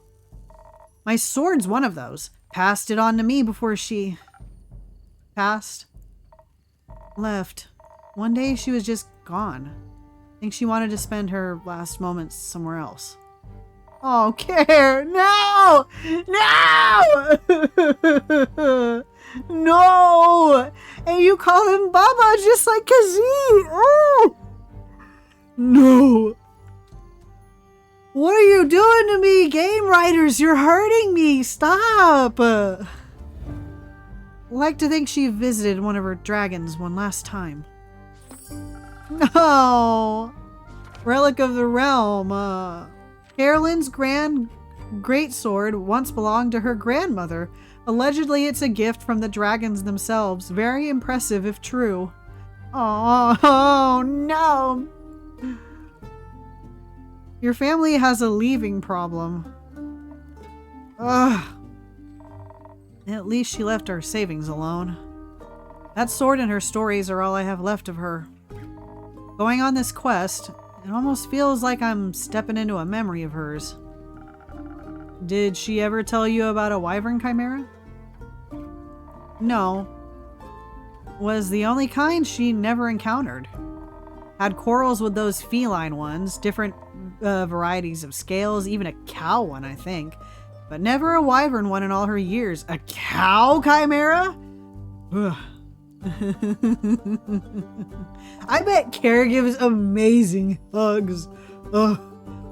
My sword's one of those. Passed it on to me before she... left. One day she was just gone. I think she wanted to spend her last moments somewhere else. Oh, Care! No! No! No! And you call him Baba just like Kazee! Oh! No! What are you doing to me, game writers? You're hurting me! Stop! Like to think she visited one of her dragons one last time. No! Relic of the realm. Carolyn's greatsword once belonged to her grandmother. Allegedly, it's a gift from the dragons themselves. Very impressive if true. Oh, no! Your family has a leaving problem. Ugh. At least she left our savings alone. That sword and her stories are all I have left of her. Going on this quest, it almost feels like I'm stepping into a memory of hers. Did she ever tell you about a wyvern chimera? No. Was the only kind she never encountered. Had quarrels with those feline ones, different varieties of scales, even a cow one, I think. But never a wyvern one in all her years. A cow chimera? Ugh. I bet Kara gives amazing hugs. Ugh.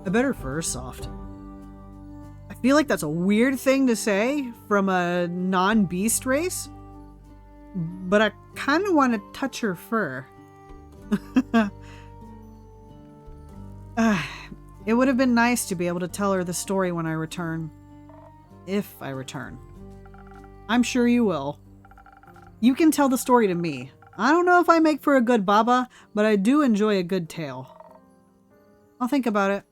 I bet her fur is soft. I feel like that's a weird thing to say from a non-beast race, but I kind of want to touch her fur. It would have been nice to be able to tell her the story when I return. If I return. I'm sure you will. You can tell the story to me. I don't know if I make for a good baba, but I do enjoy a good tale. I'll think about it.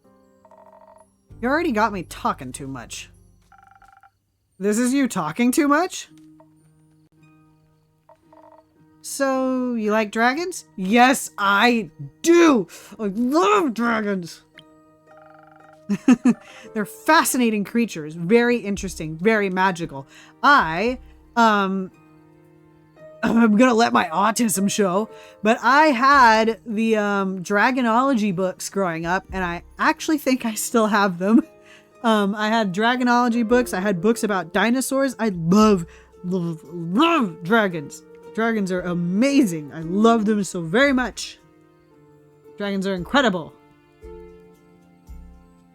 You already got me talking too much. This is you talking too much? So, you like dragons? Yes, I do! I love dragons! They're fascinating creatures. Very interesting. Very magical. I'm gonna let my autism show, but I had the dragonology books growing up, and I actually think I still have them. I had dragonology books. I had books about dinosaurs. I love dragons. Dragons are amazing. I love them so very much. Dragons are incredible.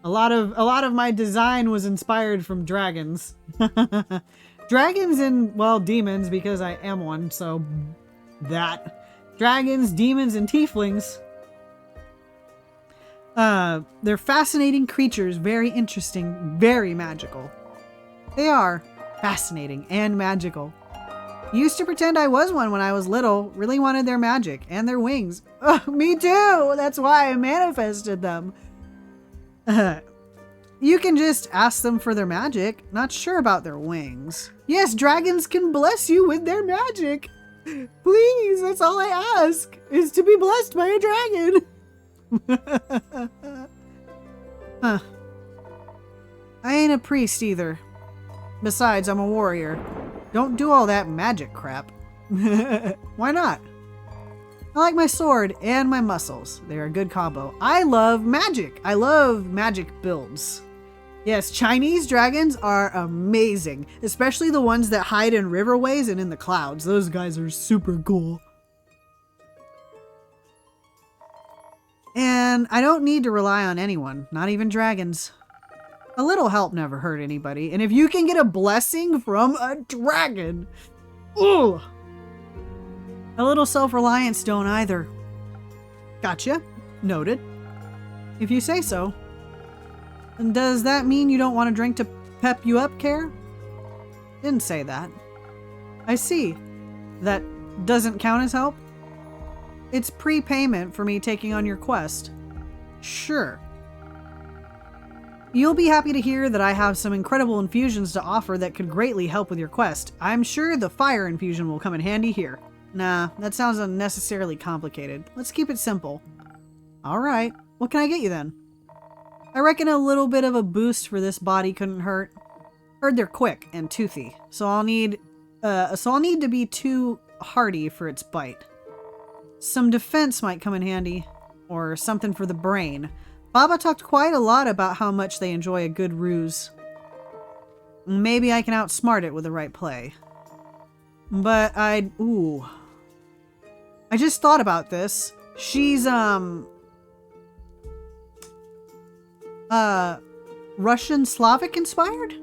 A lot of my design was inspired from dragons. Dragons and, well, demons, because I am one, so that. Dragons, demons, and tieflings. They're fascinating creatures, very interesting, very magical. They are fascinating and magical. Used to pretend I was one when I was little, really wanted their magic and their wings. Me too! That's why I manifested them. You can just ask them for their magic, not sure about their wings. Yes, dragons can bless you with their magic. Please, that's all I ask, is to be blessed by a dragon. Huh. I ain't a priest either. Besides, I'm a warrior. Don't do all that magic crap. Why not? I like my sword and my muscles. They're a good combo. I love magic. I love magic builds. Yes, Chinese dragons are amazing, especially the ones that hide in riverways and in the clouds. Those guys are super cool. And I don't need to rely on anyone, not even dragons. A little help never hurt anybody, and if you can get a blessing from a dragon, ooh, a little self-reliance don't either. Gotcha. Noted. If you say so. And does that mean you don't want a drink to pep you up, Care? Didn't say that. I see. That doesn't count as help? It's prepayment for me taking on your quest. Sure. You'll be happy to hear that I have some incredible infusions to offer that could greatly help with your quest. I'm sure the fire infusion will come in handy here. Nah, that sounds unnecessarily complicated. Let's keep it simple. Alright, what can I get you then? I reckon a little bit of a boost for this body couldn't hurt. Heard they're quick and toothy, so I'll need to be too hardy for its bite. Some defense might come in handy, or something for the brain. Baba talked quite a lot about how much they enjoy a good ruse. Maybe I can outsmart it with the right play. But I just thought about this. She's, Russian Slavic inspired?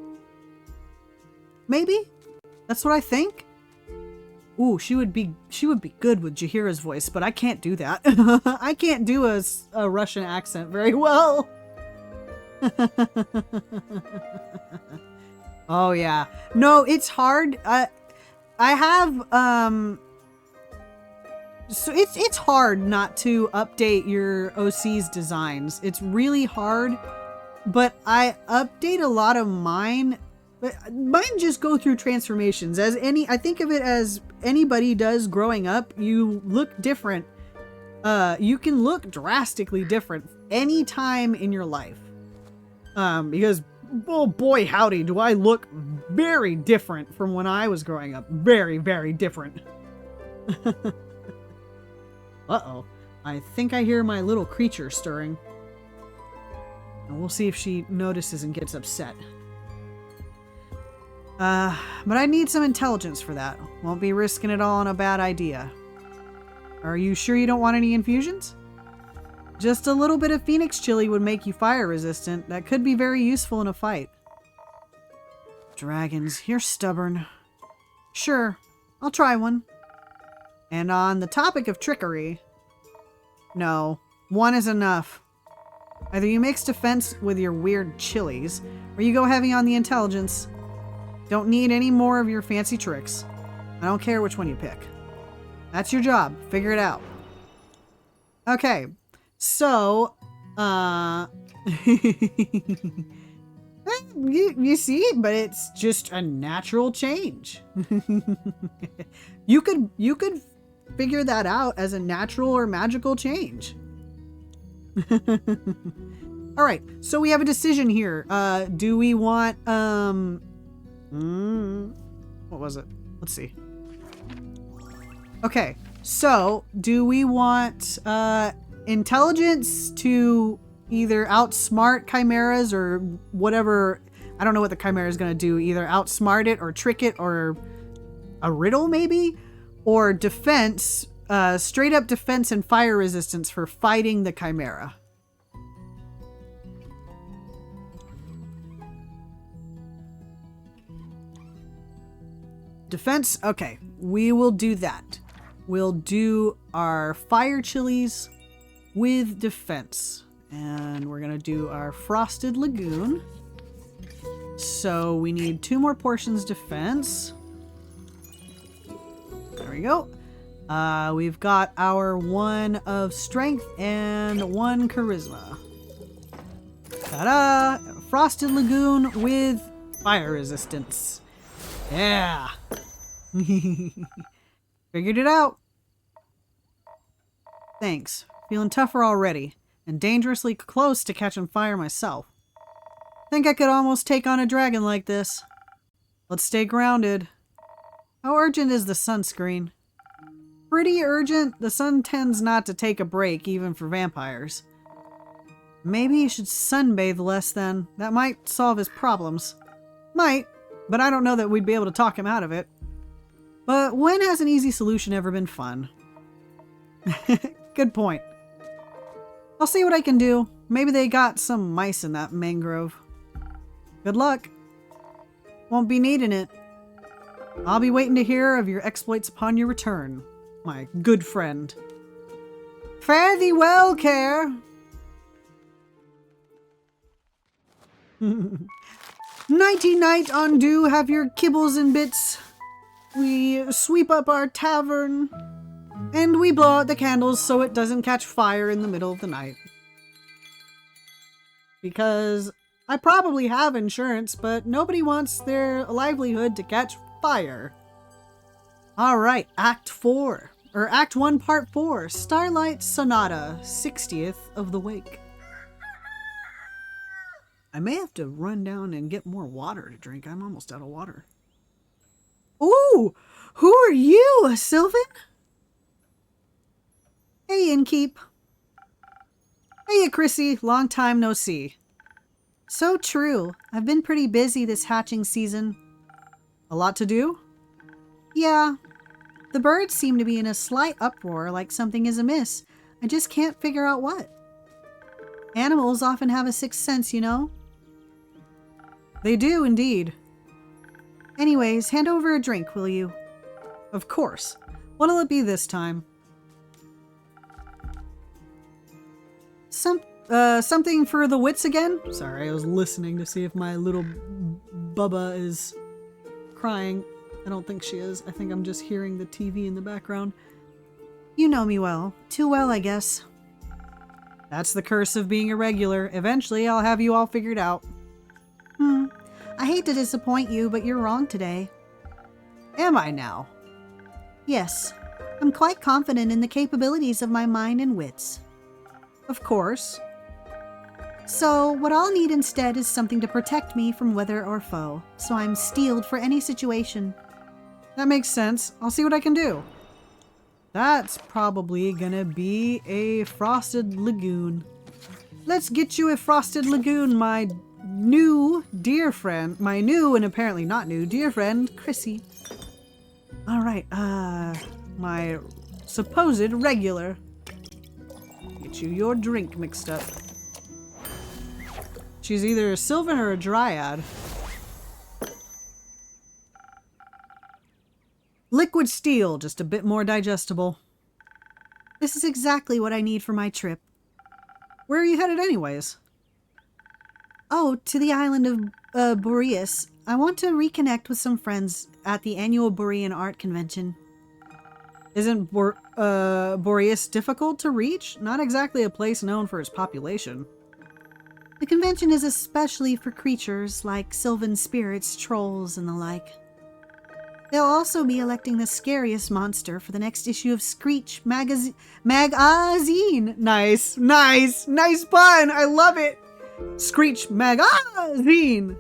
Maybe? That's what I think? Ooh, she would be good with Jahira's voice, but I can't do that. I can't do a Russian accent very well. Oh yeah. No, it's hard. I have so it's hard not to update your OC's designs. It's really hard, but I update a lot of mine. But mine just go through transformations. I think of it as anybody does growing up. You look different. You can look drastically different any time in your life. Because, oh boy, howdy, do I look very different from when I was growing up. Very, very different. Uh-oh. I think I hear my little creature stirring. And we'll see if she notices and gets upset. But I need some intelligence for that. Won't be risking it all on a bad idea. Are you sure you don't want any infusions? Just a little bit of Phoenix chili would make you fire resistant. That could be very useful in a fight. Dragons, you're stubborn. Sure, I'll try one. And on the topic of trickery, no, one is enough. Either you mix defense with your weird chilies, or you go heavy on the intelligence. Don't need any more of your fancy tricks. I don't care which one you pick. That's your job. Figure it out. Okay. So, you see, but it's just a natural change. You could figure that out as a natural or magical change. All right. So we have a decision here. Do we want, what was it? Let's see. Okay, so do we want intelligence to either outsmart chimeras or whatever. I don't know what the chimera is going to do. Either outsmart it or trick it or a riddle maybe, or defense, straight up defense and fire resistance for fighting the chimera. Defense, okay, we will do that. We'll do our fire chilies with defense. And we're gonna do our frosted lagoon. So we need 2 more portions defense. There we go. We've got our 1 of strength and 1 charisma. Ta-da! Frosted lagoon with fire resistance. Yeah! Figured it out. Thanks. Feeling tougher already, and dangerously close to catching fire myself. Think I could almost take on a dragon like this. Let's stay grounded. How urgent is the sunscreen? Pretty urgent. The sun tends not to take a break, even for vampires. Maybe you should sunbathe less then. That might solve his problems. Might, but I don't know that we'd be able to talk him out of it. But when has an easy solution ever been fun? Good point. I'll see what I can do. Maybe they got some mice in that mangrove. Good luck. Won't be needing it. I'll be waiting to hear of your exploits upon your return, my good friend. Fare thee well, Care. Nighty-night, undo, have your kibbles and bits. We sweep up our tavern, and we blow out the candles so it doesn't catch fire in the middle of the night. Because I probably have insurance, but nobody wants their livelihood to catch fire. Alright, Act 4. Or Act 1, Part 4. Starlight Sonata, 60th of the Wake. I may have to run down and get more water to drink. I'm almost out of water. Ooh! Who are you, Sylvan? Hey, Innkeep. Hey, Chrissy. Long time no see. So true. I've been pretty busy this hatching season. A lot to do? Yeah. The birds seem to be in a slight uproar, like something is amiss. I just can't figure out what. Animals often have a sixth sense, you know? They do, indeed. Anyways, hand over a drink, will you? Of course. What'll it be this time? Something for the wits again? Sorry, I was listening to see if my little Bubba is crying. I don't think she is. I think I'm just hearing the TV in the background. You know me well. Too well, I guess. That's the curse of being irregular. Eventually, I'll have you all figured out. I hate to disappoint you, but you're wrong today. Am I now? Yes. I'm quite confident in the capabilities of my mind and wits. Of course. So, what I'll need instead is something to protect me from weather or foe, so I'm steeled for any situation. That makes sense. I'll see what I can do. That's probably gonna be a frosted lagoon. Let's get you a frosted lagoon, my new dear friend. My new and apparently not new dear friend, Chrissy. Alright, my supposed regular. Get you your drink mixed up. She's either a Sylvan or a Dryad. Liquid steel, just a bit more digestible. This is exactly what I need for my trip. Where are you headed anyways? Oh, to the island of Boreas. I want to reconnect with some friends at the annual Borean Art Convention. Isn't Boreas difficult to reach? Not exactly a place known for its population. The convention is especially for creatures like sylvan spirits, trolls, and the like. They'll also be electing the scariest monster for the next issue of Screech Magazine. Nice, nice, nice pun. I love it. Screech Magazine.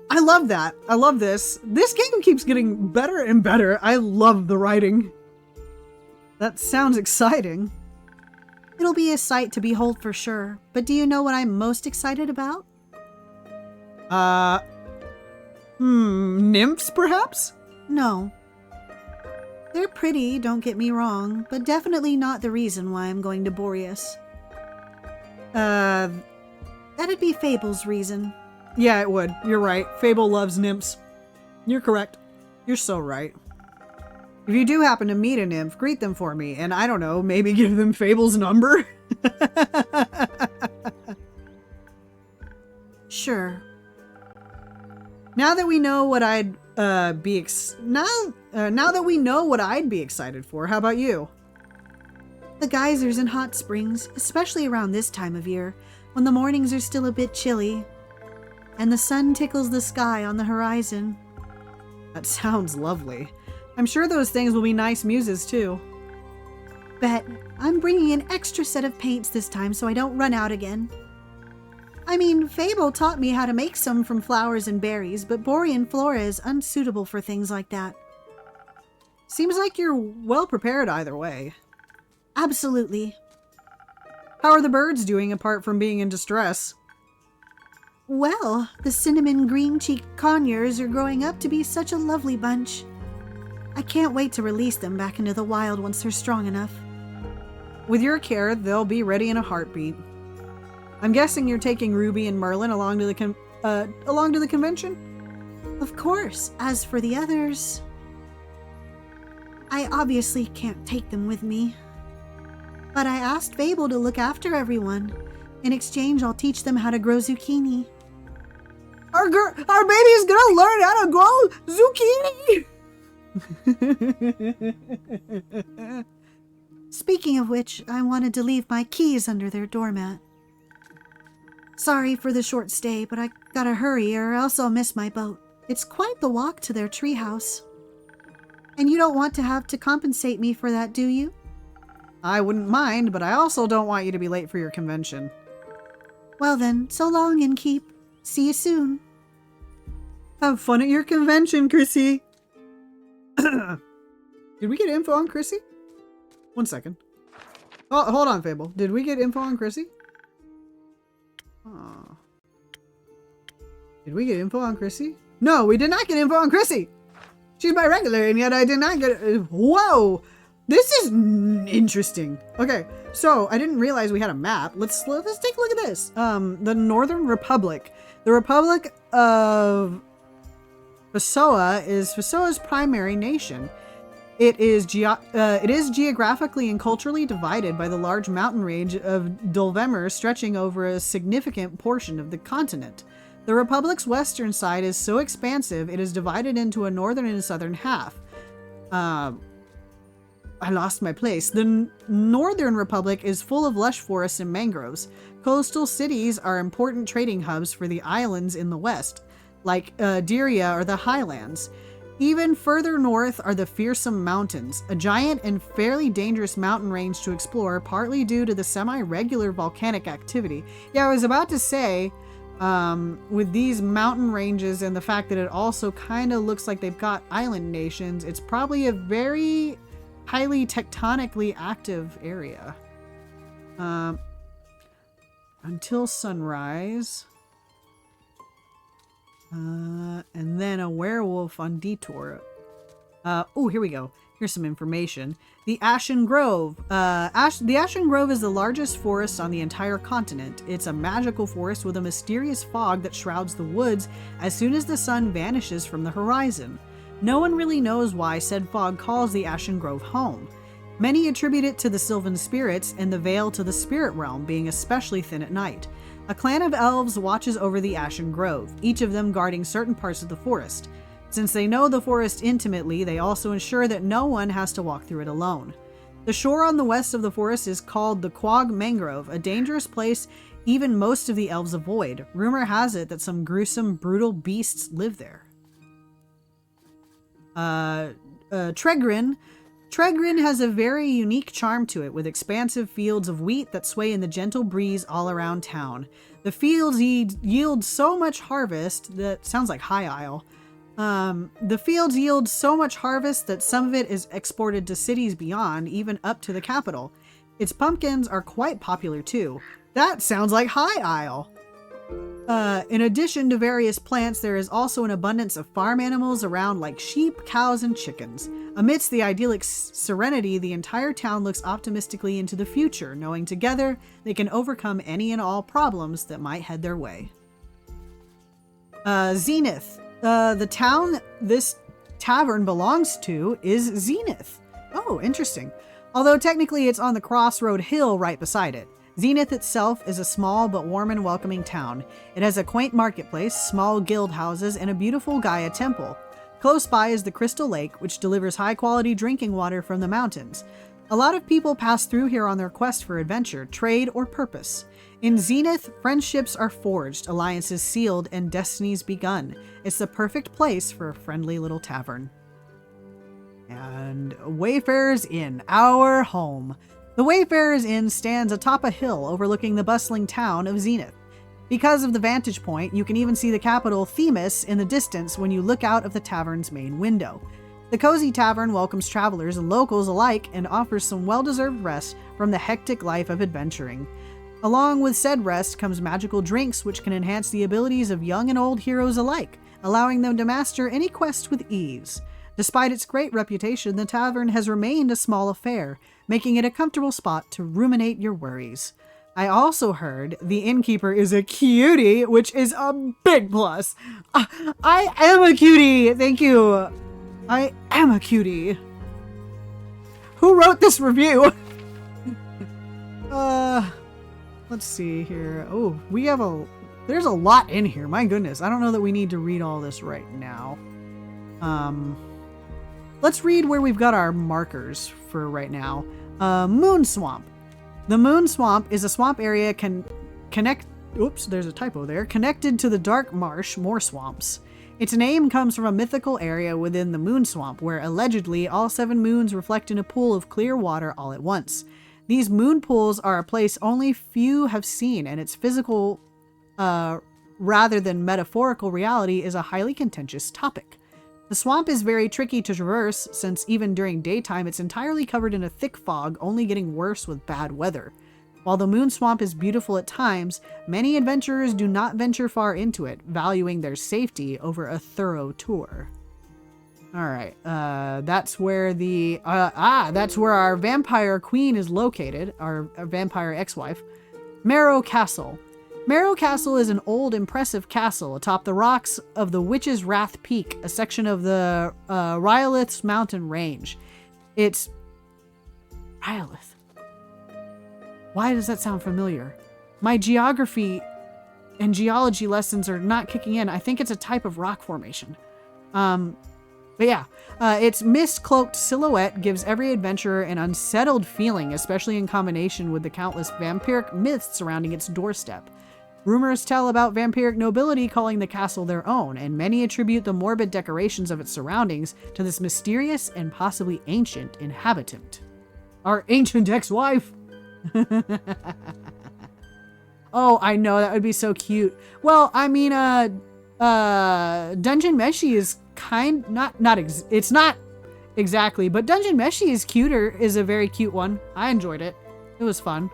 I love that. I love this. This game keeps getting better and better. I love the writing. That sounds exciting. It'll be a sight to behold for sure, but do you know what I'm most excited about? Nymphs, perhaps? No. They're pretty, don't get me wrong, but definitely not the reason why I'm going to Boreas. That'd be Fable's reason. Yeah, it would. You're right. Fable loves nymphs. You're correct. You're so right. If you do happen to meet a nymph, greet them for me, and I don't know, maybe give them Fable's number? Sure. Now that we know what I'd now that we know what I'd be excited for, how about you? The geysers and hot springs, especially around this time of year, when the mornings are still a bit chilly, and the sun tickles the sky on the horizon. That sounds lovely. I'm sure those things will be nice muses too. Bet. I'm bringing an extra set of paints this time so I don't run out again. I mean, Fable taught me how to make some from flowers and berries, but Borean flora is unsuitable for things like that. Seems like you're well prepared either way. Absolutely. How are the birds doing apart from being in distress? Well, the cinnamon green-cheeked conures are growing up to be such a lovely bunch. I can't wait to release them back into the wild once they're strong enough. With your care, they'll be ready in a heartbeat. I'm guessing you're taking Ruby and Merlin along to the convention? Of course. As for the others, I obviously can't take them with me. But I asked Fable to look after everyone. In exchange, I'll teach them how to grow zucchini. Our baby's gonna learn how to grow zucchini! Speaking of which, I wanted to leave my keys under their doormat. Sorry for the short stay, but I gotta hurry or else I'll miss my boat. It's quite the walk to their treehouse. And you don't want to have to compensate me for that, do you? I wouldn't mind, but I also don't want you to be late for your convention. Well then, so long and keep. See you soon. Have fun at your convention, Chrissy. Did we get info on Chrissy? 1 second. Oh, hold on, Fable. Did we get info on Chrissy? Oh. Did we get info on Chrissy? No, we did not get info on Chrissy. She's my regular, and yet I did not get. Whoa, this is interesting. Okay, so I didn't realize we had a map. Let's take a look at this. The Northern Republic. The Republic of Fasoa is Fasoa's primary nation. It is geographically and culturally divided by the large mountain range of Dulvemer stretching over a significant portion of the continent. The Republic's western side is so expansive it is divided into a northern and a southern half. I lost my place. The Northern Republic is full of lush forests and mangroves. Coastal cities are important trading hubs for the islands in the west, like Diria or the Highlands. Even further north are the Fearsome Mountains, a giant and fairly dangerous mountain range to explore, partly due to the semi-regular volcanic activity. Yeah, I was about to say, with these mountain ranges and the fact that it also kind of looks like they've got island nations, it's probably a very highly tectonically active area. Until sunrise. And then a werewolf on detour. Oh, here we go. Here's some information. The Ashen Grove. The Ashen Grove is the largest forest on the entire continent. It's a magical forest with a mysterious fog that shrouds the woods as soon as the sun vanishes from the horizon. No one really knows why said fog calls the Ashen Grove home. Many attribute it to the sylvan spirits and the veil to the spirit realm being especially thin at night. A clan of elves watches over the Ashen Grove, each of them guarding certain parts of the forest. Since they know the forest intimately, they also ensure that no one has to walk through it alone. The shore on the west of the forest is called the Quag Mangrove, a dangerous place even most of the elves avoid. Rumor has it that some gruesome, brutal beasts live there. Tregrin. Tregrin has a very unique charm to it, with expansive fields of wheat that sway in the gentle breeze all around town. The fields yield so much harvest that sounds like High Isle. The fields yield so much harvest that some of it is exported to cities beyond, even up to the capital. Its pumpkins are quite popular too. That sounds like High Isle. In addition to various plants, there is also an abundance of farm animals around like sheep, cows, and chickens. Amidst the idyllic serenity, the entire town looks optimistically into the future, knowing together they can overcome any and all problems that might head their way. Zenith. The town this tavern belongs to is Zenith. Oh, interesting. Although technically it's on the crossroad hill right beside it. Zenith itself is a small but warm and welcoming town. It has a quaint marketplace, small guild houses, and a beautiful Gaia temple. Close by is the Crystal Lake, which delivers high-quality drinking water from the mountains. A lot of people pass through here on their quest for adventure, trade, or purpose. In Zenith, friendships are forged, alliances sealed, and destinies begun. It's the perfect place for a friendly little tavern. And Wayfarer's Inn, our home. The Wayfarer's Inn stands atop a hill overlooking the bustling town of Zenith. Because of the vantage point, you can even see the capital Themis in the distance when you look out of the tavern's main window. The cozy tavern welcomes travelers and locals alike and offers some well-deserved rest from the hectic life of adventuring. Along with said rest comes magical drinks which can enhance the abilities of young and old heroes alike, allowing them to master any quest with ease. Despite its great reputation, the tavern has remained a small affair, making it a comfortable spot to ruminate your worries. I also heard the innkeeper is a cutie, which is a big plus. I am a cutie! Thank you! I am a cutie. Who wrote this review? Let's see here. Oh, there's a lot in here. My goodness. I don't know that we need to read all this right now. Let's read where we've got our markers for right now. Moon Swamp. The Moon Swamp is a swamp area there's a typo there. Connected to the Dark Marsh, more swamps. Its name comes from a mythical area within the Moon Swamp, where allegedly all 7 moons reflect in a pool of clear water all at once. These moon pools are a place only few have seen, and its physical, rather than metaphorical reality is a highly contentious topic. The swamp is very tricky to traverse, since even during daytime it's entirely covered in a thick fog, only getting worse with bad weather. While the Moon Swamp is beautiful at times, many adventurers do not venture far into it, valuing their safety over a thorough tour. Alright, that's where that's where our vampire queen is located, our vampire ex-wife. Marrow Castle. Marrow Castle is an old, impressive castle atop the rocks of the Witch's Wrath Peak, a section of the Rhyolith's mountain range. It's... Rhyolith. Why does that sound familiar? My geography and geology lessons are not kicking in. I think it's a type of rock formation. Its mist-cloaked silhouette gives every adventurer an unsettled feeling, especially in combination with the countless vampiric myths surrounding its doorstep. Rumors tell about vampiric nobility calling the castle their own, and many attribute the morbid decorations of its surroundings to this mysterious and possibly ancient inhabitant. Our ancient ex-wife! Oh, I know, that would be so cute. Well, I mean, Dungeon Meshi is it's not exactly, but Dungeon Meshi is a very cute one. I enjoyed it. It was fun.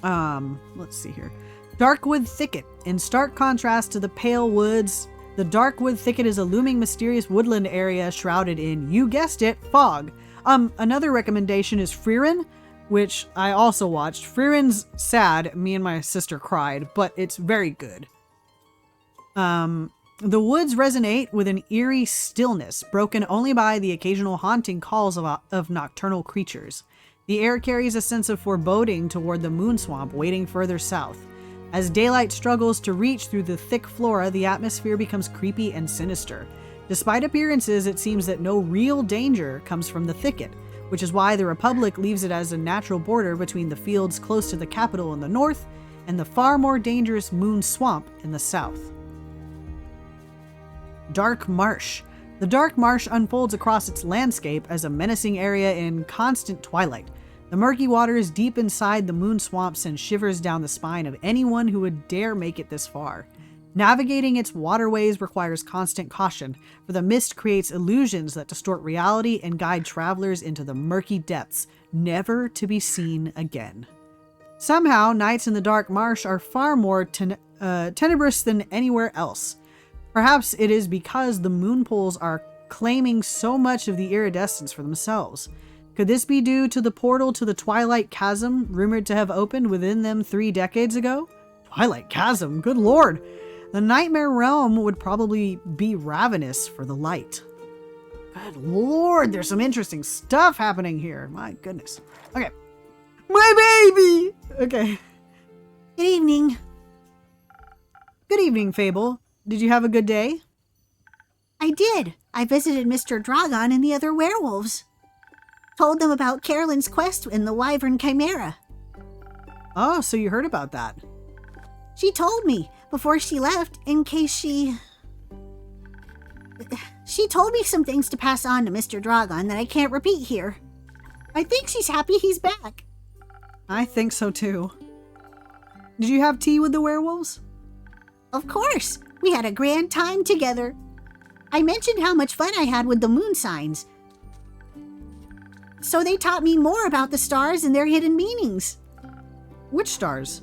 Let's see here. Darkwood Thicket. In stark contrast to the pale woods, the Darkwood Thicket is a looming, mysterious woodland area shrouded in, you guessed it, fog. Another recommendation is Frieren, which I also watched. Frieren's sad. Me and my sister cried, but it's very good. The woods resonate with an eerie stillness, broken only by the occasional haunting calls of nocturnal creatures. The air carries a sense of foreboding toward the Moon Swamp, waiting further south. As daylight struggles to reach through the thick flora, the atmosphere becomes creepy and sinister. Despite appearances, it seems that no real danger comes from the thicket, which is why the Republic leaves it as a natural border between the fields close to the capital in the north and the far more dangerous Moon Swamp in the south. Dark Marsh. The Dark Marsh unfolds across its landscape as a menacing area in constant twilight. The murky waters deep inside the Moon Swamp send shivers down the spine of anyone who would dare make it this far. Navigating its waterways requires constant caution, for the mist creates illusions that distort reality and guide travelers into the murky depths, never to be seen again. Somehow, nights in the dark marsh are far more tenebrous than anywhere else. Perhaps it is because the moon pools are claiming so much of the iridescence for themselves. Could this be due to the portal to the Twilight Chasm, rumored to have opened within them 3 decades ago? Twilight Chasm, good lord! The Nightmare Realm would probably be ravenous for the light. Good lord, there's some interesting stuff happening here. My goodness. Okay. My baby! Okay. Good evening. Good evening, Fable. Did you have a good day? I did. I visited Mr. Dragon and the other werewolves. Told them about Carolyn's quest in the Wyvern Chimera. Oh, so you heard about that. She told me before she left, in case she told me some things to pass on to Mr. Dragon that I can't repeat here. I think she's happy he's back. I think so too. Did you have tea with the werewolves? Of course. We had a grand time together. I mentioned how much fun I had with the moon signs. So they taught me more about the stars and their hidden meanings. Which stars?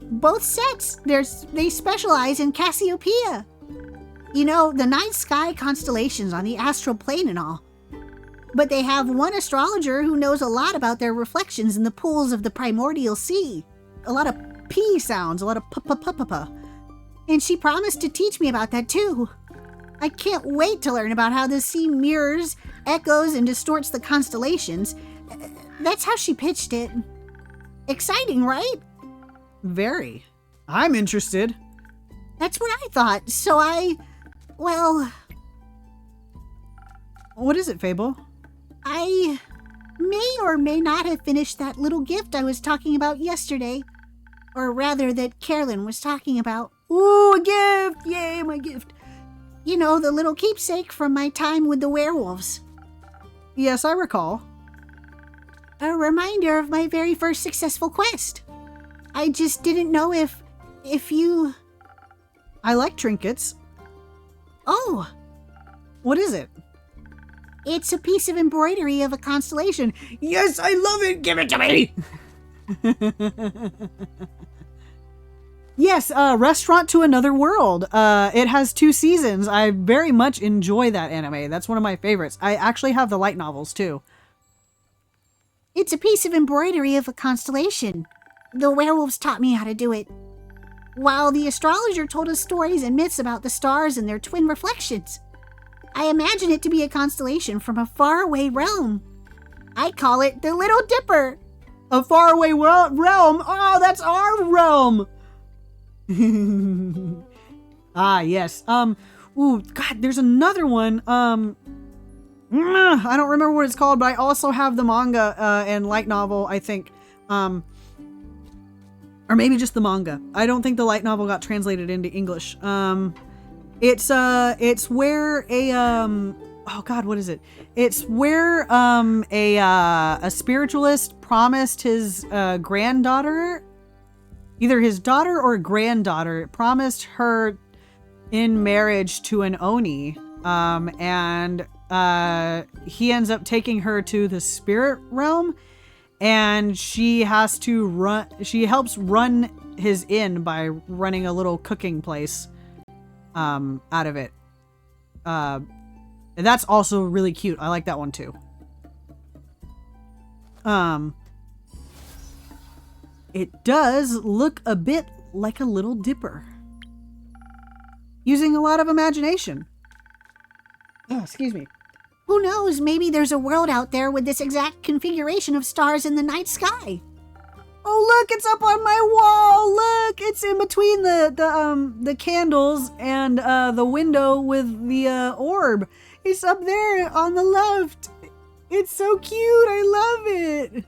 Both sets. They specialize in Cassiopeia. You know, the night sky constellations on the astral plane and all. But they have one astrologer who knows a lot about their reflections in the pools of the primordial sea. A lot of P sounds, a lot of p-p-p-p-p. And she promised to teach me about that too. I can't wait to learn about how the sea mirrors, echoes, and distorts the constellations. That's how she pitched it. Exciting, right? Very. I'm interested. That's what I thought, so well... What is it, Fable? I may or may not have finished that little gift I was talking about yesterday. Or rather, that Carolyn was talking about. Ooh, a gift! Yay, my gift! You know, the little keepsake from my time with the werewolves. Yes, I recall. A reminder of my very first successful quest. I just didn't know if you... I like trinkets. Oh! What is it? It's a piece of embroidery of a constellation. Yes, I love it! Give it to me! Yes, Restaurant to Another World. It has 2 seasons. I very much enjoy that anime. That's one of my favorites. I actually have the light novels, too. It's a piece of embroidery of a constellation. The werewolves taught me how to do it. While the astrologer told us stories and myths about the stars and their twin reflections. I imagine it to be a constellation from a faraway realm. I call it the Little Dipper. A faraway realm? Oh, that's our realm! Ah, yes. Ooh, God, there's another one. I don't remember what it's called, but I also have the manga and light novel, I think. Or maybe just the manga. I don't think the light novel got translated into English. It's where a oh God, what is it? It's where a spiritualist promised his granddaughter, either his daughter or granddaughter, promised her in marriage to an Oni, and he ends up taking her to the spirit realm, and she helps run his inn by running a little cooking place out of it. And that's also really cute. I like that one too. It does look a bit like a Little Dipper. Using a lot of imagination. Oh, excuse me. Who knows, maybe there's a world out there with this exact configuration of stars in the night sky. Oh, look, it's up on my wall. Look, it's in between the candles and the window with the orb. It's up there on the left. It's so cute. I love it.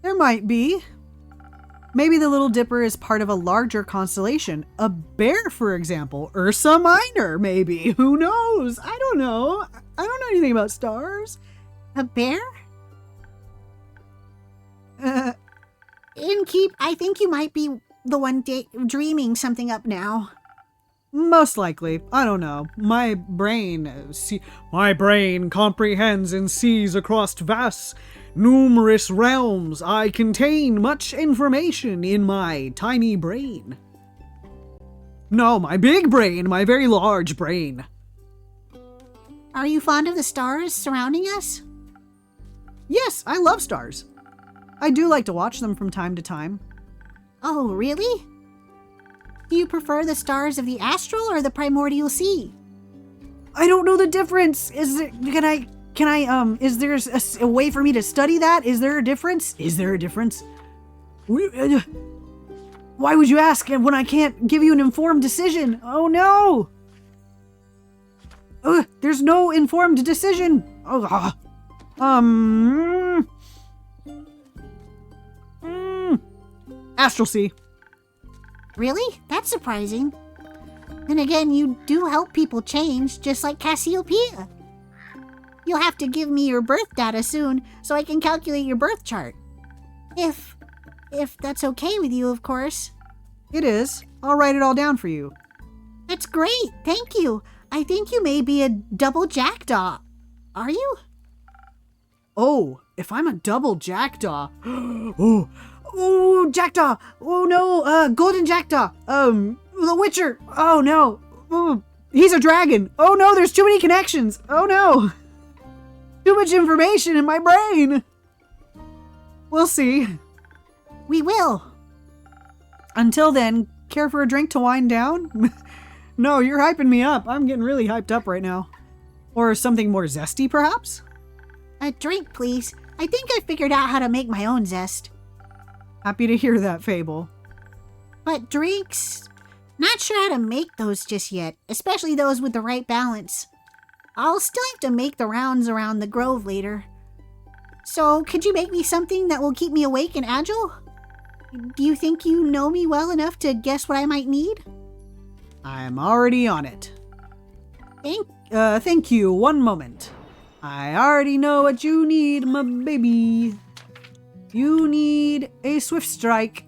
There might be. Maybe the Little Dipper is part of a larger constellation. A bear, for example. Ursa Minor, maybe. Who knows? I don't know. I don't know anything about stars. A bear? Innkeep, I think you might be the one dreaming something up now. Most likely. I don't know. My brain comprehends and sees across vast, numerous realms. I contain much information in my tiny brain. No, my big brain, my very large brain. Are you fond of the stars surrounding us? Yes, I love stars. I do like to watch them from time to time. Oh, really? Do you prefer the stars of the astral or the primordial sea? I don't know the difference. Is there a way for me to study that? Is there a difference? Why would you ask when I can't give you an informed decision? Oh no! There's no informed decision. Astral sea. Really? That's surprising. Then again, you do help people change, just like Cassiopeia. You'll have to give me your birth data soon, so I can calculate your birth chart. If that's okay with you, of course. It is. I'll write it all down for you. That's great, thank you. I think you may be a double jackdaw. Are you? Oh, if I'm a double jackdaw. Oh, jackdaw. Oh no, golden jackdaw. The Witcher. Oh no. Ooh, he's a dragon. Oh no, there's too many connections. Oh no. Too much information in my brain. We'll see. We will. Until then, care for a drink to wind down? No, you're hyping me up. I'm getting really hyped up right now. Or something more zesty, perhaps? A drink, please. I think I figured out how to make my own zest. Happy to hear that, Fable. But drinks? Not sure how to make those just yet, especially those with the right balance. I'll still have to make the rounds around the grove later. So, could you make me something that will keep me awake and agile? Do you think you know me well enough to guess what I might need? I'm already on it. Thank Thank you. One moment. I already know what you need, my baby. You need a swift strike.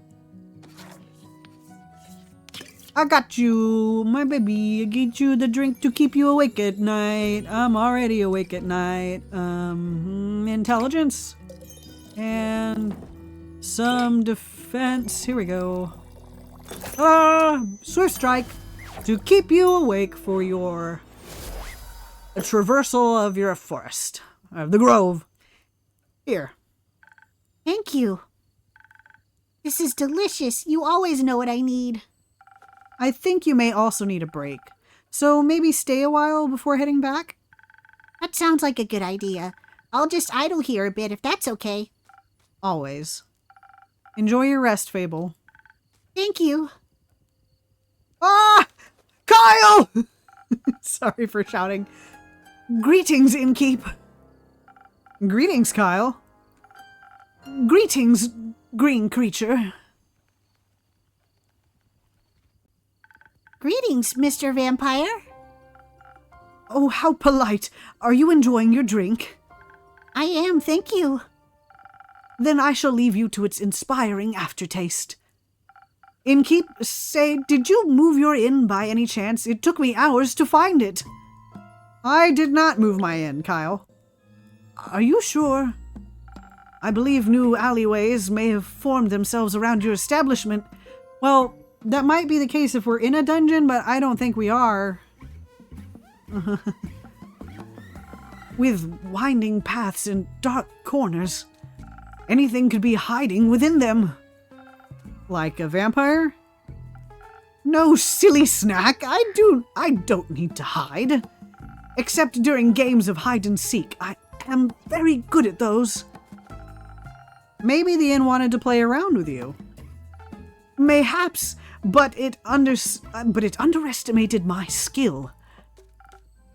I got you, my baby. I get you the drink to keep you awake at night. I'm already awake at night. Intelligence. And some defense. Here we go. Swift strike. To keep you awake for your traversal of your forest. Of the grove. Here. Thank you. This is delicious. You always know what I need. I think you may also need a break. So maybe stay a while before heading back? That sounds like a good idea. I'll just idle here a bit if that's okay. Always. Enjoy your rest, Fable. Thank you. Ah! Kyle! Sorry for shouting. Greetings, Innkeep. Greetings, Kyle. Greetings, green creature. Greetings, Mr. Vampire. Oh, how polite. Are you enjoying your drink? I am, thank you. Then I shall leave you to its inspiring aftertaste. Innkeep, say, did you move your inn by any chance? It took me hours to find it. I did not move my inn, Kyle. Are you sure? I believe new alleyways may have formed themselves around your establishment. Well, that might be the case if we're in a dungeon, but I don't think we are. With winding paths and dark corners. Anything could be hiding within them. Like a vampire? No, silly snack. I don't need to hide. Except during games of hide and seek. I am very good at those. Maybe the inn wanted to play around with you. Mayhaps, but it underestimated my skill.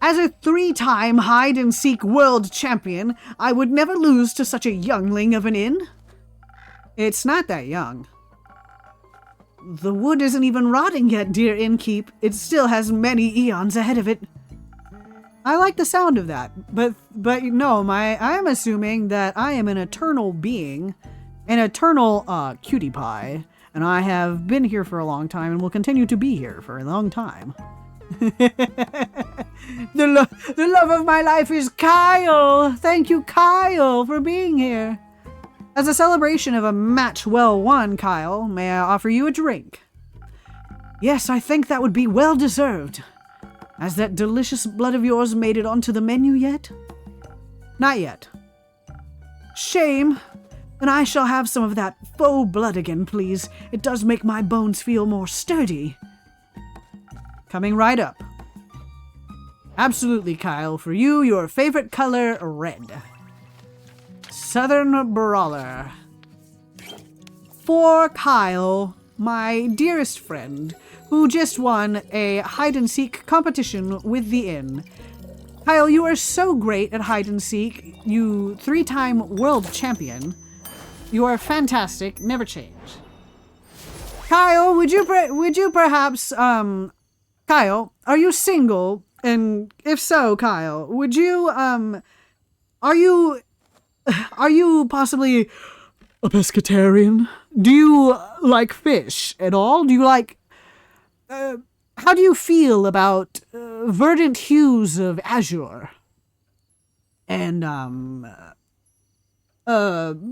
As a 3-time hide-and-seek world champion, I would never lose to such a youngling of an inn. It's not that young. The wood isn't even rotting yet, dear innkeep. It still has many eons ahead of it. I like the sound of that, but no, I am assuming that I am an eternal being, an eternal cutie pie, and I have been here for a long time and will continue to be here for a long time. The love of my life is Kyle. Thank you, Kyle, for being here. As a celebration of a match well won, Kyle, may I offer you a drink? Yes, I think that would be well deserved. Has that delicious blood of yours made it onto the menu yet? Not yet. Shame. Then I shall have some of that faux blood again, please. It does make my bones feel more sturdy. Coming right up. Absolutely, Kyle. For you, your favorite color, red. Southern Brawler. For Kyle, my dearest friend, who just won a hide-and-seek competition with the inn. Kyle, you are so great at hide-and-seek, you 3-time world champion. You are fantastic, never change. Kyle, would you perhaps, Kyle, are you single? And if so, Kyle, would you, are you possibly a pescatarian? Do you like fish at all? Do you like, how do you feel about verdant hues of azure? And,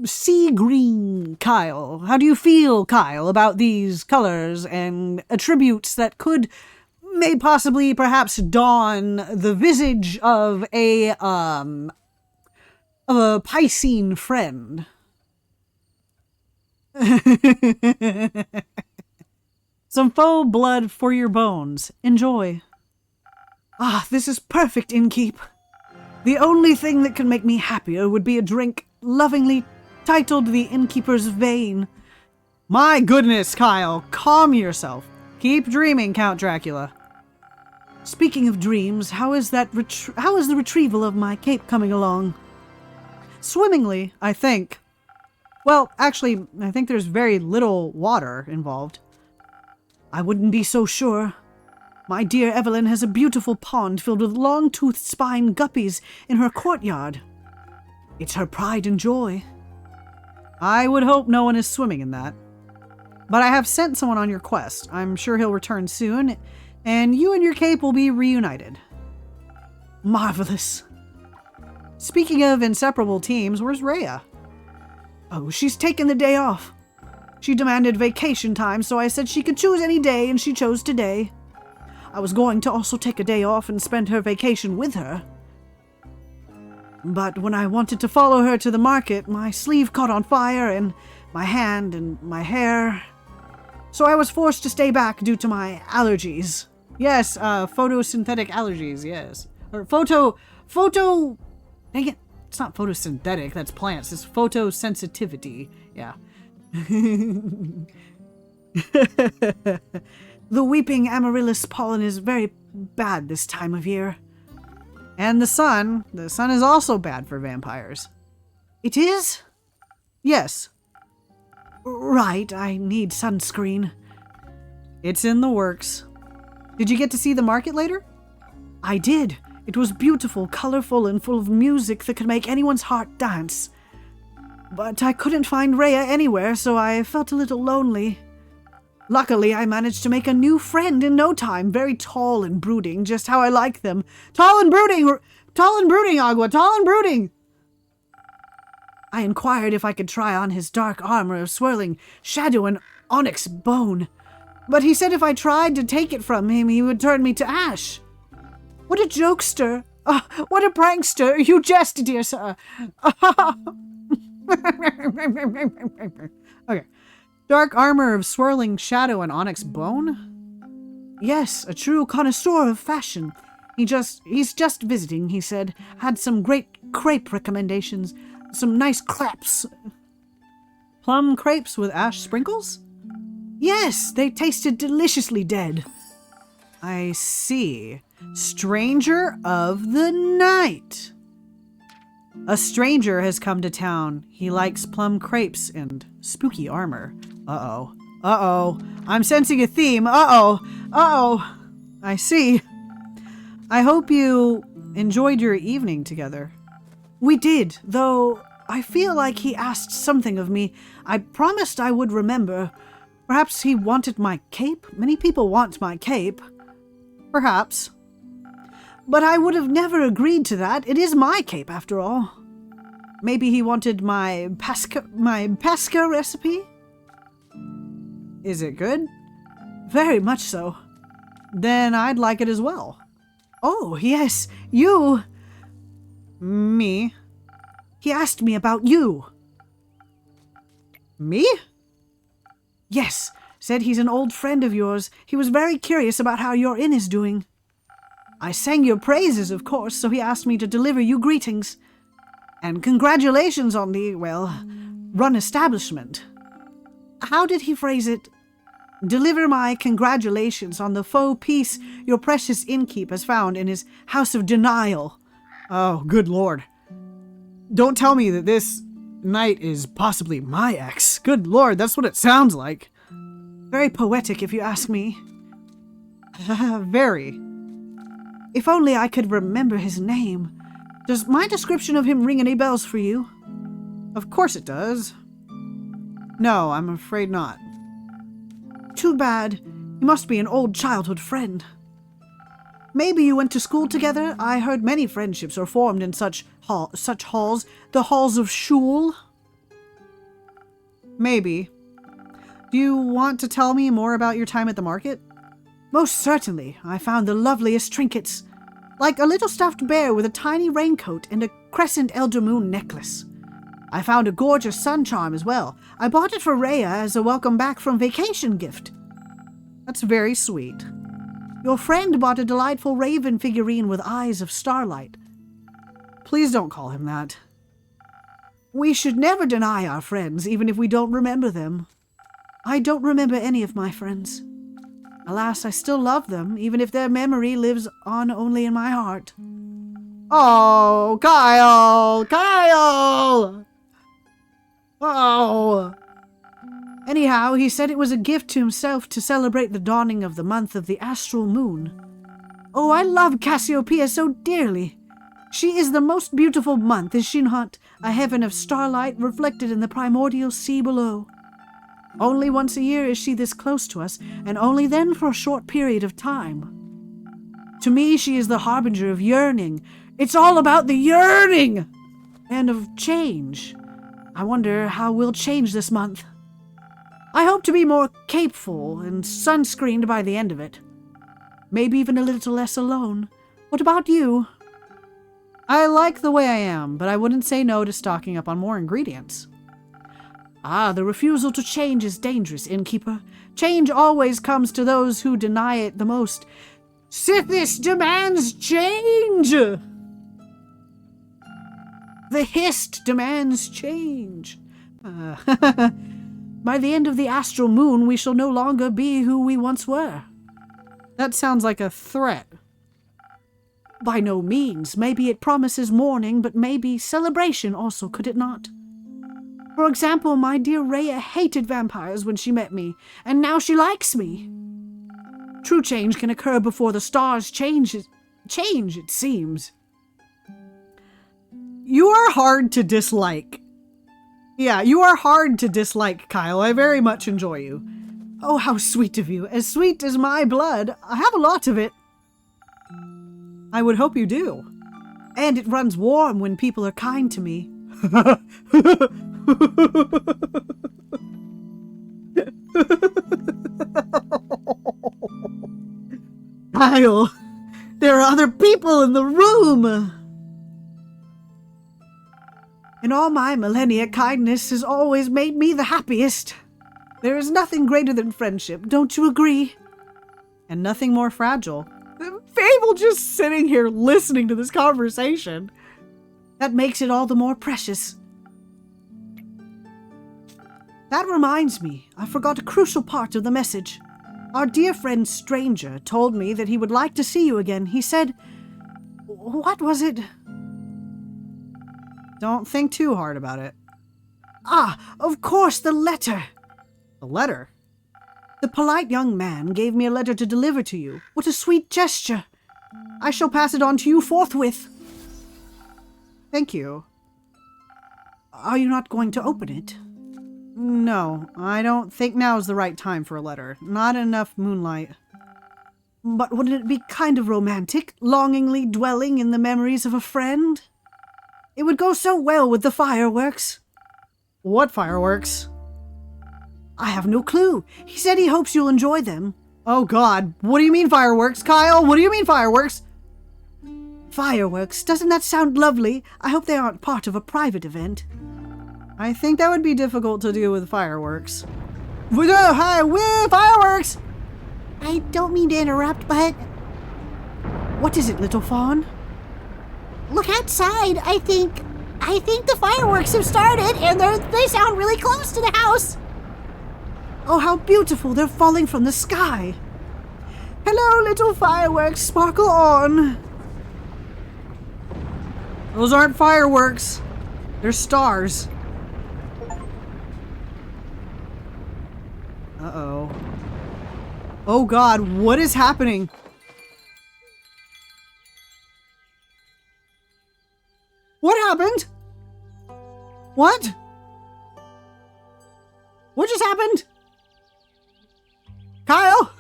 sea green, Kyle. How do you feel, Kyle, about these colors and attributes that may possibly perhaps don the visage of a Piscean friend? Some faux blood for your bones. Enjoy. Ah, this is perfect, innkeep. The only thing that can make me happier would be a drink lovingly titled the Innkeeper's Vein. My goodness, Kyle, calm yourself. Keep dreaming, Count Dracula. Speaking of dreams, how is the retrieval of my cape coming along? Swimmingly, I think. Well, actually, I think there's very little water involved. I wouldn't be so sure. My dear Evelyn has a beautiful pond filled with long-toothed spine guppies in her courtyard. It's her pride and joy. I would hope no one is swimming in that. But I have sent someone on your quest. I'm sure he'll return soon, and you and your cape will be reunited. Marvelous. Speaking of inseparable teams, where's Rhea? Oh, she's taken the day off. She demanded vacation time, so I said she could choose any day, and she chose today. I was going to also take a day off and spend her vacation with her. But when I wanted to follow her to the market, my sleeve caught on fire, and my hand and my hair. So I was forced to stay back due to my allergies. Yes, photosynthetic allergies, yes. Or dang it, it's not photosynthetic, that's plants. It's photosensitivity, yeah. The weeping amaryllis pollen is very bad this time of year. And the sun is also bad for vampires. It is? Yes. Right, I need sunscreen. It's in the works. Did you get to see the market later? I did. It was beautiful, colorful, and full of music that could make anyone's heart dance. But I couldn't find Rhea anywhere, so I felt a little lonely. Luckily, I managed to make a new friend in no time, very tall and brooding, just how I like them. Tall and brooding, Agua, tall and brooding! I inquired if I could try on his dark armor of swirling shadow and onyx bone, but he said if I tried to take it from him, he would turn me to ash. What a jokester! What a prankster! You jest, dear sir! Okay. Dark armor of swirling shadow and onyx bone? Yes, a true connoisseur of fashion. He's just visiting, he said. Had some great crepe recommendations. Some nice crepes. Plum crepes with ash sprinkles? Yes, they tasted deliciously dead. I see. Stranger of the night. A stranger has come to town. He likes plum crepes and spooky armor. Uh-oh. Uh-oh. I'm sensing a theme. Uh-oh. Uh-oh. I see. I hope you enjoyed your evening together. We did, though I feel like he asked something of me. I promised I would remember. Perhaps he wanted my cape? Many people want my cape. Perhaps. But I would have never agreed to that. It is my cape, after all. Maybe he wanted my pesca recipe? Is it good? Very much so. Then I'd like it as well. Oh, yes, you. Me? He asked me about you. Me? Yes, said he's an old friend of yours. He was very curious about how your inn is doing. I sang your praises, of course, so he asked me to deliver you greetings. And congratulations on the, run establishment. How did he phrase it? Deliver my congratulations on the faux peace your precious innkeep has found in his house of denial. Oh, good lord. Don't tell me that this knight is possibly my ex. Good lord, that's what it sounds like. Very poetic, if you ask me. Very. If only I could remember his name. Does my description of him ring any bells for you? Of course it does. No, I'm afraid not. Too bad. He must be an old childhood friend. Maybe you went to school together? I heard many friendships are formed in such halls, the halls of Schule. Maybe. Do you want to tell me more about your time at the market? Most certainly. I found the loveliest trinkets. Like a little stuffed bear with a tiny raincoat and a crescent elder moon necklace. I found a gorgeous sun charm as well. I bought it for Rhea as a welcome back from vacation gift. That's very sweet. Your friend bought a delightful raven figurine with eyes of starlight. Please don't call him that. We should never deny our friends, even if we don't remember them. I don't remember any of my friends. Alas, I still love them, even if their memory lives on only in my heart. Oh, Kyle! Kyle! Oh! Anyhow, he said it was a gift to himself to celebrate the dawning of the month of the astral moon. Oh, I love Cassiopeia so dearly. She is the most beautiful month, is she not? A heaven of starlight reflected in the primordial sea below. Only once a year is she this close to us, and only then for a short period of time. To me, she is the harbinger of yearning. It's all about the yearning! And of change. I wonder how we'll change this month. I hope to be more capeful and sunscreened by the end of it. Maybe even a little less alone. What about you? I like the way I am, but I wouldn't say no to stocking up on more ingredients. Ah, the refusal to change is dangerous, innkeeper. Change always comes to those who deny it the most. Sithis demands change! The hist demands change. By the end of the astral moon, we shall no longer be who we once were. That sounds like a threat. By no means. Maybe it promises mourning, but maybe celebration also, could it not? For example, my dear Rhea hated vampires when she met me, and now she likes me. True change can occur before the stars change, it seems. You are hard to dislike. Yeah, you are hard to dislike, Kyle. I very much enjoy you. Oh, how sweet of you. As sweet as my blood. I have a lot of it. I would hope you do. And it runs warm when people are kind to me. Kyle, there are other people in the room. In all my millennia, kindness has always made me the happiest. There is nothing greater than friendship, don't you agree? And nothing more fragile. Fable just sitting here listening to this conversation. That makes it all the more precious. That reminds me, I forgot a crucial part of the message. Our dear friend Stranger told me that he would like to see you again. He said, what was it? Don't think too hard about it. Ah, of course, the letter. The letter? The polite young man gave me a letter to deliver to you. What a sweet gesture. I shall pass it on to you forthwith. Thank you. Are you not going to open it? No, I don't think now's the right time for a letter. Not enough moonlight. But wouldn't it be kind of romantic, longingly dwelling in the memories of a friend? It would go so well with the fireworks. What fireworks? I have no clue. He said he hopes you'll enjoy them. Oh God, what do you mean fireworks, Kyle? What do you mean fireworks? Fireworks, doesn't that sound lovely? I hope they aren't part of a private event. I think that would be difficult to do with fireworks. Hi, fireworks! I don't mean to interrupt, but What is it, little fawn? look outside. I think the fireworks have started, and they sound really close to the house. Oh, how beautiful! They're falling from the sky. Hello, little fireworks, sparkle on. Those aren't fireworks. They're stars. Uh-oh. Oh God, what is happening? What happened? What? What just happened? Kyle?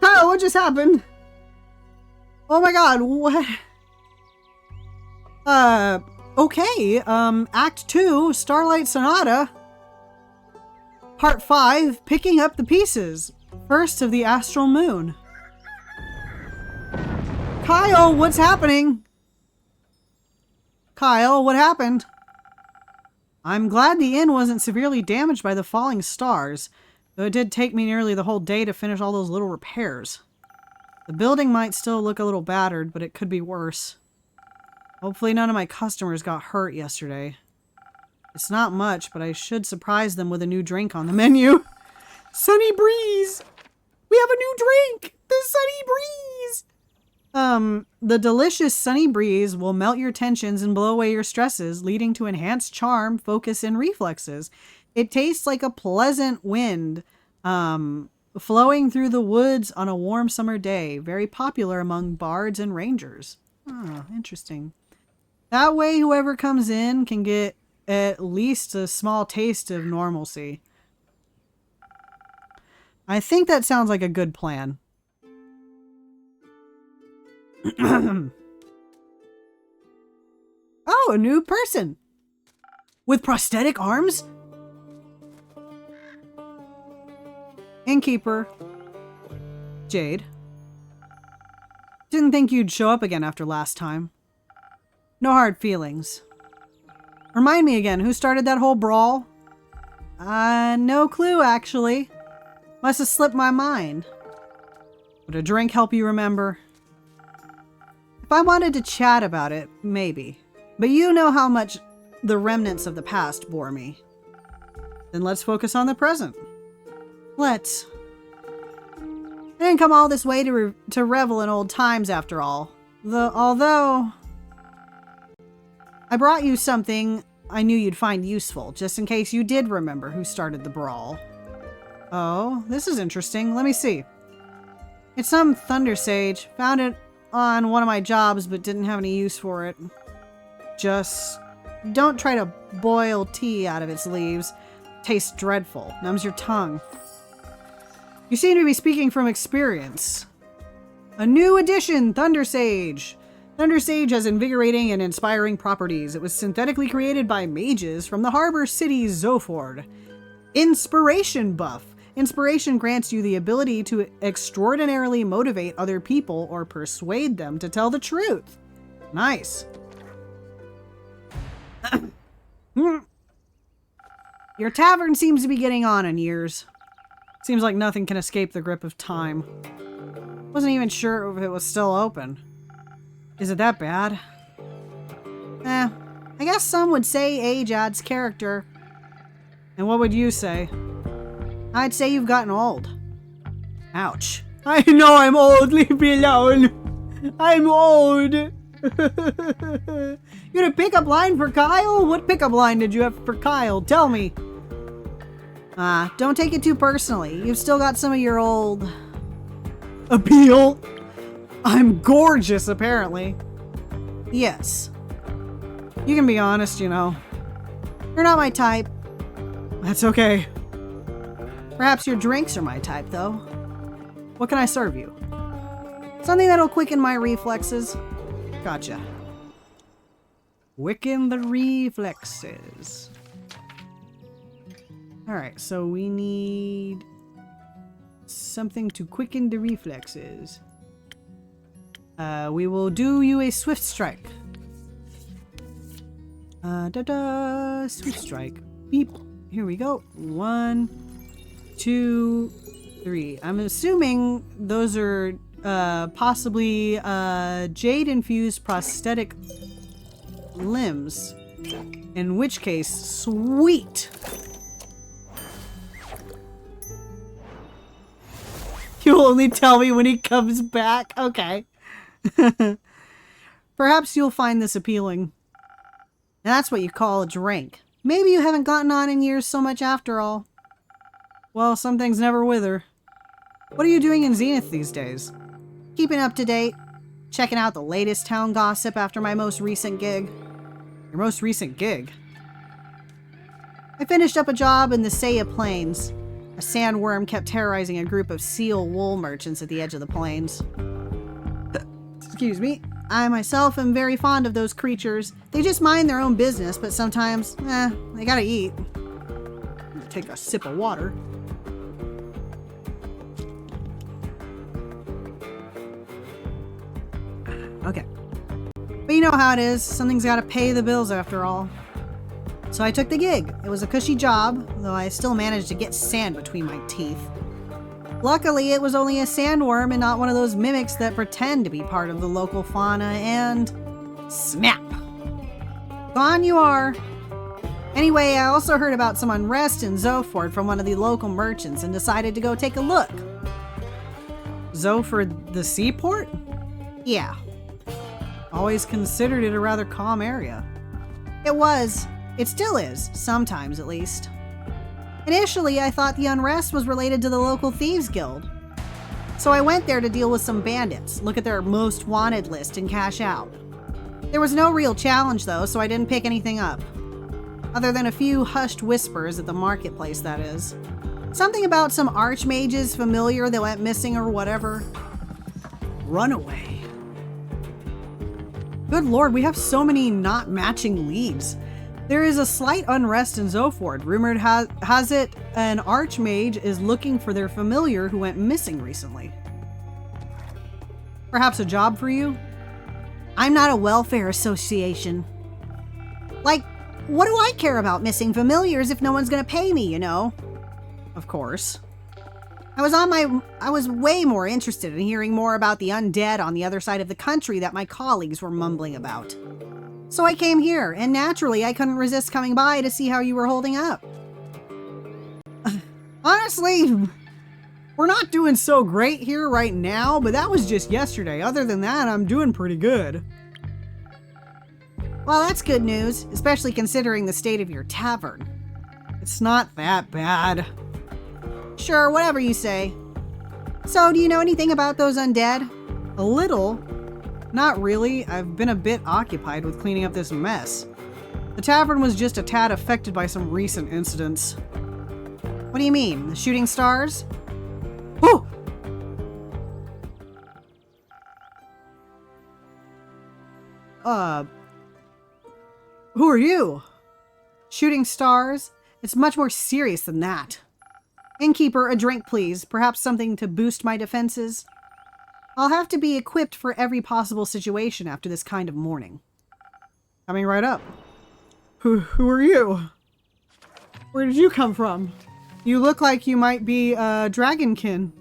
Kyle, what just happened? Oh my God, what? Okay, Act 2, Starlight Sonata. Part 5, Picking Up the Pieces. First of the Astral Moon. Kyle, what's happening? Kyle, what happened? I'm glad the inn wasn't severely damaged by the falling stars, though it did take me nearly the whole day to finish all those little repairs. The building might still look a little battered, but it could be worse. Hopefully none of my customers got hurt yesterday. It's not much, but I should surprise them with a new drink on the menu. Sunny Breeze! We have a new drink! The Sunny Breeze! The delicious Sunny Breeze will melt your tensions and blow away your stresses, leading to enhanced charm, focus, and reflexes. It tastes like a pleasant wind, flowing through the woods on a warm summer day. Very popular among bards and rangers. Oh, interesting. That way, whoever comes in can get at least a small taste of normalcy. I think that sounds like a good plan. Oh, a new person. With prosthetic arms? Innkeeper. Jade. Didn't think you'd show up again after last time. No hard feelings. Remind me again, who started that whole brawl? No clue, actually. Must have slipped my mind. Would a drink help you remember? If I wanted to chat about it, maybe. But you know how much the remnants of the past bore me. Then let's focus on the present. Let's. I didn't come all this way to revel in old times after all. Although I brought you something I knew you'd find useful, just in case you did remember who started the brawl. Oh, this is interesting. Let me see. It's some thunder sage. Found it on one of my jobs, but didn't have any use for it. Just don't try to boil tea out of its leaves. Tastes dreadful. Numbs your tongue. You seem to be speaking from experience. A new addition, Thunder Sage. Thunder Sage has invigorating and inspiring properties. It was synthetically created by mages from the harbor city Zoford. Inspiration buff. Inspiration grants you the ability to extraordinarily motivate other people or persuade them to tell the truth. Nice. Your tavern seems to be getting on in years. Seems like nothing can escape the grip of time. Wasn't even sure if it was still open. Is it that bad? I guess some would say age adds character. And what would you say? I'd say you've gotten old. Ouch. I know I'm old, leave me alone. I'm old. You had a pickup line for Kyle? What pickup line did you have for Kyle? Tell me. Don't take it too personally. You've still got some of your old appeal. I'm gorgeous, apparently. Yes. You can be honest, you know. You're not my type. That's okay. Perhaps your drinks are my type, though. What can I serve you? Something that'll quicken my reflexes. Gotcha. Quicken the reflexes. Alright, so we need something to quicken the reflexes. We will do you a swift strike. Swift strike. Beep. Here we go. 1, 2, 3. I'm assuming those are possibly jade-infused prosthetic limbs. In which case, sweet! You'll only tell me when he comes back? Okay. Perhaps you'll find this appealing. And that's what you call a drink. Maybe you haven't gotten on in years so much after all. Well, some things never wither. What are you doing in Zenith these days? Keeping up to date. Checking out the latest town gossip after my most recent gig. Your most recent gig? I finished up a job in the Saya Plains. A sandworm kept terrorizing a group of seal wool merchants at the edge of the plains. Excuse me. I myself am very fond of those creatures. They just mind their own business, but sometimes, they gotta eat. Take a sip of water. Okay. But you know how it is. Something's gotta pay the bills after all. So I took the gig. It was a cushy job, though I still managed to get sand between my teeth. Luckily, it was only a sandworm and not one of those mimics that pretend to be part of the local fauna, and snap! Gone you are. Anyway, I also heard about some unrest in Zoford from one of the local merchants and decided to go take a look. Zoford, the seaport? Yeah. Always considered it a rather calm area. It was. It still is, sometimes at least. Initially, I thought the unrest was related to the local thieves guild. So I went there to deal with some bandits, look at their most wanted list, and cash out. There was no real challenge though, so I didn't pick anything up. Other than a few hushed whispers at the marketplace, that is. Something about some archmage's familiar that went missing or whatever. Runaway. Good lord, we have so many not matching leads. There is a slight unrest in Zoford. Rumored has it an archmage is looking for their familiar who went missing recently. Perhaps a job for you? I'm not a welfare association. Like, what do I care about missing familiars if no one's gonna pay me, you know? Of course. I was way more interested in hearing more about the undead on the other side of the country that my colleagues were mumbling about. So I came here, and naturally I couldn't resist coming by to see how you were holding up. Honestly, we're not doing so great here right now, but that was just yesterday. Other than that, I'm doing pretty good. Well, that's good news, especially considering the state of your tavern. It's not that bad. Sure, whatever you say. So, do you know anything about those undead? A little. Not really. I've been a bit occupied with cleaning up this mess. The tavern was just a tad affected by some recent incidents. What do you mean? The shooting stars? Oh! Who are you? Shooting stars? It's much more serious than that. Innkeeper, a drink please. Perhaps something to boost my defenses? I'll have to be equipped for every possible situation after this kind of morning. Coming right up. Who are you? Where did you come from? You look like you might be dragonkin.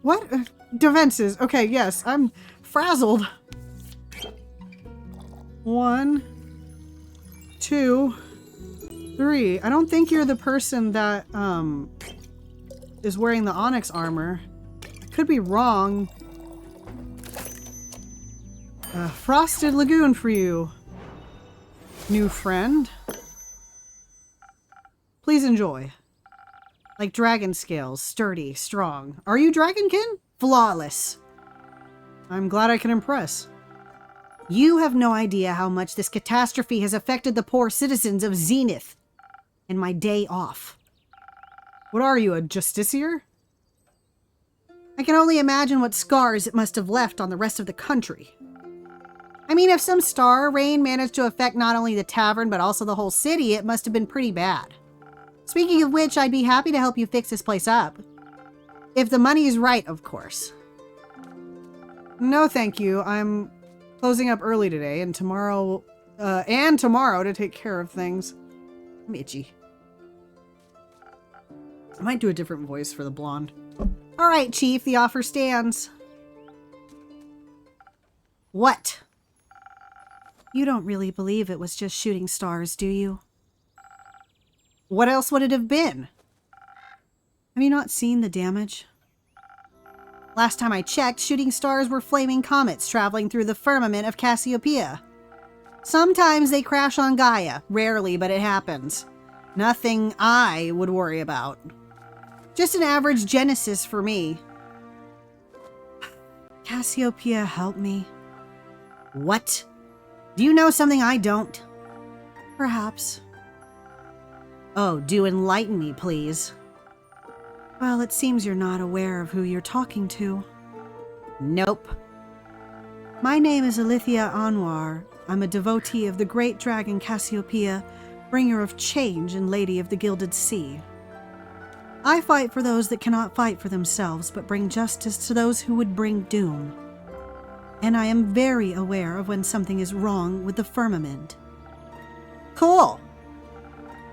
What? Defenses. Okay, yes, I'm frazzled. 1, 2, 3. I don't think you're the person that is wearing the onyx armor. I could be wrong. Frosted Lagoon for you, new friend. Please enjoy. Like dragon scales, sturdy, strong. Are you dragonkin? Flawless. I'm glad I can impress. You have no idea how much this catastrophe has affected the poor citizens of Zenith and my day off. What are you, a justiciar? I can only imagine what scars it must have left on the rest of the country. I mean, if some star rain managed to affect not only the tavern, but also the whole city, it must have been pretty bad. Speaking of which, I'd be happy to help you fix this place up. If the money is right, of course. No, thank you. I'm closing up early today and tomorrow to take care of things. I'm itchy. I might do a different voice for the blonde. All right, Chief, the offer stands. What? You don't really believe it was just shooting stars, do you? What else would it have been? Have you not seen the damage? Last time I checked, shooting stars were flaming comets traveling through the firmament of Cassiopeia. Sometimes they crash on Gaia, rarely, but it happens. Nothing I would worry about. Just an average Genesis for me. Cassiopeia, help me. What? Do you know something I don't? Perhaps. Oh, do enlighten me, please. Well, it seems you're not aware of who you're talking to. Nope. My name is Alithia Anwar. I'm a devotee of the great dragon Cassiopeia, bringer of change and lady of the gilded sea. I fight for those that cannot fight for themselves, but bring justice to those who would bring doom. And I am very aware of when something is wrong with the firmament. Cool.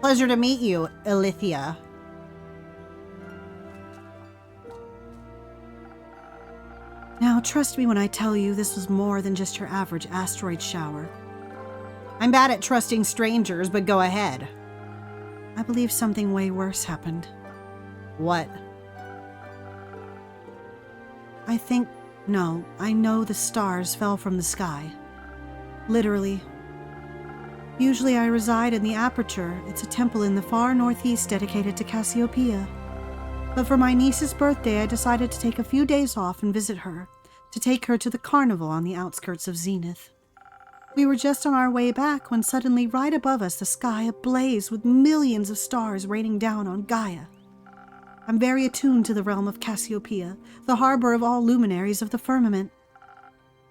Pleasure to meet you, Alithia. Now, trust me when I tell you this was more than just your average asteroid shower. I'm bad at trusting strangers, but go ahead. I believe something way worse happened. What? I know the stars fell from the sky. Literally. Usually I reside in the Aperture. It's a temple in the far northeast dedicated to Cassiopeia. But for my niece's birthday, I decided to take a few days off and visit her, to take her to the carnival on the outskirts of Zenith. We were just on our way back when suddenly right above us the sky ablaze with millions of stars raining down on Gaia. I'm very attuned to the realm of Cassiopeia, the harbor of all luminaries of the firmament.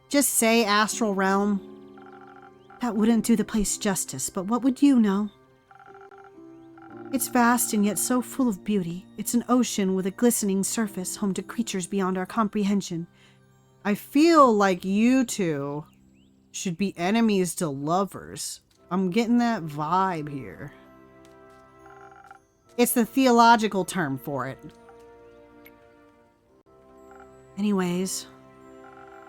Just say astral realm. That wouldn't do the place justice, but what would you know? It's vast and yet so full of beauty. It's an ocean with a glistening surface, home to creatures beyond our comprehension. I feel like you two should be enemies to lovers. I'm getting that vibe here. It's the theological term for it. Anyways,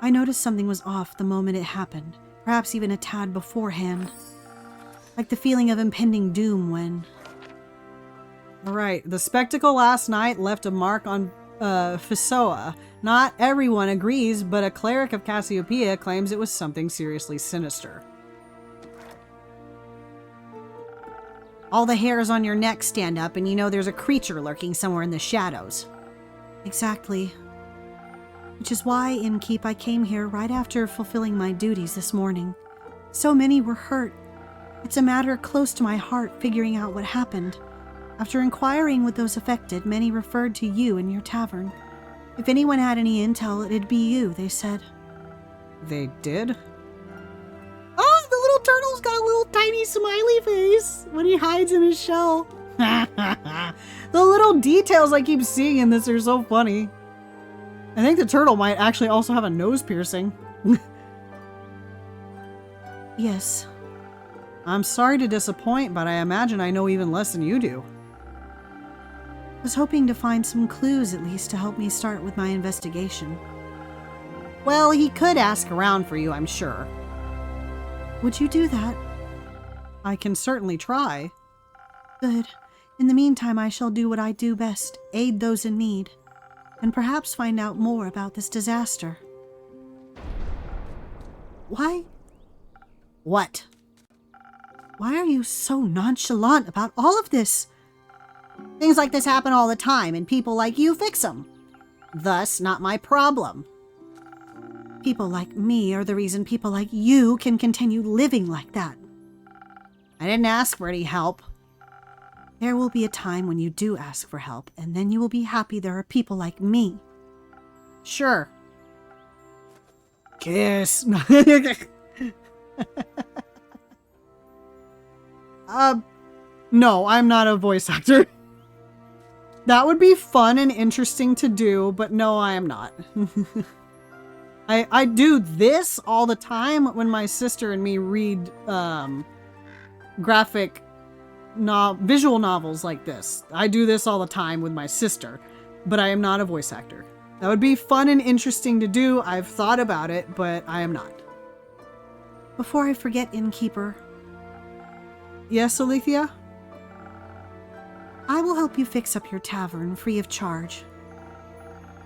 I noticed something was off the moment it happened, perhaps even a tad beforehand. Like the feeling of impending doom when... Right, the spectacle last night left a mark on Fisoa. Not everyone agrees, but a cleric of Cassiopeia claims it was something seriously sinister. All the hairs on your neck stand up and you know there's a creature lurking somewhere in the shadows. Exactly. Which is why, in keep, I came here right after fulfilling my duties this morning. So many were hurt. It's a matter close to my heart figuring out what happened. After inquiring with those affected, many referred to you and your tavern. If anyone had any intel, it'd be you, they said. They did? Oh, the little turtle's got a little tiny smiley face when he hides in his shell. The little details I keep seeing in this are so funny. I think the turtle might actually also have a nose piercing. Yes. I'm sorry to disappoint, but I imagine I know even less than you do. I was hoping to find some clues at least to help me start with my investigation. Well, he could ask around for you, I'm sure. Would you do that? I can certainly try. Good. In the meantime, I shall do what I do best, aid those in need, and perhaps find out more about this disaster. Why? What? Why are you so nonchalant about all of this? Things like this happen all the time, and people like you fix them. Thus, not my problem. People like me are the reason people like you can continue living like that. I didn't ask for any help. There will be a time when you do ask for help, and then you will be happy there are people like me. Sure. Kiss. No, I'm not a voice actor. That would be fun and interesting to do, but no, I am not. I do this all the time when my sister and me read visual novels like this. I do this all the time with my sister, but I am not a voice actor. That would be fun and interesting to do. I've thought about it, but I am not. Before I forget, innkeeper. Yes, Alethea? I will help you fix up your tavern free of charge.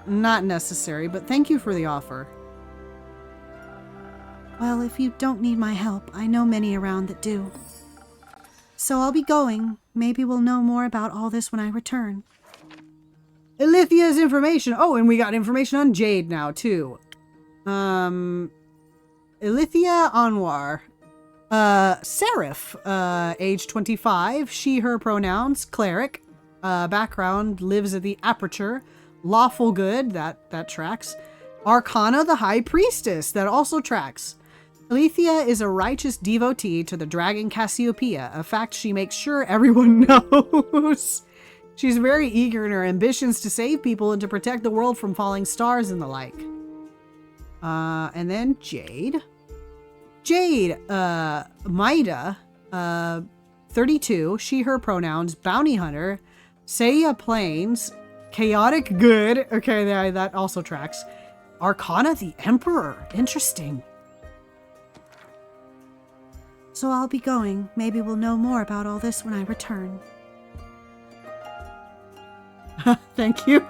Not necessary, but thank you for the offer. Well, if you don't need my help, I know many around that do. So I'll be going. Maybe we'll know more about all this when I return. Alethea's information. Oh, and we got information on Jade now, too. Alethea Anwar. Seraph. Age 25. She, her pronouns. Cleric. Background. Lives at the Aperture. Lawful good. That tracks. Arcana the High Priestess. That also tracks. Alethea is a righteous devotee to the dragon Cassiopeia, a fact she makes sure everyone knows. She's very eager in her ambitions to save people and to protect the world from falling stars and the like. And then Jade. Jade, Maida, 32, she, her pronouns, bounty hunter, Seiya Plains, chaotic good, okay, that also tracks. Arcana the Emperor, interesting. So I'll be going. Maybe we'll know more about all this when I return. Thank you.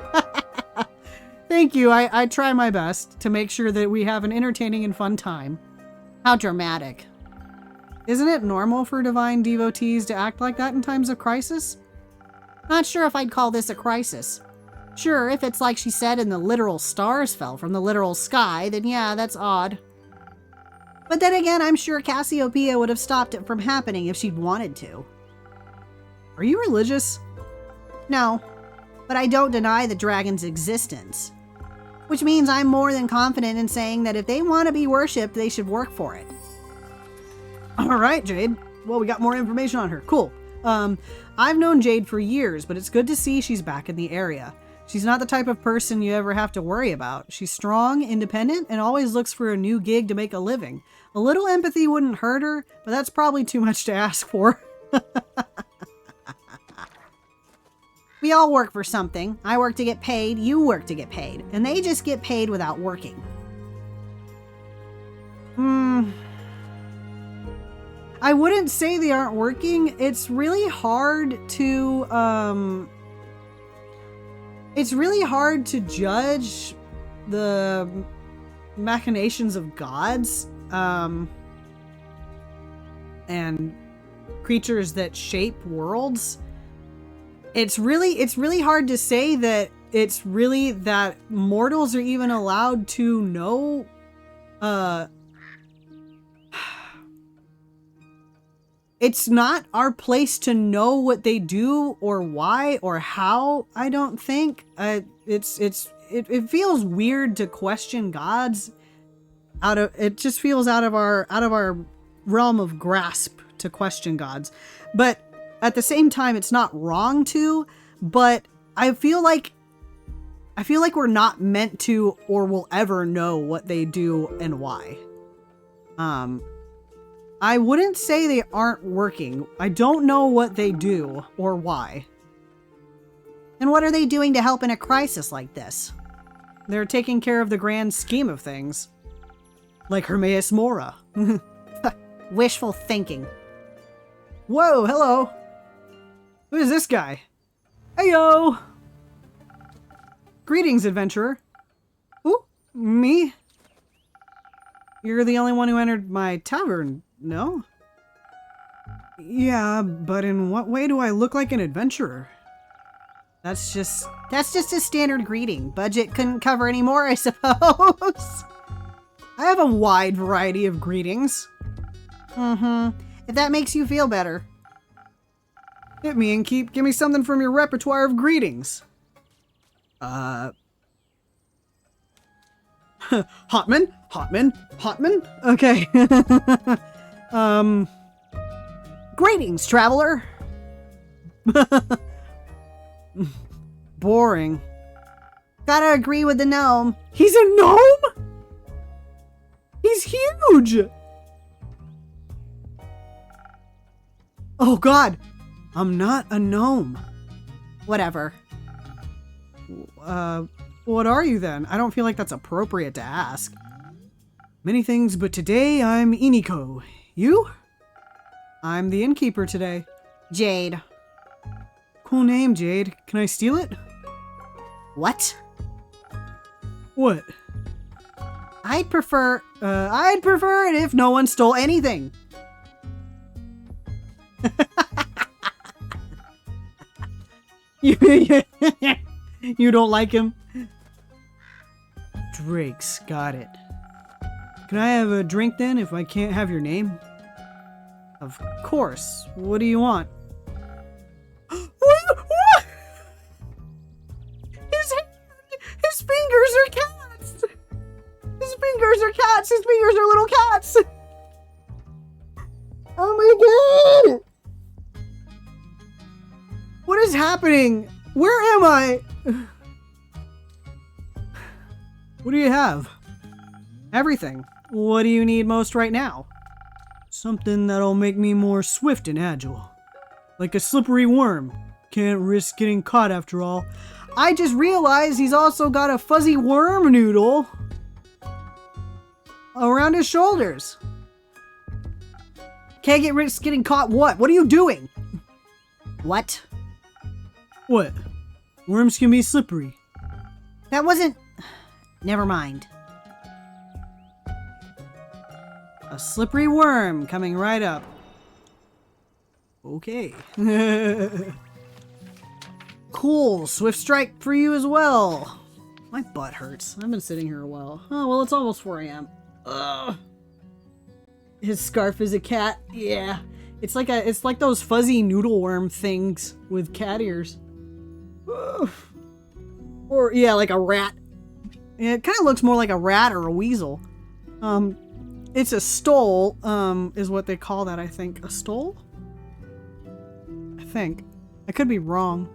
Thank you. I try my best to make sure that we have an entertaining and fun time. How dramatic. Isn't it normal for divine devotees to act like that in times of crisis? Not sure if I'd call this a crisis. Sure, if it's like she said and the literal stars fell from the literal sky, then yeah, that's odd. But then again, I'm sure Cassiopeia would have stopped it from happening if she'd wanted to. Are you religious? No, but I don't deny the dragon's existence. Which means I'm more than confident in saying that if they want to be worshipped, they should work for it. All right, Jade. Well, we got more information on her. Cool. I've known Jade for years, but it's good to see she's back in the area. She's not the type of person you ever have to worry about. She's strong, independent, and always looks for a new gig to make a living. A little empathy wouldn't hurt her, but that's probably too much to ask for. We all work for something. I work to get paid, you work to get paid. And they just get paid without working. I wouldn't say they aren't working. It's really hard to judge the machinations of gods and creatures that shape worlds. It's really hard to say that it's really that mortals are even allowed to know it's not our place to know what they do or why or how, I don't think. It feels weird to question gods. It just feels out of our realm of grasp to question gods. But at the same time, it's not wrong to, but I feel like we're not meant to or will ever know what they do and why. I wouldn't say they aren't working. I don't know what they do or why. And what are they doing to help in a crisis like this? They're taking care of the grand scheme of things. Like Hermaeus Mora. Wishful thinking. Whoa, hello. Who is this guy? Heyo! Greetings, adventurer. Ooh, me? You're the only one who entered my tavern, no? Yeah, but in what way do I look like an adventurer? That's just a standard greeting. Budget couldn't cover any more, I suppose. I have a wide variety of greetings. If that makes you feel better. Hit me and give me something from your repertoire of greetings. Hotman? Okay. Greetings, traveler. Boring. Gotta agree with the gnome. He's a gnome? He's huge! Oh god, I'm not a gnome. Whatever. What are you then? I don't feel like that's appropriate to ask. Many things, but today I'm Iniko. You? I'm the innkeeper today. Jade. Cool name, Jade. Can I steal it? What? What? I'd prefer it if no one stole anything. You don't like him? Drake's got it. Can I have a drink then if I can't have your name? Of course. What do you want? What? His fingers are cats! His fingers are cats! His fingers are little cats! Oh my god! What is happening? Where am I? What do you have? Everything. What do you need most right now? Something that'll make me more swift and agile. Like a slippery worm. Can't risk getting caught after all. I just realized he's also got a fuzzy worm noodle around his shoulders. Can't risk getting caught what? What are you doing? What? What? Worms can be slippery. That wasn't... Never mind. A slippery worm coming right up. Okay. Cool. Swift strike for you as well. My butt hurts. I've been sitting here a while. Oh, well, it's almost 4 a.m. Ugh. His scarf is a cat. Yeah. It's like those fuzzy noodle worm things with cat ears. Ugh. Or, yeah, like a rat. Yeah, it kind of looks more like a rat or a weasel. It's a stole, is what they call that, I think. A stole? I think. I could be wrong.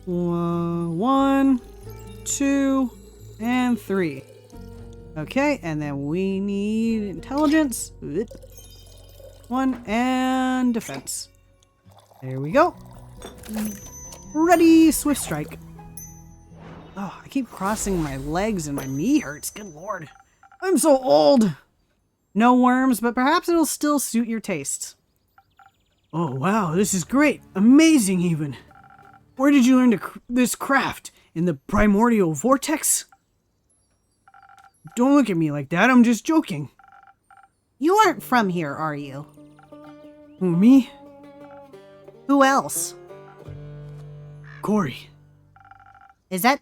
1, 2, and 3. Okay, and then we need intelligence. 1 and defense. There we go. Ready, swift strike. Oh, I keep crossing my legs and my knee hurts. Good lord. I'm so old. No worms, but perhaps it'll still suit your tastes. Oh, wow, this is great. Amazing, even. Where did you learn this craft? In the primordial vortex? Don't look at me like that. I'm just joking. You aren't from here, are you? Who, me? Who else? Corey. Is that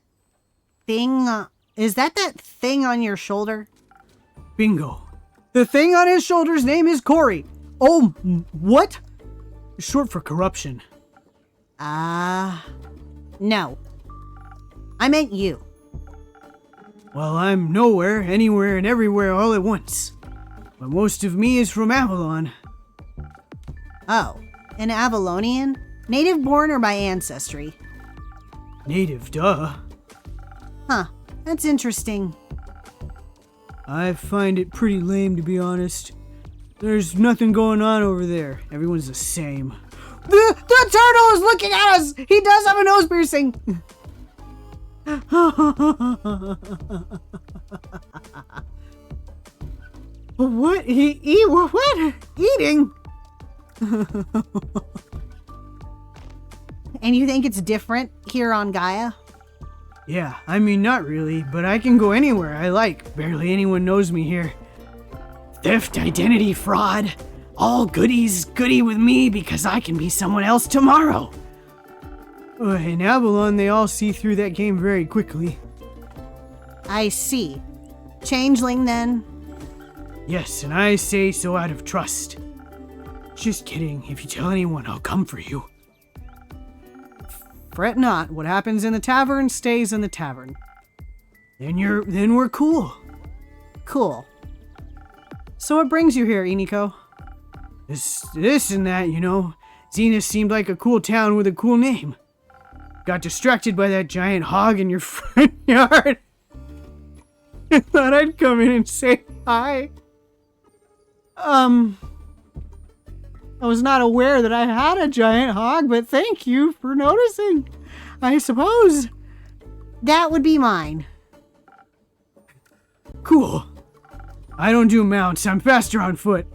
that thing on your shoulder? Bingo. The thing on his shoulder's name is Corey. Oh, what? Short for corruption. No. I meant you. Well, I'm nowhere, anywhere, and everywhere all at once. But most of me is from Avalon. Oh, an Avalonian? Native born or by ancestry? Native, duh. Huh, that's interesting. I find it pretty lame, to be honest. There's nothing going on over there. Everyone's the same. The turtle is looking at us! He does have a nose piercing! What? What? Eating? And you think it's different here on Gaia? Yeah, I mean, not really, but I can go anywhere I like. Barely anyone knows me here. Theft, identity, fraud. All goody with me because I can be someone else tomorrow. In Avalon, they all see through that game very quickly. I see. Changeling, then? Yes, and I say so out of trust. Just kidding. If you tell anyone, I'll come for you. Fret not. What happens in the tavern stays in the tavern. Then we're cool. Cool. So what brings you here, Iniko? This and that, you know. Zenith seemed like a cool town with a cool name. Got distracted by that giant hog in your front yard. I thought I'd come in and say hi. I was not aware that I had a giant hog, but thank you for noticing. I suppose. That would be mine. Cool. I don't do mounts. I'm faster on foot.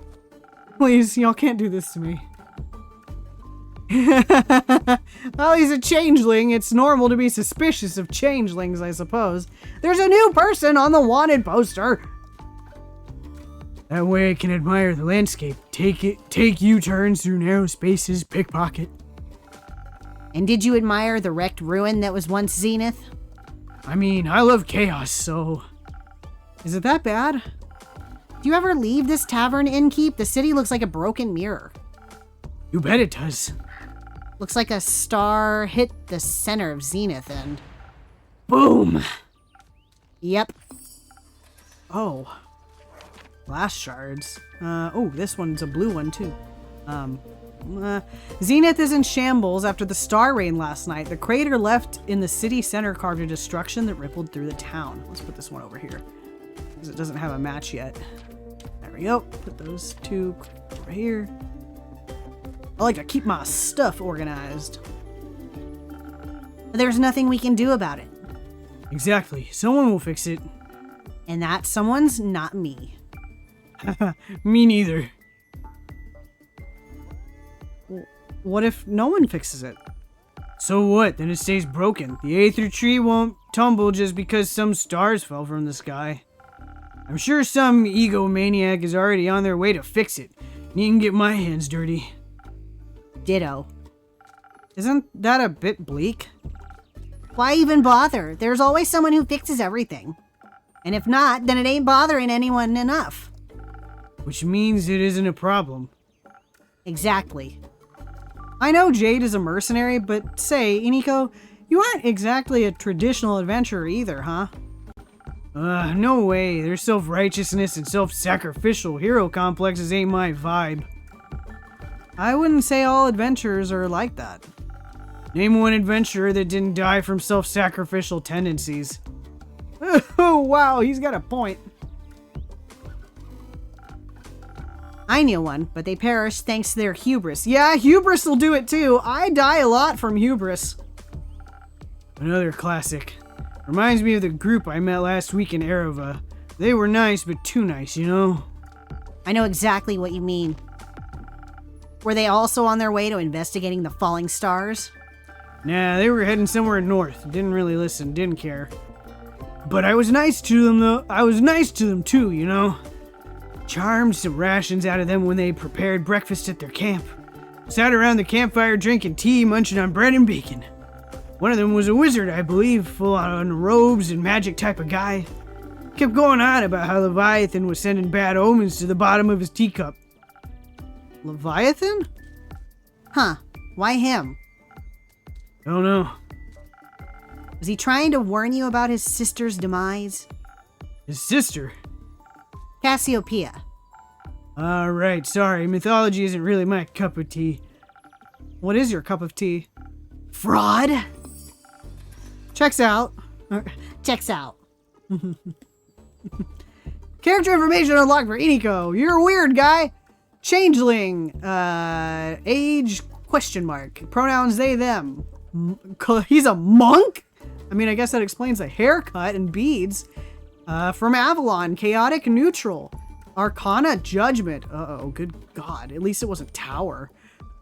Please, y'all can't do this to me. Well, he's a changeling. It's normal to be suspicious of changelings, I suppose. There's a new person on the wanted poster. That way I can admire the landscape. Take U-turns through narrow spaces, pickpocket. And did you admire the wrecked ruin that was once Zenith? I mean, I love chaos, so... Is it that bad? Do you ever leave this tavern, Innkeep? The city looks like a broken mirror. You bet it does. Looks like a star hit the center of Zenith and... Boom! Yep. Oh. Glass shards. Oh, this one's a blue one, too. Zenith is in shambles after the star rain last night. The crater left in the city center carved a destruction that rippled through the town. Let's put this one over here, because it doesn't have a match yet. There we go. Put those two over here. I like to keep my stuff organized. There's nothing we can do about it. Exactly. Someone will fix it. And that someone's not me. Me neither. What if no one fixes it? So what? Then it stays broken. The Aether Tree won't tumble just because some stars fell from the sky. I'm sure some egomaniac is already on their way to fix it. Needn't get my hands dirty. Ditto. Isn't that a bit bleak? Why even bother? There's always someone who fixes everything. And if not, then it ain't bothering anyone enough. Which means it isn't a problem. Exactly. I know Jade is a mercenary, but say, Iniko, you aren't exactly a traditional adventurer either, huh? No way. Their self-righteousness and self-sacrificial hero complexes ain't my vibe. I wouldn't say all adventurers are like that. Name one adventurer that didn't die from self-sacrificial tendencies. Oh, wow, he's got a point. I knew one, but they perished thanks to their hubris. Yeah, hubris will do it too. I die a lot from hubris. Another classic. Reminds me of the group I met last week in Ereva. They were nice, but too nice, you know? I know exactly what you mean. Were they also on their way to investigating the falling stars? Nah, they were heading somewhere north. Didn't really listen, didn't care. But I was nice to them, though. I was nice to them, too, you know? Charmed some rations out of them when they prepared breakfast at their camp. Sat around the campfire drinking tea, munching on bread and bacon. One of them was a wizard, I believe, full on robes and magic type of guy. Kept going on about how Leviathan was sending bad omens to the bottom of his teacup. Leviathan? Huh. Why him? Don't know. Was he trying to warn you about his sister's demise? His sister? Cassiopeia. Right, sorry. Mythology isn't really my cup of tea. What is your cup of tea? Fraud? Checks out. Checks out. Character information unlocked for Iniko. You're a weird guy. Changeling. Age, question mark. Pronouns they, them. He's a monk? I mean, I guess that explains the haircut and beads. From Avalon, chaotic neutral. Arcana judgment. Uh-oh, good God. At least it wasn't Tower.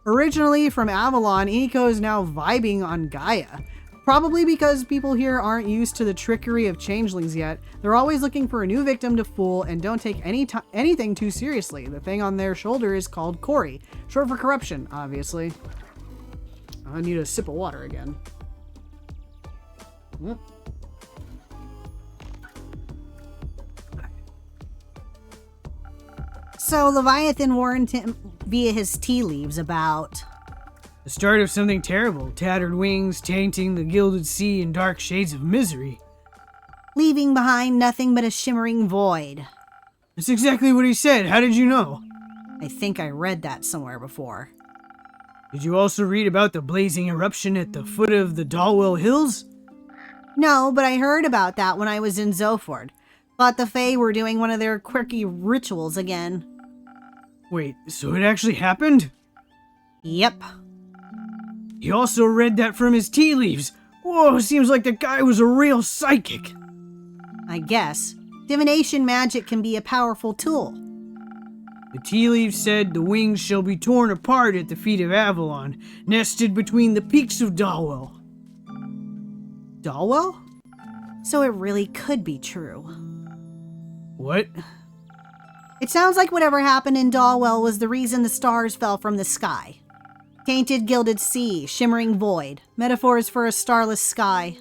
Originally from Avalon, Iniko is now vibing on Gaia. Probably because people here aren't used to the trickery of changelings yet. They're always looking for a new victim to fool and don't take anything too seriously. The thing on their shoulder is called Cory, short for corruption, obviously. I need a sip of water again. So Leviathan warned him via his tea leaves about... The start of something terrible, tattered wings, tainting the gilded sea in dark shades of misery. leaving behind nothing but a shimmering void. That's exactly what he said. How did you know? I think I read that somewhere before. Did you also read about the blazing eruption at the foot of the Dalwell Hills? No, but I heard about that when I was in Zoford. Thought the Fae were doing one of their quirky rituals again. Wait, so it actually happened? Yep. He also read that from his tea leaves. Whoa, seems like the guy was a real psychic. I guess. Divination magic can be a powerful tool. The tea leaves said the wings shall be torn apart at the feet of Avalon, nested between the peaks of Dalwell. Dalwell? So it really could be true. What? It sounds like whatever happened in Dalwell was the reason the stars fell from the sky. Tainted gilded sea, shimmering void, metaphors for a starless sky.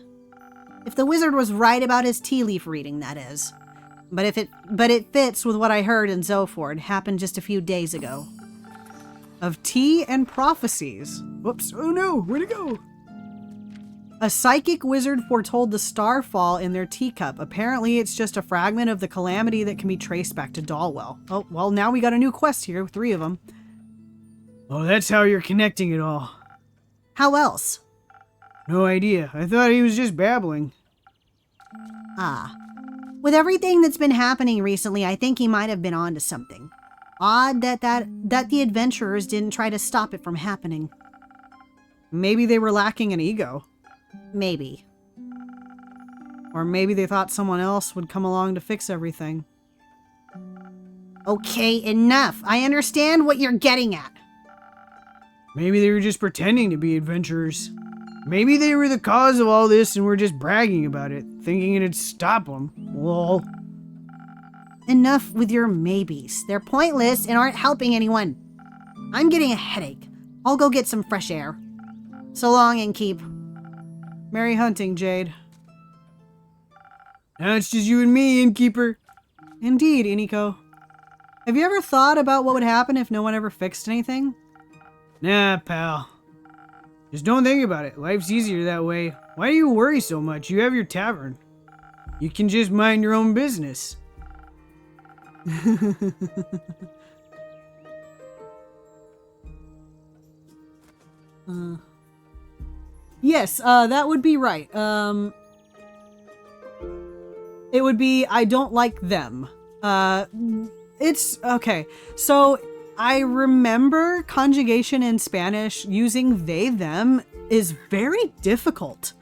If the wizard was right about his tea leaf reading, that is. But it fits with what I heard in Zoford, happened just a few days ago. Of tea and prophecies. Whoops, oh no, where'd it go? A psychic wizard foretold the starfall in their teacup. Apparently it's just a fragment of the calamity that can be traced back to Dalwell. Oh, well, now we got a new quest here, 3 of them. Oh, that's how you're connecting it all. How else? No idea. I thought he was just babbling. Ah. With everything that's been happening recently, I think he might have been onto something. Odd that the adventurers didn't try to stop it from happening. Maybe they were lacking an ego. Maybe. Or maybe they thought someone else would come along to fix everything. Okay, enough. I understand what you're getting at. Maybe they were just pretending to be adventurers. Maybe they were the cause of all this and were just bragging about it, thinking it'd stop them. Lol. Enough with your maybes. They're pointless and aren't helping anyone. I'm getting a headache. I'll go get some fresh air. So long, Innkeep. Merry hunting, Jade. Now it's just you and me, Innkeeper. Indeed, Iniko. Have you ever thought about what would happen if no one ever fixed anything? Nah, pal. Just don't think about it. Life's easier that way. Why do you worry so much? You have your tavern. You can just mind your own business. Yes, that would be right. It would be, I don't like them. It's, okay. So, I remember conjugation in Spanish using they, them is very difficult.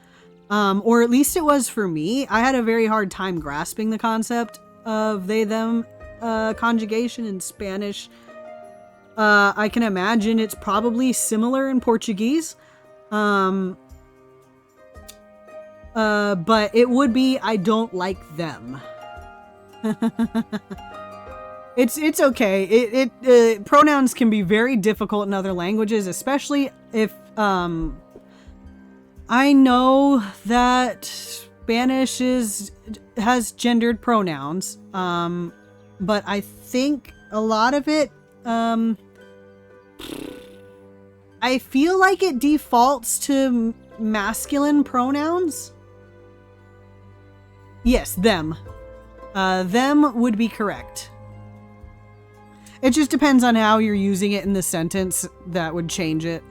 Or at least it was for me. I had a very hard time grasping the concept of they, them conjugation in Spanish. I can imagine it's probably similar in Portuguese. But it would be, I don't like them. It's okay. Pronouns can be very difficult in other languages, especially if, I know that Spanish has gendered pronouns, but I think a lot of it, I feel like it defaults to masculine pronouns. Yes, them. Them would be correct. It just depends on how you're using it in the sentence that would change it.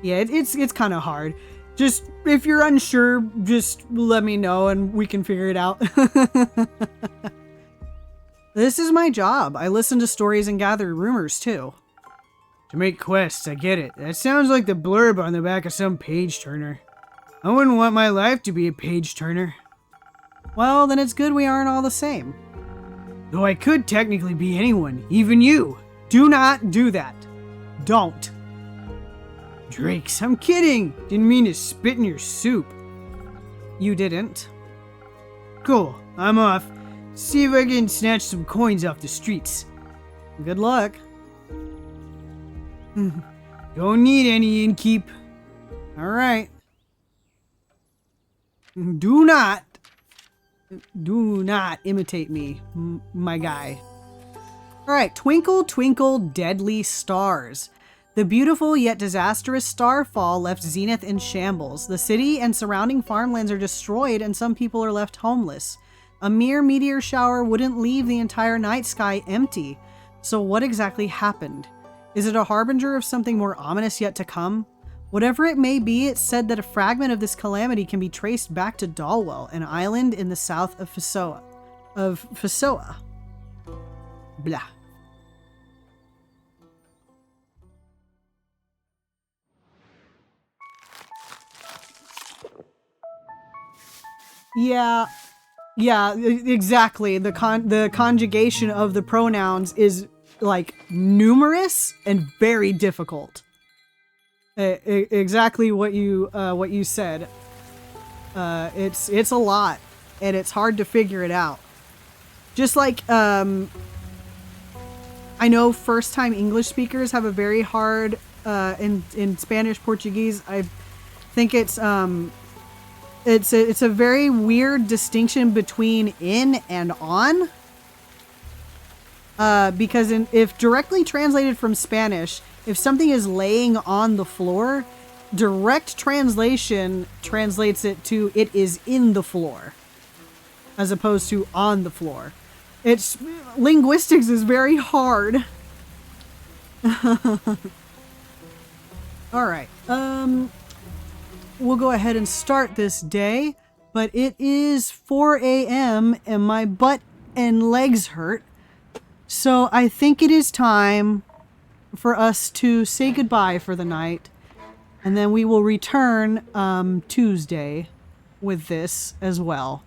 Yeah, it's kind of hard. Just, if you're unsure, just let me know and we can figure it out. This is my job. I listen to stories and gather rumors, too. To make quests, I get it. That sounds like the blurb on the back of some page turner. I wouldn't want my life to be a page turner. Well, then it's good we aren't all the same. Though I could technically be anyone, even you. Do not do that. Don't. Drakes, I'm kidding. Didn't mean to spit in your soup. You didn't. Cool, I'm off. See if I can snatch some coins off the streets. Good luck. Don't need any, Innkeep. All right. Do not. Do not imitate me, my guy. All right, twinkle, twinkle, deadly stars. The beautiful yet disastrous starfall left Zenith in shambles. The city and surrounding farmlands are destroyed, and some people are left homeless. A mere meteor shower wouldn't leave the entire night sky empty. So what exactly happened? Is it a harbinger of something more ominous yet to come? Whatever it may be, it's said that a fragment of this calamity can be traced back to Dalwell, an island in the south of Fisoa. Blah. Yeah, exactly. The conjugation of the pronouns is like numerous and very difficult. Exactly what you said. It's a lot, and it's hard to figure it out. Just like I know first time English speakers have a very hard in Spanish Portuguese. I think it's a very weird distinction between in and on. Because if directly translated from Spanish, if something is laying on the floor, direct translation translates it to it is in the floor, as opposed to on the floor. Linguistics is very hard. All right. We'll go ahead and start this day, but it is 4 a.m. and my butt and legs hurt. So I think it is time for us to say goodbye for the night, and then we will return Tuesday with this as well.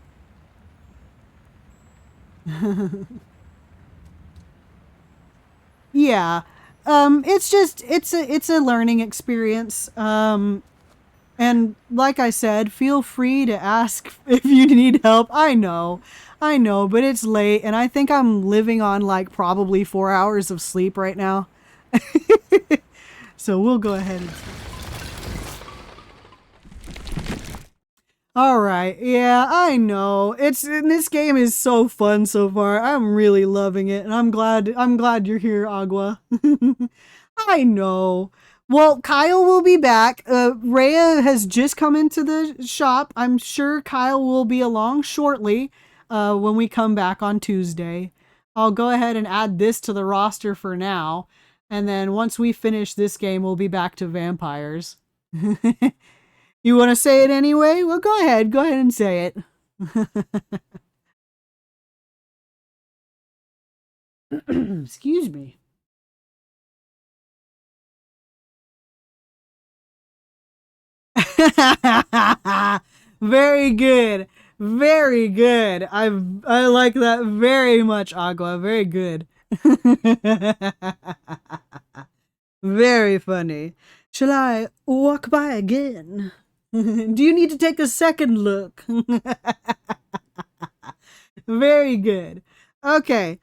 Yeah, it's a learning experience. And like I said, feel free to ask if you need help. I know, but it's late, and I think I'm living on like probably 4 hours of sleep right now. So we'll go ahead and... All right, yeah, I know. This game is so fun so far. I'm really loving it, and I'm glad you're here, Agua. I know. Well, Kyle will be back. Rhea has just come into the shop. I'm sure Kyle will be along shortly when we come back on Tuesday. I'll go ahead and add this to the roster for now. And then once we finish this game, we'll be back to vampires. You want to say it anyway? Well, go ahead. Go ahead and say it. Excuse me. Very good. Very good. I like that very much, Agua. Very good. Very funny. Shall I walk by again? Do you need to take a second look? Very good. Okay.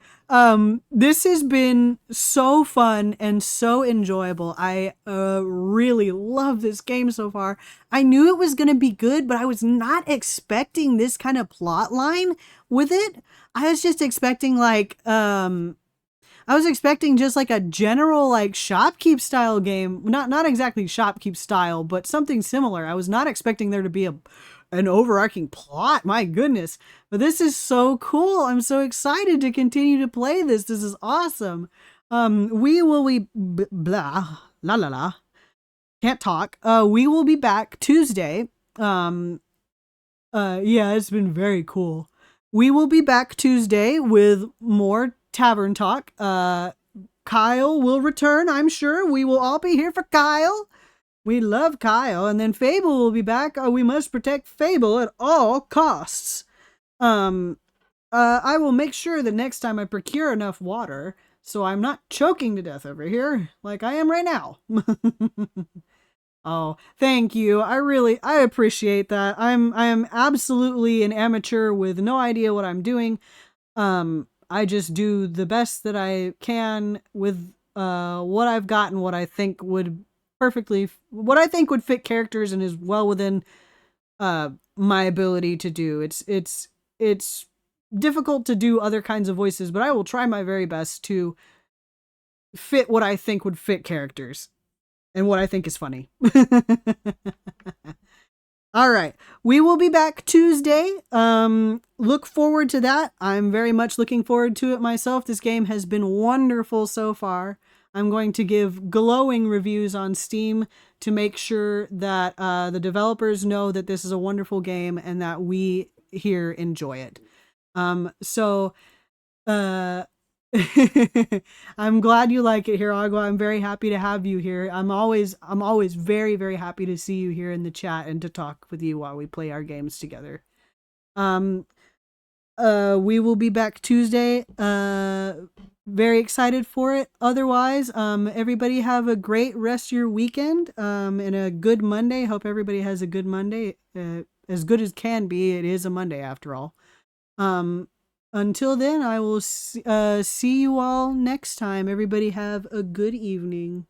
This has been so fun and so enjoyable. I really love this game so far. I knew it was going to be good, but I was not expecting this kind of plot line with it. I was just expecting just like a general like shopkeep style game. Not exactly shopkeep style, but something similar. I was not expecting there to be an overarching plot. My goodness. But this is so cool. I'm so excited to continue to play this. This is awesome. We will be blah la la la. Can't talk. We will be back Tuesday. Yeah, it's been very cool. We will be back Tuesday with more Tavern Talk. Kyle will return, I'm sure. We will all be here for Kyle. We love Kyle. And then Fable will be back. We must protect Fable at all costs. I will make sure that next time I procure enough water so I'm not choking to death over here like I am right now. Oh, thank you. I appreciate that. I am absolutely an amateur with no idea what I'm doing. I just do the best that I can with what I've got and what I think would fit characters and is well within my ability to do. It's it's difficult to do other kinds of voices, but I will try my very best to fit what I think would fit characters and what I think is funny. All right. We will be back Tuesday. Look forward to that. I'm very much looking forward to it myself. This game has been wonderful so far. I'm going to give glowing reviews on Steam to make sure that the developers know that this is a wonderful game and that we here enjoy it. So I'm glad you like it, Hiragwa. I'm very happy to have you here. I'm always very, very happy to see you here in the chat and to talk with you while we play our games together. We will be back Tuesday. Very excited for it. Otherwise, everybody have a great rest of your weekend. And a good Monday. Hope everybody has a good Monday. As good as can be. It is a Monday after all. Until then, I will see you all next time. Everybody have a good evening.